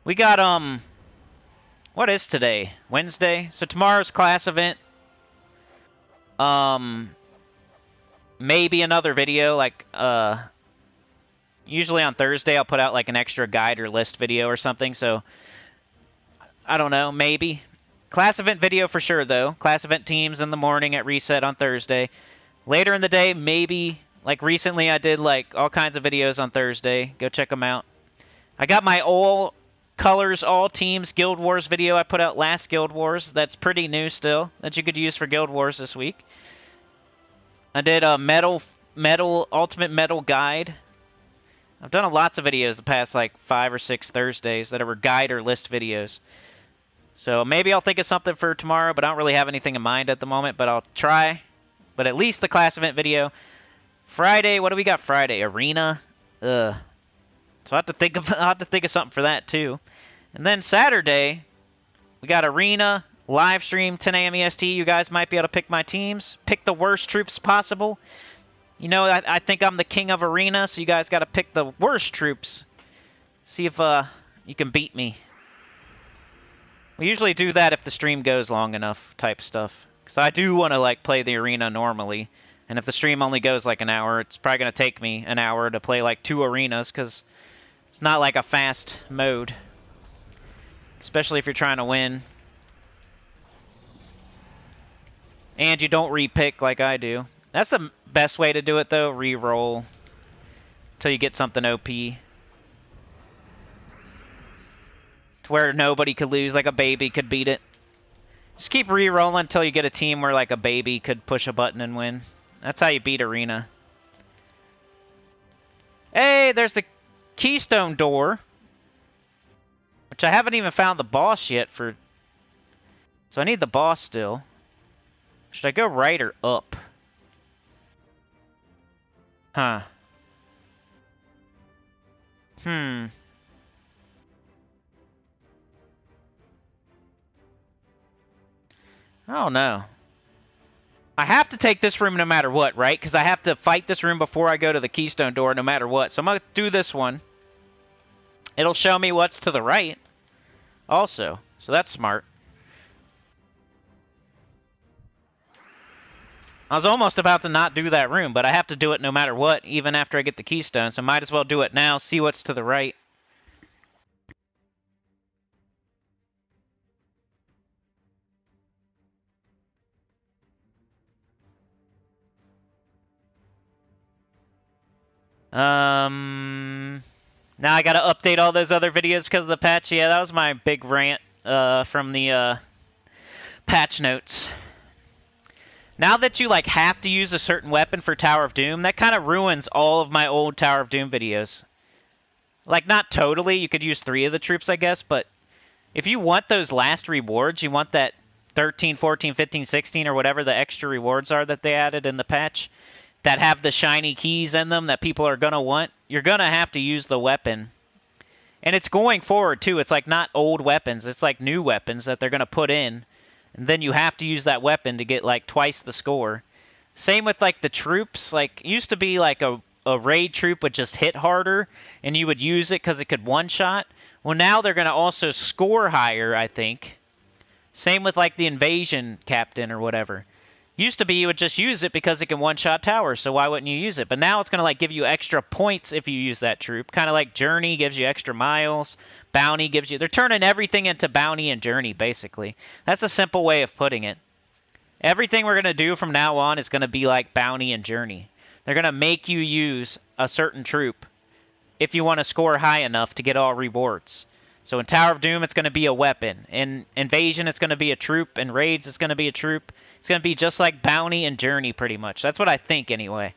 We got what is today? Wednesday. So tomorrow's class event. Maybe another video like usually on Thursday I'll put out like an extra guide or list video or something, so I don't know, maybe. Class event video for sure though. Class event teams in the morning at reset on Thursday. Later in the day, maybe, like recently I did like all kinds of videos on Thursday. Go check them out. I got my all colors, all teams Guild Wars video I put out last Guild Wars. That's pretty new still, that you could use for Guild Wars this week. I did a Ultimate Metal Guide. I've done lots of videos the past like 5 or 6 Thursdays that were guide or list videos. So maybe I'll think of something for tomorrow, but I don't really have anything in mind at the moment, but I'll try. But at least the class event video. Friday, what do we got Friday? Arena? Ugh. So I'll have to think of something for that too. And then Saturday, we got Arena, live stream, 10 a.m. EST. You guys might be able to pick my teams. Pick the worst troops possible. You know, I think I'm the king of Arena, so you guys got to pick the worst troops. See if you can beat me. We usually do that if the stream goes long enough type stuff. Because I do want to like play the Arena normally. And if the stream only goes like an hour, it's probably going to take me an hour to play like 2 arenas. Because it's not like a fast mode. Especially if you're trying to win. And you don't repick like I do. That's the best way to do it, though. Reroll till you get something OP. To where nobody could lose, like a baby could beat it. Just keep re-rolling until you get a team where like a baby could push a button and win. That's how you beat Arena. Hey, there's the Keystone door. Which I haven't even found the boss yet for... So I need the boss still. Should I go right or up? Huh. I don't know. I have to take this room no matter what, right? Because I have to fight this room before I go to the Keystone door no matter what. So I'm going to do this one. It'll show me what's to the right also. So that's smart. I was almost about to not do that room, but I have to do it no matter what, even after I get the Keystone. So might as well do it now, see what's to the right. Now I gotta update all those other videos because of the patch. Yeah, that was my big rant from the patch notes. Now that you like have to use a certain weapon for Tower of Doom, that kind of ruins all of my old Tower of Doom videos. Like, not totally. You could use 3 of the troops, I guess, but if you want those last rewards, you want that 13, 14, 15, 16, or whatever the extra rewards are that they added in the patch, that have the shiny keys in them that people are going to want, you're going to have to use the weapon. And it's going forward, too. It's like not old weapons. It's like new weapons that they're going to put in. And then you have to use that weapon to get like twice the score. Same with like the troops. Like, it used to be like a raid troop would just hit harder, and you would use it because it could one-shot. Well, now they're going to also score higher, I think. Same with like the invasion captain or whatever. Used to be you would just use it because it can one-shot towers, so why wouldn't you use it? But now it's going to like give you extra points if you use that troop. Kind of like Journey gives you extra miles. Bounty gives you... They're turning everything into Bounty and Journey, basically. That's a simple way of putting it. Everything we're going to do from now on is going to be like Bounty and Journey. They're going to make you use a certain troop if you want to score high enough to get all rewards. So in Tower of Doom, it's going to be a weapon. In Invasion, it's going to be a troop. In Raids, it's going to be a troop. It's going to be just like Bounty and Journey, pretty much. That's what I think, anyway.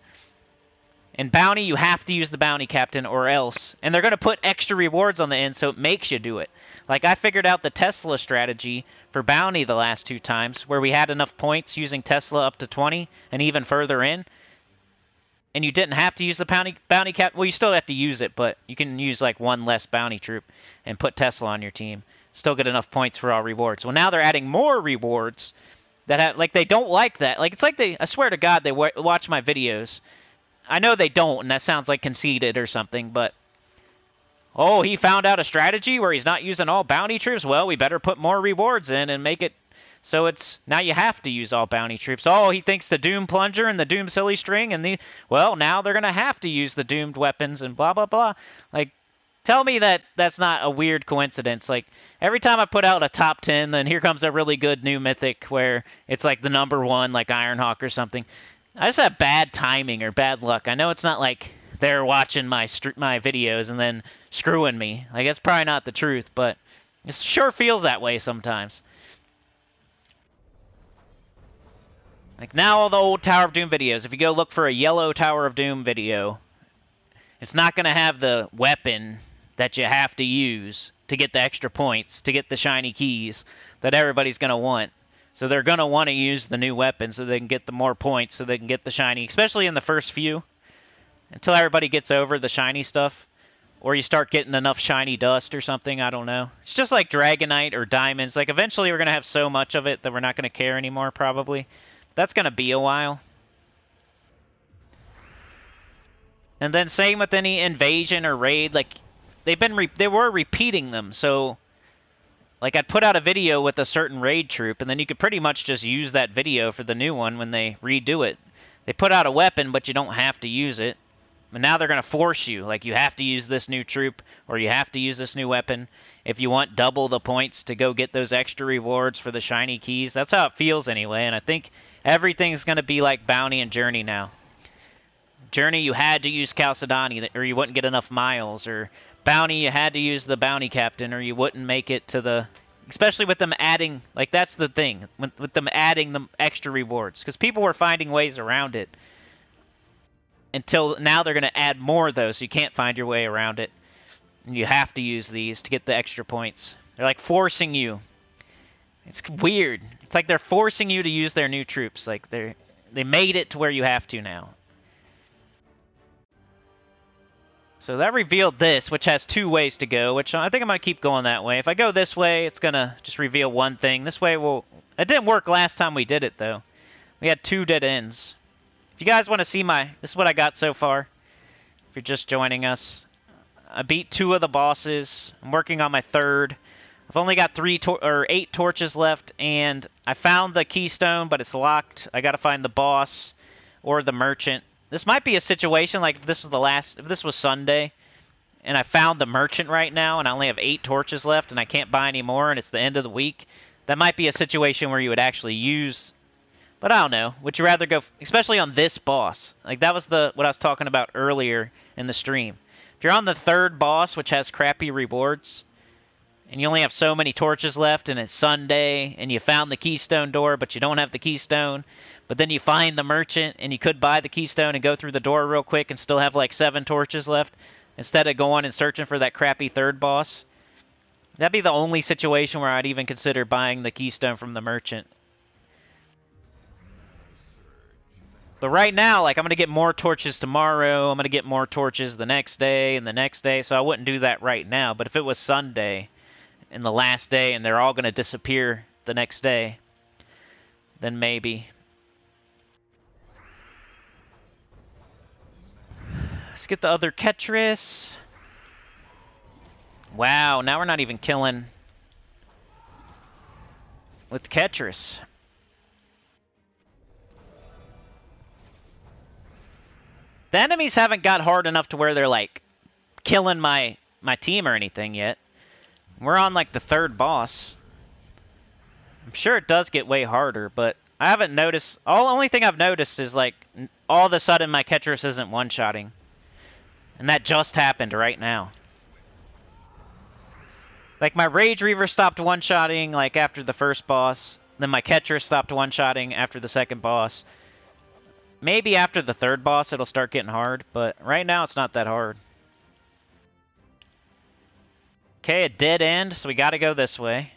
In Bounty, you have to use the Bounty Captain or else. And they're going to put extra rewards on the end, so it makes you do it. Like, I figured out the Tesla strategy for Bounty the last 2 times, where we had enough points using Tesla up to 20 and even further in. And you didn't have to use the Bounty Captain. Well, you still have to use it, but you can use, like, 1 less Bounty troop and put Tesla on your team. Still get enough points for all rewards. Well, now they're adding more rewards that have, like, they don't like that. Like, it's like they, I swear to God, they watch my videos. I know they don't, and that sounds like conceited or something, but... Oh, he found out a strategy where he's not using all bounty troops? Well, we better put more rewards in and make it so it's... Now you have to use all bounty troops. Oh, he thinks the Doom Plunger and the Doom Silly String and the... Well, now they're going to have to use the doomed weapons and blah, blah, blah. Like, tell me that that's not a weird coincidence. Like, every time I put out a top 10, then here comes a really good new mythic where it's like the number 1, like Ironhawk or something. I just have bad timing or bad luck. I know it's not like they're watching my videos and then screwing me. Like, that's probably not the truth, but it sure feels that way sometimes. Like, now all the old Tower of Doom videos, if you go look for a yellow Tower of Doom video, it's not going to have the weapon that you have to use to get the extra points, to get the shiny keys that everybody's going to want. So they're going to want to use the new weapon so they can get the more points, so they can get the shiny, especially in the first few, until everybody gets over the shiny stuff. Or you start getting enough shiny dust or something, I don't know. It's just like Dragonite or Diamonds. Like, eventually we're going to have so much of it that we're not going to care anymore, probably. That's going to be a while. And then same with any invasion or raid. Like, they were repeating them, so... Like, I'd put out a video with a certain raid troop, and then you could pretty much just use that video for the new one when they redo it. They put out a weapon, but you don't have to use it. And now they're going to force you. Like, you have to use this new troop, or you have to use this new weapon if you want double the points to go get those extra rewards for the shiny keys. That's how it feels anyway, and I think everything's going to be like Bounty and Journey now. Journey, you had to use Chalcedony, or you wouldn't get enough miles, or Bounty, you had to use the Bounty Captain, or you wouldn't make it to the... Especially with them adding... Like, that's the thing, with them adding the extra rewards, because people were finding ways around it. Until now they're going to add more of those, so you can't find your way around it. And you have to use these to get the extra points. They're like forcing you. It's weird. It's like they're forcing you to use their new troops. Like they made it to where you have to now. So that revealed this, which has 2 ways to go, which I think I'm going to keep going that way. If I go this way, it's going to just reveal one thing. This way will... It didn't work last time we did it, though. We had 2 dead ends. If you guys want to see this is what I got so far. If you're just joining us. I beat 2 of the bosses. I'm working on my 3rd. I've only got 8 torches left, and I found the keystone, but it's locked. I got to find the boss or the merchant. This might be a situation like if this was Sunday, and I found the merchant right now, and I only have 8 torches left, and I can't buy any more, and it's the end of the week. That might be a situation where you would actually use... But I don't know. Would you rather go, especially on this boss? Like, that was what I was talking about earlier in the stream. If you're on the 3rd boss, which has crappy rewards, and you only have so many torches left, and it's Sunday, and you found the keystone door, but you don't have the keystone, but then you find the merchant, and you could buy the keystone and go through the door real quick and still have like 7 torches left, instead of going and searching for that crappy 3rd boss. That'd be the only situation where I'd even consider buying the keystone from the merchant. But right now, like, I'm going to get more torches tomorrow, I'm going to get more torches the next day and the next day, so I wouldn't do that right now. But if it was Sunday and the last day and they're all going to disappear the next day, then maybe. Let's get the other Ketris. Wow, now we're not even killing with Ketris. The enemies haven't got hard enough to where they're, like, killing my team or anything yet. We're on, like, the 3rd boss. I'm sure it does get way harder, but I haven't noticed... Only thing I've noticed is, like, all of a sudden my Ketris isn't one-shotting. And that just happened right now. Like, my Rage Reaver stopped one-shotting, like, after the 1st boss. Then my Ketris stopped one-shotting after the 2nd boss. Maybe after the 3rd boss it'll start getting hard, but right now it's not that hard. Okay, a dead end, so we gotta go this way.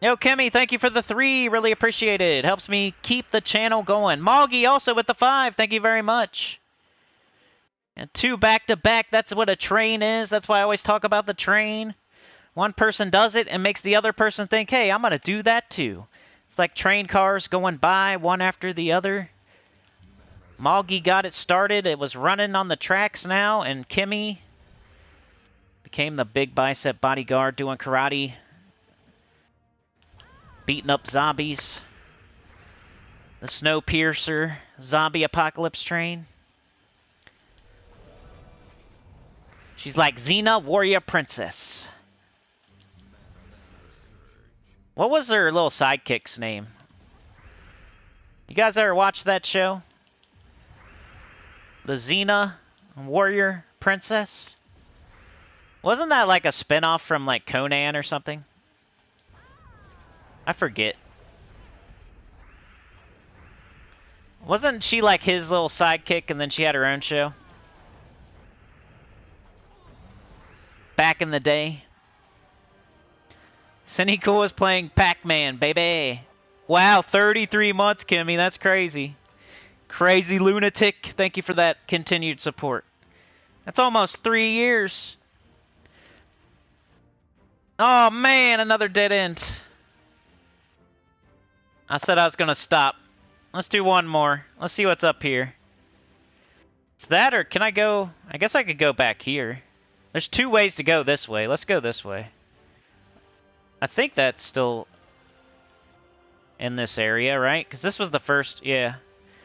Yo, Kimmy, thank you for the 3. Really appreciate it. Helps me keep the channel going. Moggy also with the 5. Thank you very much. And 2 back-to-back. That's what a train is. That's why I always talk about the train. One person does it and makes the other person think, hey, I'm going to do that too. It's like train cars going by one after the other. Moggy got it started. It was running on the tracks now, and Kimmy became the big bicep bodyguard doing karate. Beating up zombies. The Snowpiercer zombie apocalypse train. She's like Xena, warrior princess. What was her little sidekick's name? You guys ever watch that show? The Xena, warrior princess? Wasn't that like a spinoff from like Conan or something? I forget. Wasn't she like his little sidekick and then she had her own show? Back in the day. Sinnycool was playing Pac-Man, baby. Wow, 33 months, Kimmy. That's crazy. Crazy lunatic. Thank you for that continued support. That's almost 3 years. Oh, man, another dead end. I said I was going to stop. Let's do one more. Let's see what's up here. It's that, or can I go... I guess I could go back here. There's 2 ways to go this way. Let's go this way. I think that's still... in this area, right? Because this was the first, yeah.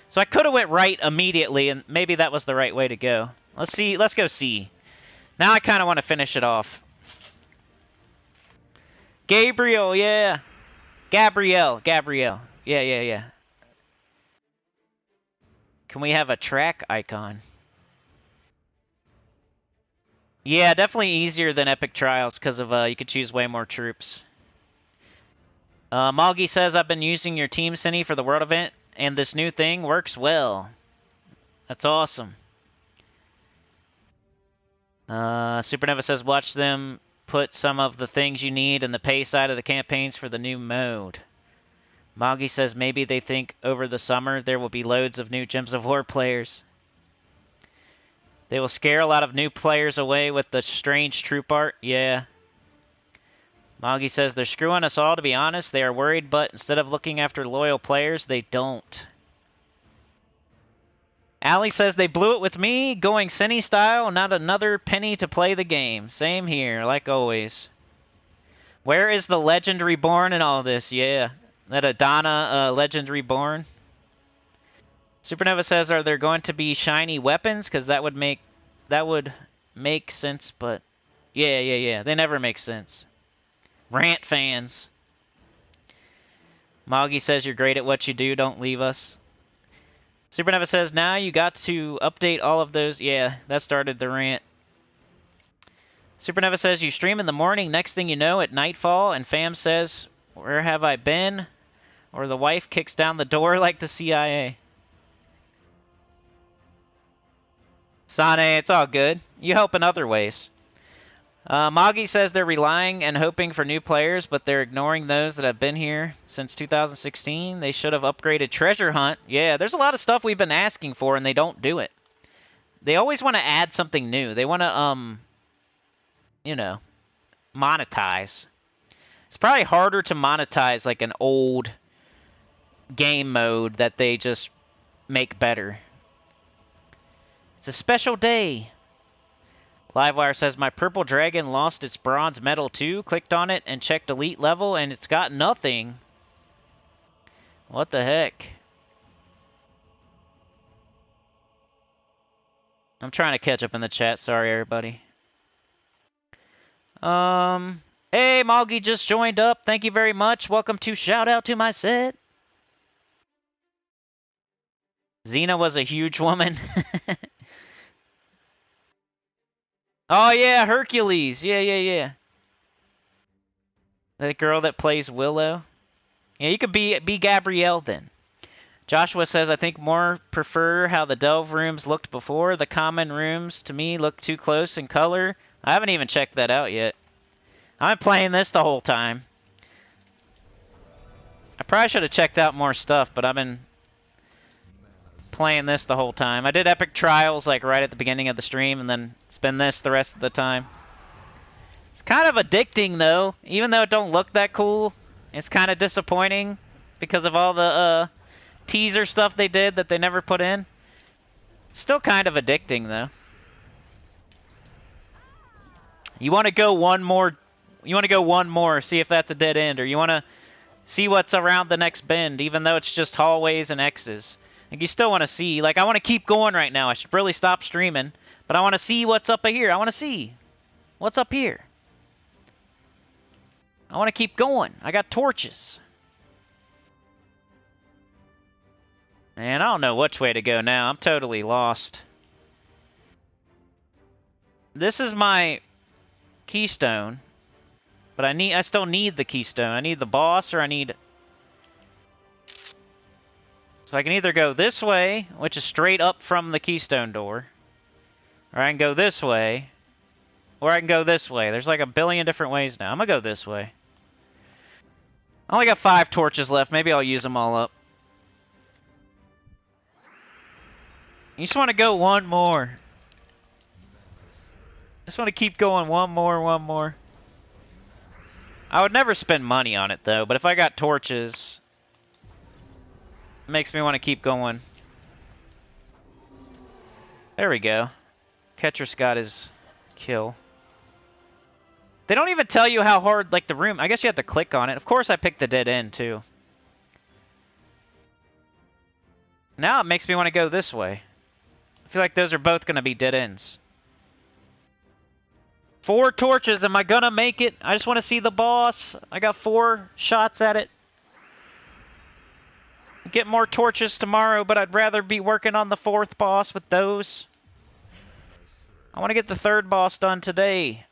So I could have went right immediately, and maybe that was the right way to go. Let's see. Let's go C. Now I kind of want to finish it off. Gabriel, yeah. Gabrielle. Yeah. Can we have a track icon? Yeah, definitely easier than Epic Trials because of you could choose way more troops. Malgi says, I've been using your team, Cinny, for the World event, and this new thing works well. That's awesome. Supernova says, watch them put some of the things you need in the pay side of the campaigns for the new mode. Malgi says, maybe they think over the summer there will be loads of new Gems of War players. They will scare a lot of new players away with the strange troop art. Yeah. Malgi says, they're screwing us all, to be honest. They are worried, but instead of looking after loyal players, they don't. Allie says, they blew it with me, going Cinny style, not another penny to play the game. Same here, like always. Where is the Legend Reborn in all this? Yeah. That Adana Legend Reborn. Supernova says, are there going to be shiny weapons? Because that would make sense, but... Yeah. They never make sense. Rant fans. Moggy says, you're great at what you do. Don't leave us. Supernova says, now you got to update all of those. Yeah, that started the rant. Supernova says, you stream in the morning. Next thing you know, at nightfall. And Fam says, where have I been? Or the wife kicks down the door like the CIA. Sane, it's all good. You help in other ways. Moggy says they're relying and hoping for new players, but they're ignoring those that have been here since 2016. They should have upgraded Treasure Hunt. Yeah, there's a lot of stuff we've been asking for, and they don't do it. They always want to add something new. They want to, you know, monetize. It's probably harder to monetize like an old game mode that they just make better. It's a special day. Livewire says, my purple dragon lost its bronze medal too. Clicked on it and checked elite level, and it's got nothing. What the heck? I'm trying to catch up in the chat. Sorry, everybody. Hey, Moggy just joined up. Thank you very much. Welcome to Shout Out to My Set. Xena was a huge woman. Oh, yeah, Hercules. Yeah. That girl that plays Willow. Yeah, you could be Gabrielle then. Joshua says, I think more prefer how the Delve rooms looked before. The common rooms, to me, look too close in color. I haven't even checked that out yet. I'm playing this the whole time. I probably should have checked out more stuff, but I've been playing this the whole time. I did Epic Trials like right at the beginning of the stream, and then spend this the rest of the time. It's kind of addicting though, even though it don't look that cool. It's kind of disappointing because of all the teaser stuff they did that they never put in. Still kind of addicting though. You want to go one more? You want to go one more, see if that's a dead end, or you want to see what's around the next bend, even though it's just hallways and X's. Like, you still want to see. Like, I want to keep going right now. I should really stop streaming. But I want to see what's up here. I want to see what's up here. I want to keep going. I got torches. Man, I don't know which way to go now. I'm totally lost. This is my keystone. But I still need the keystone. I need the boss, or I need... So I can either go this way, which is straight up from the keystone door, or I can go this way, or I can go this way. There's like a billion different ways now. I'm going to go this way. I only got 5 torches left. Maybe I'll use them all up. You just want to go one more. Just want to keep going one more. I would never spend money on it, though, but if I got torches... makes me want to keep going. There we go. Ketris got his kill. They don't even tell you how hard, like, the room... I guess you have to click on it. Of course I picked the dead end, too. Now it makes me want to go this way. I feel like those are both going to be dead ends. 4 torches. Am I going to make it? I just want to see the boss. I got 4 shots at it. Get more torches tomorrow, but I'd rather be working on the 4th boss with those. I want to get the 3rd boss done today.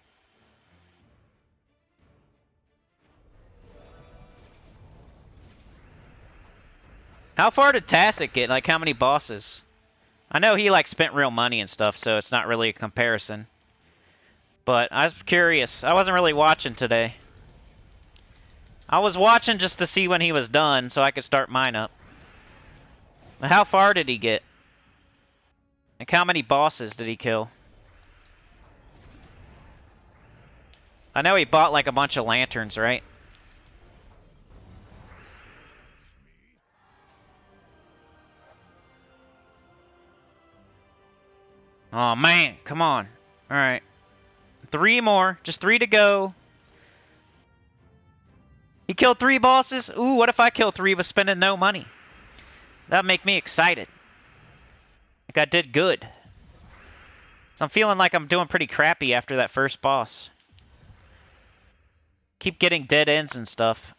How far did Tacet get? Like, how many bosses? I know he, like, spent real money and stuff, so it's not really a comparison. But I was curious. I wasn't really watching today. I was watching just to see when he was done, so I could start mine up. But how far did he get? Like, how many bosses did he kill? I know he bought, like, a bunch of lanterns, right? Oh, man. Come on. Alright. 3 more. Just 3 to go. He killed 3 bosses? Ooh, what if I kill 3 with spending no money? That'd make me excited. Like I did good. So I'm feeling like I'm doing pretty crappy after that first boss. Keep getting dead ends and stuff.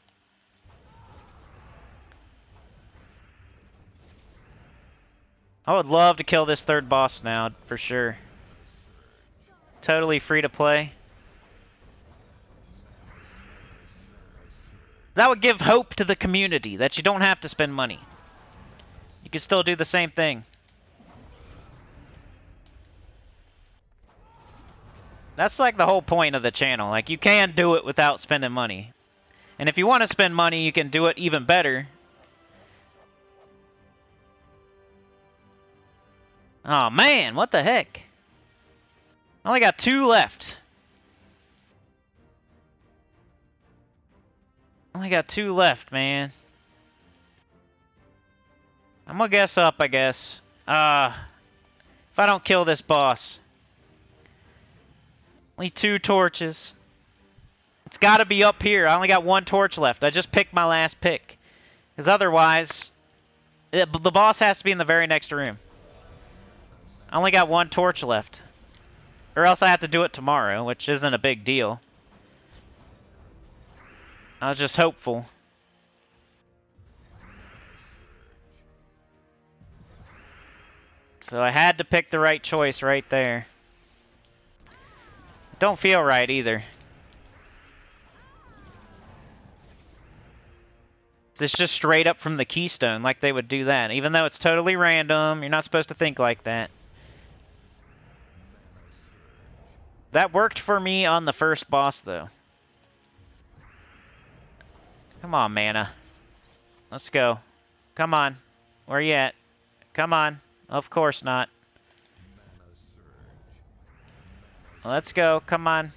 I would love to kill this 3rd boss now, for sure. Totally free to play. That would give hope to the community that you don't have to spend money. You can still do the same thing. That's like the whole point of the channel. Like, you can do it without spending money. And if you want to spend money, you can do it even better. Oh man, what the heck? I only got 2 left. Only got 2 left, man. I'm gonna guess up, I guess. If I don't kill this boss. Only 2 torches. It's gotta be up here. I only got 1 torch left. I just picked my last pick. Because otherwise, the boss has to be in the very next room. I only got 1 torch left. Or else I have to do it tomorrow, which isn't a big deal. I was just hopeful. So I had to pick the right choice right there. Don't feel right either. It's just straight up from the keystone, like they would do that. Even though it's totally random, you're not supposed to think like that. That worked for me on the first boss, though. Come on, mana. Let's go. Come on. Where you at? Come on. Of course not. Let's go. Come on.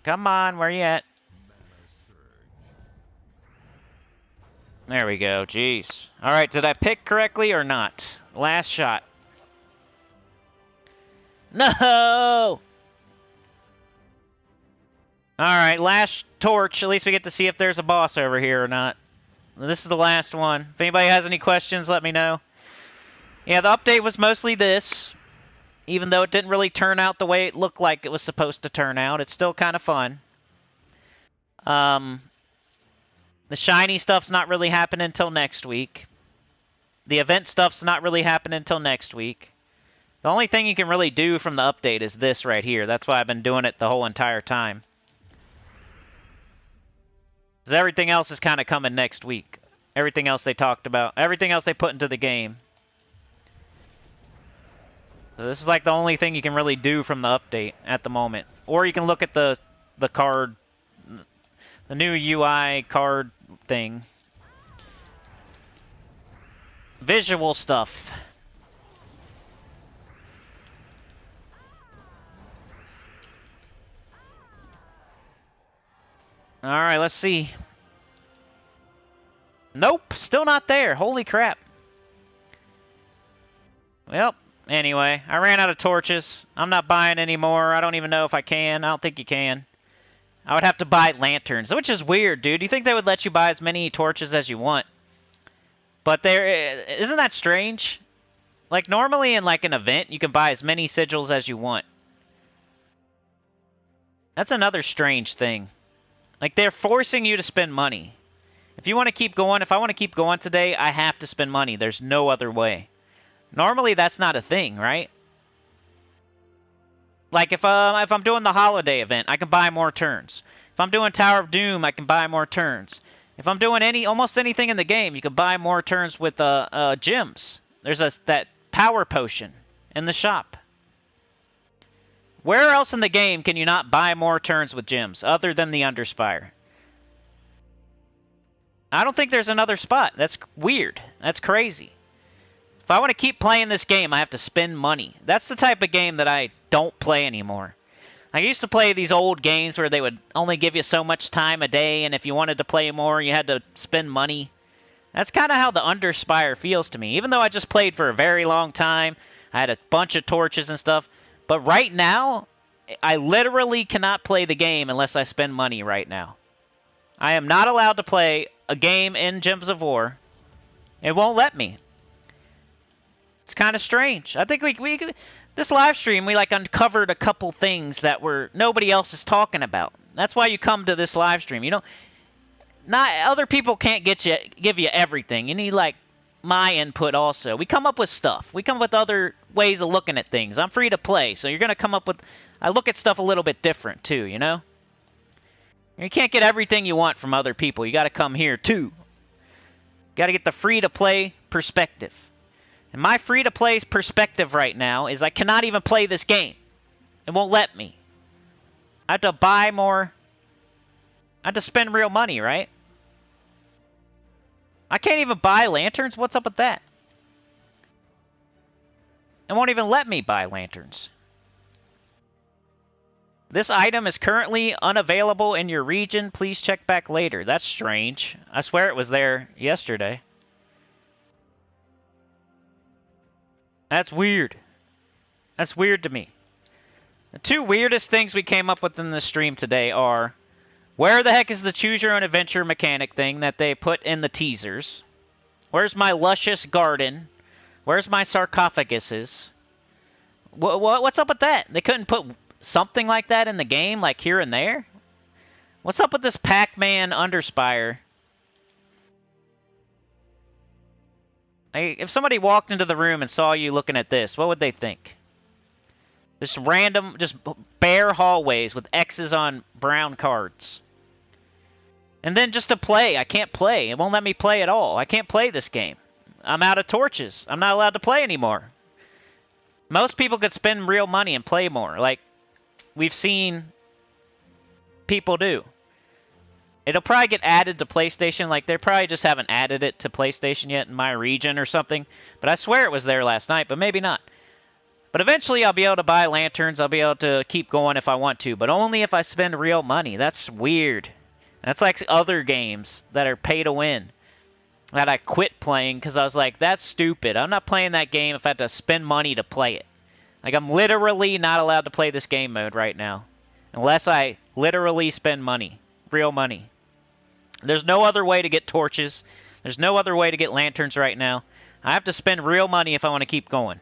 Come on. Where you at? There we go. Jeez. Alright, did I pick correctly or not? Last shot. No! Alright, last torch. At least we get to see if there's a boss over here or not. This is the last one. If anybody has any questions, let me know. Yeah, the update was mostly this. Even though it didn't really turn out the way it looked like it was supposed to turn out. It's still kind of fun. The shiny stuff's not really happening until next week. The event stuff's not really happening until next week. The only thing you can really do from the update is this right here. That's why I've been doing it the whole entire time. Because everything else is kind of coming next week. Everything else they talked about. Everything else they put into the game. So this is like the only thing you can really do from the update at the moment. Or you can look at the card, the new UI card thing. Visual stuff. Alright, let's see. Nope, still not there. Holy crap. Well, anyway, I ran out of torches. I'm not buying any more. I don't even know if I can. I don't think you can. I would have to buy lanterns, which is weird, dude. You think they would let you buy as many torches as you want? But there, isn't that strange? Like, normally in, like, an event, you can buy as many sigils as you want. That's another strange thing. Like, they're forcing you to spend money. If you want to keep going, if I want to keep going today, I have to spend money. There's no other way. Normally, that's not a thing, right? Like, if I'm doing the holiday event, I can buy more turns. If I'm doing Tower of Doom, I can buy more turns. If I'm doing almost anything in the game, you can buy more turns with gems. There's that power potion in the shop. Where else in the game can you not buy more turns with gems other than the Underspire? I don't think there's another spot. That's weird. That's crazy. If I want to keep playing this game, I have to spend money. That's the type of game that I don't play anymore. I used to play these old games where they would only give you so much time a day, and if you wanted to play more, you had to spend money. That's kind of how the Underspire feels to me. Even though I just played for a very long time, I had a bunch of torches and stuff. But right now, I literally cannot play the game unless I spend money right now. I am not allowed to play a game in Gems of War. It won't let me. It's kind of strange. I think this live stream, we like uncovered a couple things that nobody else is talking about. That's why you come to this live stream. You know, not other people can't give you everything. You need like my input also. We come up with stuff. We come up with other ways of looking at things. I'm free to play, so you're gonna come up with. I look at stuff a little bit different too. You know. You can't get everything you want from other people. You got to come here too. Got to get the free to play perspective. And my free to play perspective right now is I cannot even play this game. It won't let me. I have to buy more. I have to spend real money, right? I can't even buy lanterns? What's up with that? It won't even let me buy lanterns. This item is currently unavailable in your region. Please check back later. That's strange. I swear it was there yesterday. That's weird. That's weird to me. The two weirdest things we came up with in the stream today are, where the heck is the choose your own adventure mechanic thing that they put in the teasers? Where's my luscious garden? Where's my sarcophaguses? What's up with that? They couldn't put something like that in the game, like here and there? What's up with this Pac-Man Underspire? If somebody walked into the room and saw you looking at this, what would they think? Just random, just bare hallways with X's on brown cards. And then just to play, I can't play. It won't let me play at all. I can't play this game. I'm out of torches. I'm not allowed to play anymore. Most people could spend real money and play more, like we've seen people do. It'll probably get added to PlayStation. Like, they probably just haven't added it to PlayStation yet in my region or something. But I swear it was there last night, but maybe not. But eventually I'll be able to buy lanterns. I'll be able to keep going if I want to, but only if I spend real money. That's weird. That's like other games that are pay to win that I quit playing because I was like, that's stupid. I'm not playing that game if I have to spend money to play it. Like, I'm literally not allowed to play this game mode right now unless I literally spend money, real money. There's no other way to get torches. There's no other way to get lanterns right now. I have to spend real money if I want to keep going.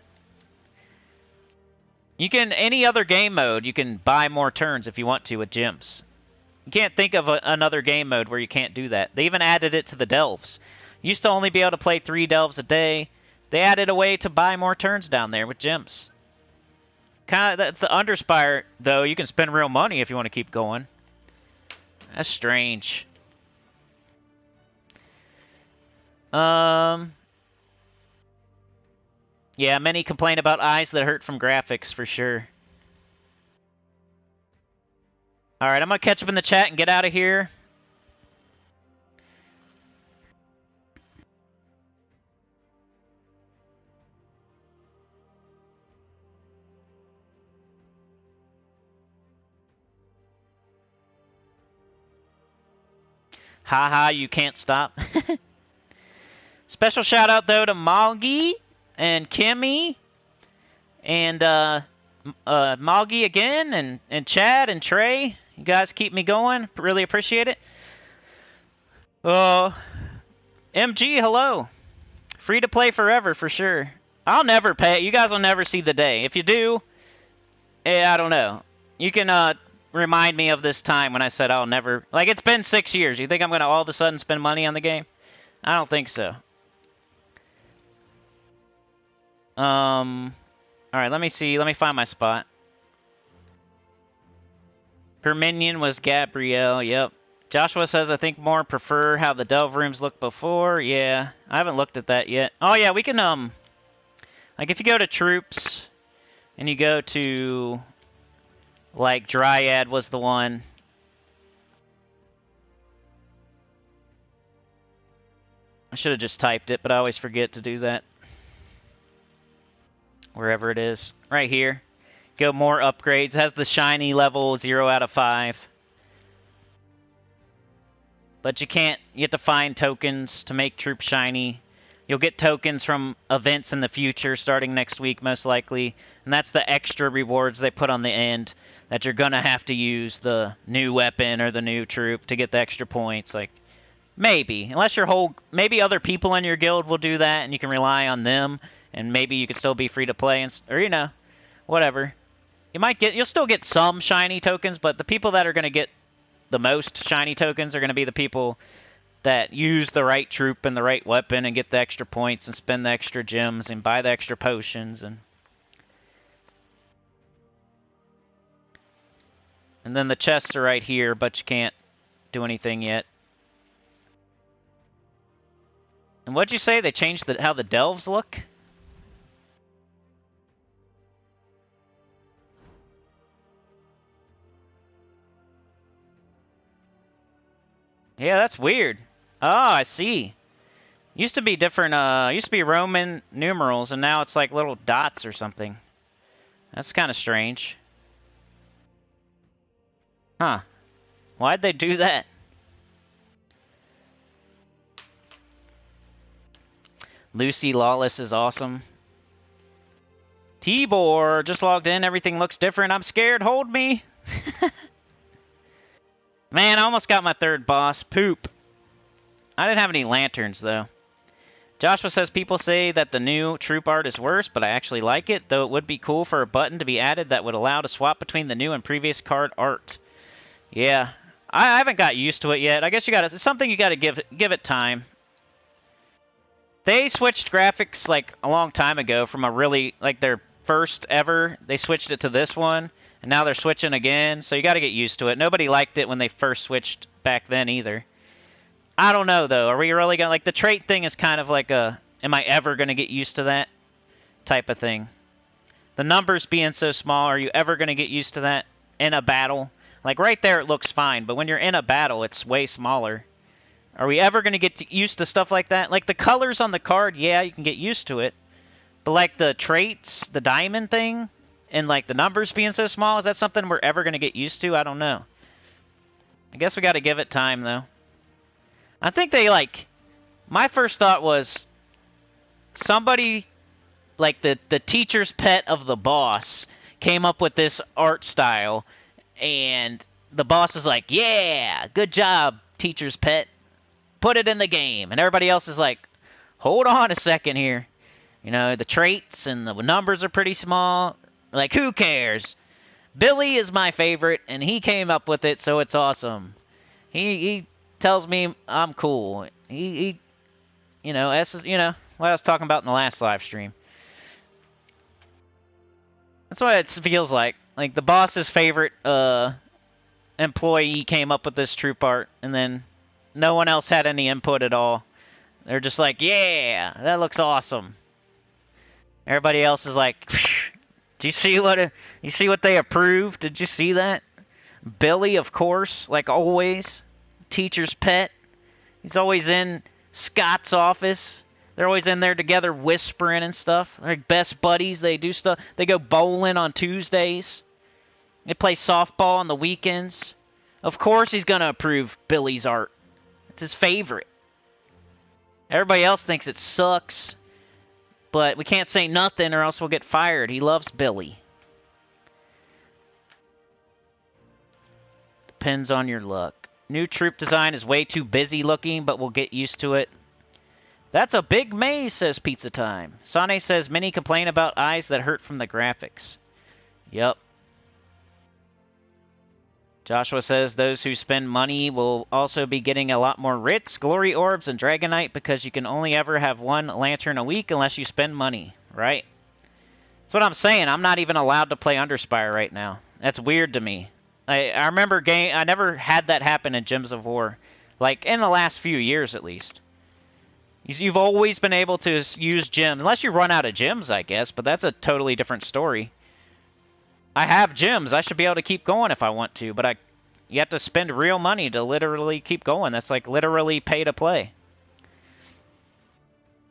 You can, any other game mode, you can buy more turns if you want to with gems. You can't think of another game mode where you can't do that. They even added it to the delves. You used to only be able to play 3 delves a day. They added a way to buy more turns down there with gems. Kind of, that's the Underspire, though. You can spend real money if you want to keep going. That's strange. Yeah, many complain about eyes that hurt from graphics, for sure. Alright, I'm going to catch up in the chat and get out of here. Haha, you can't stop. Special shout out, though, to Moggy and Kimmy and Moggy again and Chad and Trey. You guys keep me going. Really appreciate it. MG, hello. Free to play forever, for sure. I'll never pay. You guys will never see the day. If you do, I don't know. You can remind me of this time when I said I'll never... Like, it's been 6 years. You think I'm going to all of a sudden spend money on the game? I don't think so. Alright, let me see. Let me find my spot. Her minion was Gabrielle. Yep. Joshua says, I think more prefer how the delve rooms looked before. Yeah, I haven't looked at that yet. Oh, yeah, we can, like, if you go to troops, and you go to, like, Dryad was the one. I should have just typed it, but I always forget to do that. Wherever it is. Right here. Go more upgrades. It has the shiny level 0 out of 5. But you can't, you have to find tokens to make troops shiny. You'll get tokens from events in the future starting next week, most likely. And that's the extra rewards they put on the end that you're going to have to use the new weapon or the new troop to get the extra points. Like, maybe. Unless your whole, maybe other people in your guild will do that and you can rely on them. And maybe you could still be free to play, or, you know, whatever. You'll still get some shiny tokens, but the people that are going to get the most shiny tokens are going to be the people that use the right troop and the right weapon and get the extra points and spend the extra gems and buy the extra potions. And then the chests are right here, but you can't do anything yet. And what'd you say? They changed how the delves look? Yeah, that's weird. Oh, I see. Used to be different, used to be Roman numerals, and now it's like little dots or something. That's kind of strange. Huh. Why'd they do that? Lucy Lawless is awesome. Tibor just logged in. Everything looks different. I'm scared. Hold me. Man, I almost got my third boss. Poop. I didn't have any lanterns, though. Joshua says people say that the new troop art is worse, but I actually like it, though it would be cool for a button to be added that would allow to swap between the new and previous card art. Yeah. I haven't got used to it yet. I guess it's something you gotta give it time. They switched graphics, like, a long time ago from a really, like, their first ever. They switched it to this one. And now they're switching again, so you got to get used to it. Nobody liked it when they first switched back then either. I don't know, though. Are we really going to... Like, the trait thing is kind of like a... Am I ever going to get used to that type of thing? The numbers being so small, are you ever going to get used to that in a battle? Like, right there it looks fine, but when you're in a battle, it's way smaller. Are we ever going to get used to stuff like that? Like, the colors on the card, yeah, you can get used to it. But, like, the traits, the diamond thing... And, like, the numbers being so small, is that something we're ever going to get used to? I don't know. I guess we got to give it time, though. I think they, like... My first thought was... Somebody, like, the teacher's pet of the boss came up with this art style. And the boss was like, yeah, good job, teacher's pet. Put it in the game. And everybody else is like, hold on a second here. You know, the traits and the numbers are pretty small. Like, who cares? Billy is my favorite, and he came up with it, so it's awesome. He tells me I'm cool. He you know, what I was talking about in the last live stream. That's what it feels like. Like, the boss's favorite employee came up with this troop art, and then no one else had any input at all. They're just like, yeah, that looks awesome. Everybody else is like, psh. Do you see what they approved? Did you see that? Billy, of course, like always. Teacher's pet. He's always in Scott's office. They're always in there together whispering and stuff. They're like best buddies. They do stuff. They go bowling on Tuesdays. They play softball on the weekends. Of course he's going to approve Billy's art. It's his favorite. Everybody else thinks it sucks. But we can't say nothing or else we'll get fired. He loves Billy. Depends on your luck. New troop design is way too busy looking, but we'll get used to it. That's a big maze, says Pizza Time. Sane says, many complain about eyes that hurt from the graphics. Yep. Joshua says, those who spend money will also be getting a lot more writs, glory orbs, and dragonite because you can only ever have one lantern a week unless you spend money, right? That's what I'm saying. I'm not even allowed to play Underspire right now. That's weird to me. I remember I never had that happen in Gems of War. Like, in the last few years, at least. You've always been able to use gems. Unless you run out of gems, I guess. But that's a totally different story. I have gems. I should be able to keep going if I want to. But you have to spend real money to literally keep going. That's like literally pay to play.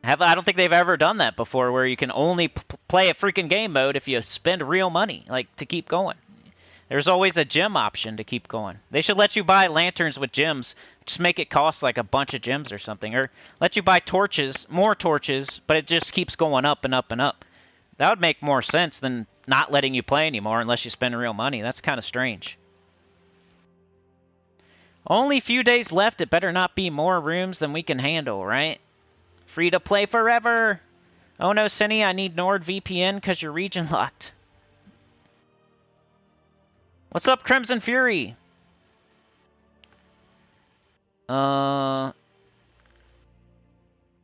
I don't think they've ever done that before, where you can only play a freaking game mode if you spend real money, like, to keep going. There's always a gem option to keep going. They should let you buy lanterns with gems. Just make it cost like a bunch of gems or something. Or let you buy torches, more torches, but it just keeps going up and up and up. That would make more sense than not letting you play anymore unless you spend real money. That's kind of strange. Only few days left. It better not be more rooms than we can handle, right? Free to play forever. Oh no, Cinny, I need NordVPN because you're region locked. What's up, Crimson Fury?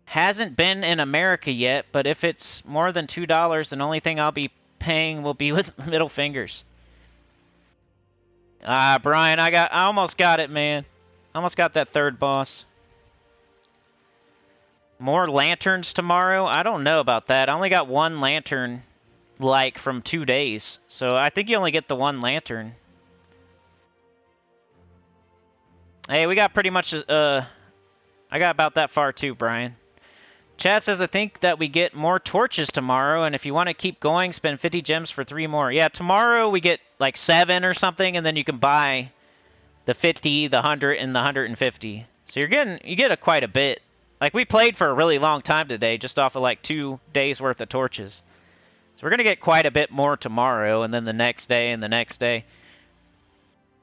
Hasn't been in America yet, but if it's more than $2, the only thing I'll be paying will be with middle fingers. Brian, I almost got it, man. Almost got that third boss. More lanterns tomorrow? I don't know about that. I only got one lantern, like, from 2 days. So I think you only get the one lantern. Hey, we got pretty much, I got about that far too, Brian. Chad says, I think that we get more torches tomorrow, and if you want to keep going, spend 50 gems for 3 more. Yeah, tomorrow we get like 7 or something, and then you can buy the 50, the 100, and the 150. So you get quite a bit. Like, we played for a really long time today, just off of like 2 days worth of torches. So we're going to get quite a bit more tomorrow, and then the next day, and the next day.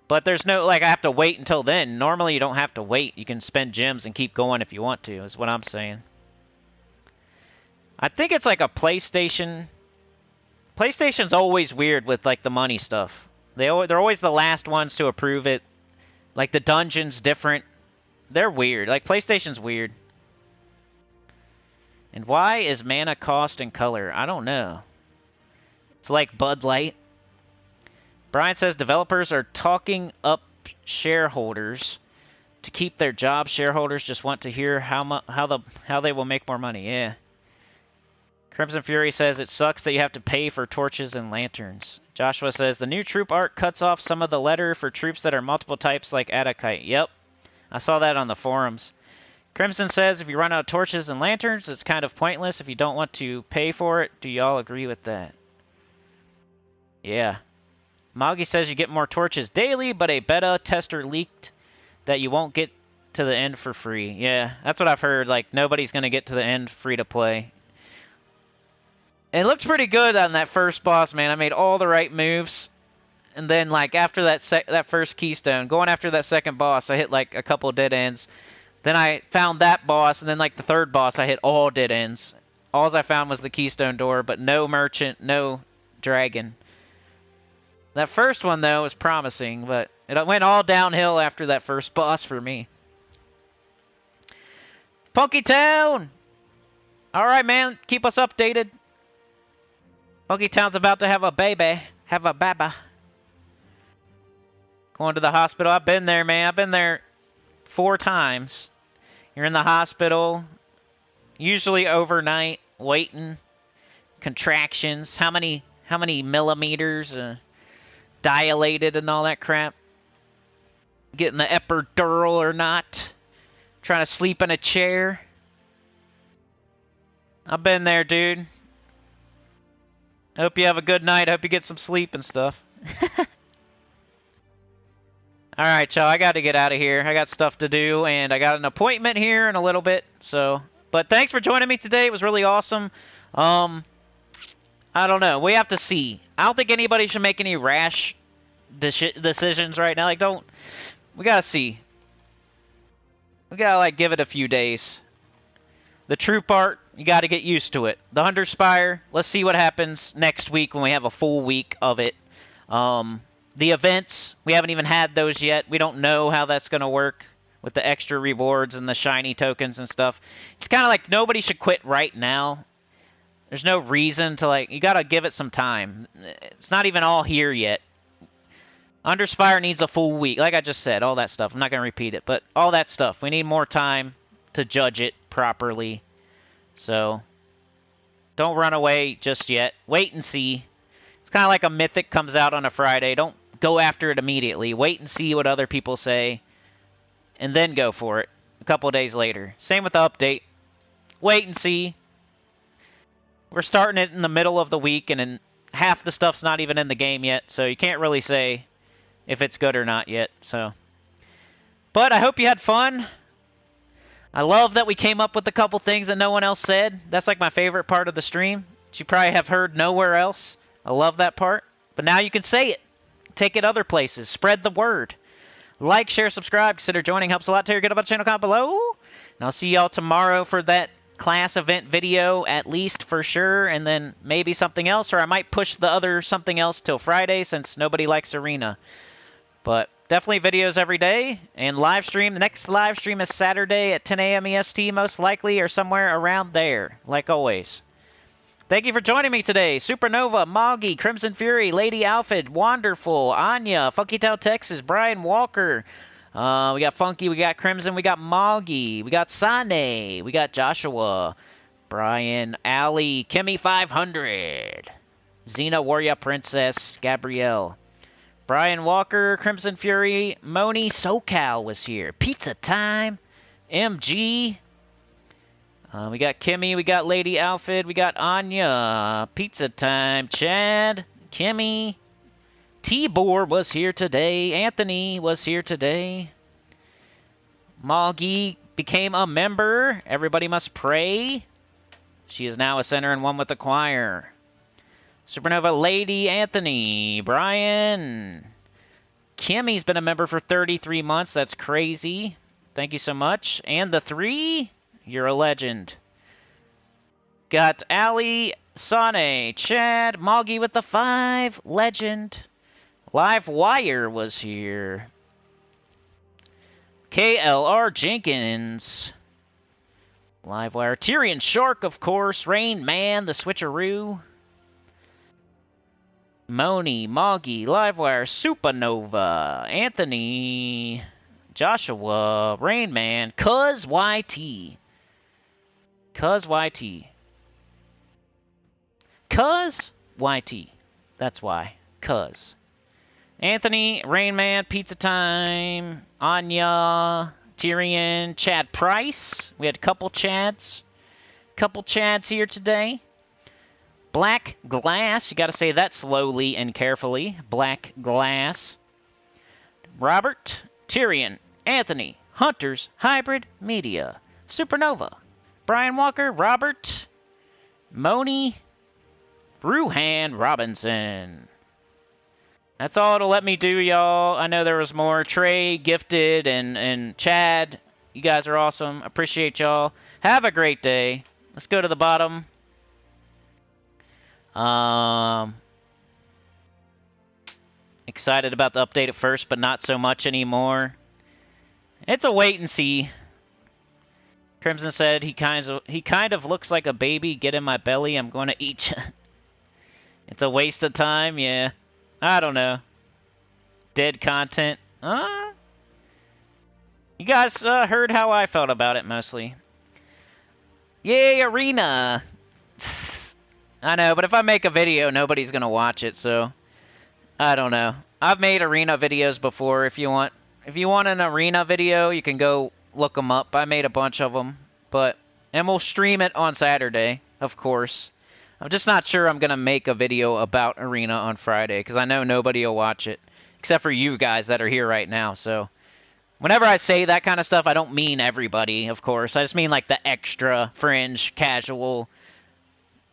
But there's no, like, I have to wait until then. Normally you don't have to wait. You can spend gems and keep going if you want to, is what I'm saying. I think it's like a PlayStation. PlayStation's always weird with, like, the money stuff. They're always the last ones to approve it. Like, the dungeon's different. They're weird. Like, PlayStation's weird. And why is mana cost and color? I don't know. It's like Bud Light. Brian says developers are talking up shareholders to keep their job. Shareholders just want to hear how they will make more money. Yeah. Crimson Fury says it sucks that you have to pay for torches and lanterns. Joshua says the new troop art cuts off some of the letter for troops that are multiple types like Adakite. Yep. I saw that on the forums. Crimson says if you run out of torches and lanterns, it's kind of pointless if you don't want to pay for it. Do y'all agree with that? Yeah. Moggy says you get more torches daily, but a beta tester leaked that you won't get to the end for free. Yeah, that's what I've heard. Like, nobody's going to get to the end free to play. It looked pretty good on that first boss, man. I made all the right moves. And then, like, after that first keystone, going after that second boss, I hit, like, a couple dead ends. Then I found that boss, and then, like, the third boss, I hit all dead ends. All I found was the keystone door, but no merchant, no dragon. That first one, though, was promising, but it went all downhill after that first boss for me. Punky Town! Alright, man, keep us updated. Punky Town's about to have a baby. Have a baba. Going to the hospital. I've been there, man. I've been there 4 times. You're in the hospital, usually overnight, waiting, contractions, how many millimeters, dilated and all that crap. Getting the epidural or not. Trying to sleep in a chair. I've been there, dude. Hope you have a good night. Hope you get some sleep and stuff. Alright, y'all, I got to get out of here. I got stuff to do, and I got an appointment here in a little bit. So, but thanks for joining me today. It was really awesome. I don't know. We have to see. I don't think anybody should make any rash decisions right now. Like, we got to see. We got to, like, give it a few days. The true part, you got to get used to it. The Underspire, let's see what happens next week when we have a full week of it. The events, we haven't even had those yet. We don't know how that's going to work with the extra rewards and the shiny tokens and stuff. It's kind of like nobody should quit right now. There's no reason to, like, you got to give it some time. It's not even all here yet. Underspire needs a full week. Like I just said, all that stuff. I'm not going to repeat it, but all that stuff. We need more time to judge it properly. So, don't run away just yet. Wait and see. It's kind of like a mythic comes out on a Friday. Don't go after it immediately. Wait and see what other people say, and then go for it a couple of days later. Same with the update. Wait and see. We're starting it in the middle of the week, and then half the stuff's not even in the game yet, so you can't really say if it's good or not yet. So, but I hope you had fun. I love that we came up with a couple things that no one else said. That's like my favorite part of the stream, which you probably have heard nowhere else. I love that part. But now you can say it. Take it other places. Spread the word. Like, share, subscribe. Consider joining. Helps a lot. Tell your good about the channel. Comment below. And I'll see y'all tomorrow for that class event video, at least for sure. And then maybe something else. Or I might push the other something else till Friday since nobody likes Arena. But definitely videos every day. And live stream. The next live stream is Saturday at 10 a.m. EST most likely. Or somewhere around there. Like always. Thank you for joining me today. Supernova, Moggy, Crimson Fury, Lady Alfred, Wonderful, Anya, Funky Town, Texas, Brian Walker. We got Funky, we got Crimson, we got Moggy, we got Sane, we got Joshua, Brian, Ali, Kimmy 500, Xena, Warrior Princess, Gabrielle, Brian Walker, Crimson Fury, Moni, SoCal was here. Pizza Time, MG. We got Kimmy, we got Lady Alfred, we got Anya, Pizza Time, Chad, Kimmy, Tibor was here today, Anthony was here today, Moggy became a member, everybody must pray, she is now a center and one with the choir, Supernova, Lady Anthony, Brian, Kimmy's been a member for 33 months, that's crazy, thank you so much, and the 3... You're a legend. Got Ali, Sane, Chad, Moggy with the 5, legend. Live Wire was here. KLR Jenkins. Live Wire. Tyrion Shark, of course. Rain Man, the Switcheroo. Moni, Moggy, Livewire, Supernova, Anthony, Joshua, Rain Man, Cuz YT. Cuz YT. Cuz YT. That's why. Cuz. Anthony, Rain Man, Pizza Time, Anya, Tyrion, Chad Price. We had a couple Chads. Couple Chads here today. Black Glass. You got to say that slowly and carefully. Black Glass. Robert, Tyrion, Anthony, Hunters, Hybrid Media, Supernova, Brian Walker, Robert, Moni, Bruhan Robinson. That's all it'll let me do, y'all. I know there was more. Trey, Gifted, and Chad. You guys are awesome. Appreciate y'all. Have a great day. Let's go to the bottom. Excited about the update at first, but not so much anymore. It's a wait and see. Crimson said he kind of looks like a baby. Get in my belly. I'm going to eat you. It's a waste of time. Yeah. I don't know. Dead content. You guys heard how I felt about it mostly. Yay, Arena. I know, but if I make a video, nobody's going to watch it, so I don't know. I've made Arena videos before. If you want an Arena video, you can go look them up. I made a bunch of them, and we'll stream it on Saturday, of course. I'm just not sure I'm going to make a video about Arena on Friday, because I know nobody will watch it, except for you guys that are here right now, so whenever I say that kind of stuff, I don't mean everybody, of course. I just mean like the extra, fringe, casual.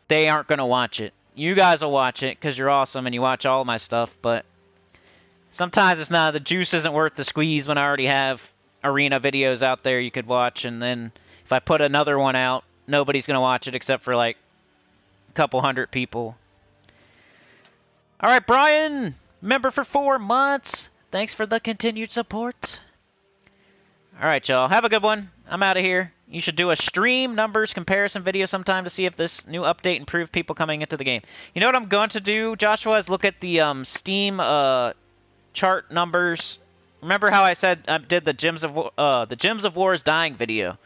They aren't going to watch it. You guys will watch it because you're awesome and you watch all my stuff, but sometimes it's not. The juice isn't worth the squeeze when I already have Arena videos out there you could watch, and then if I put another one out, nobody's going to watch it except for like a couple hundred people. All right, Brian, member for 4 months. Thanks for the continued support. All right, y'all. Have a good one. I'm out of here. You should do a stream numbers comparison video sometime to see if this new update improved people coming into the game. You know what I'm going to do, Joshua, is look at the Steam chart numbers. Remember how I said I did the Gems of War's dying video?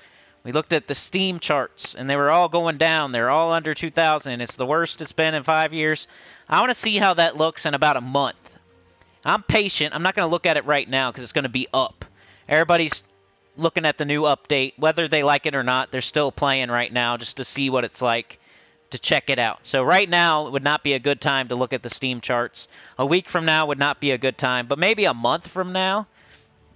We looked at the Steam charts, and they were all going down. They're all under 2,000. It's the worst it's been in 5 years. I want to see how that looks in about a month. I'm patient. I'm not going to look at it right now because it's going to be up. Everybody's looking at the new update. Whether they like it or not, they're still playing right now just to see what it's like, to check it out. So right now would not be a good time to look at the Steam charts. A week from now would not be a good time, but maybe a month from now,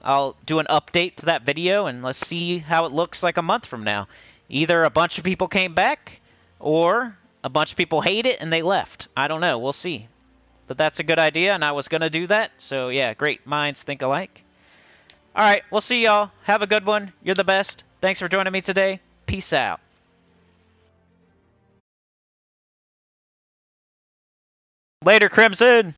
I'll do an update to that video, and let's see how it looks like a month from now. Either a bunch of people came back, or a bunch of people hate it and they left. I don't know. We'll see. But that's a good idea, and I was going to do that. So, yeah, great minds think alike. All right, we'll see y'all. Have a good one. You're the best. Thanks for joining me today. Peace out. Later, Crimson.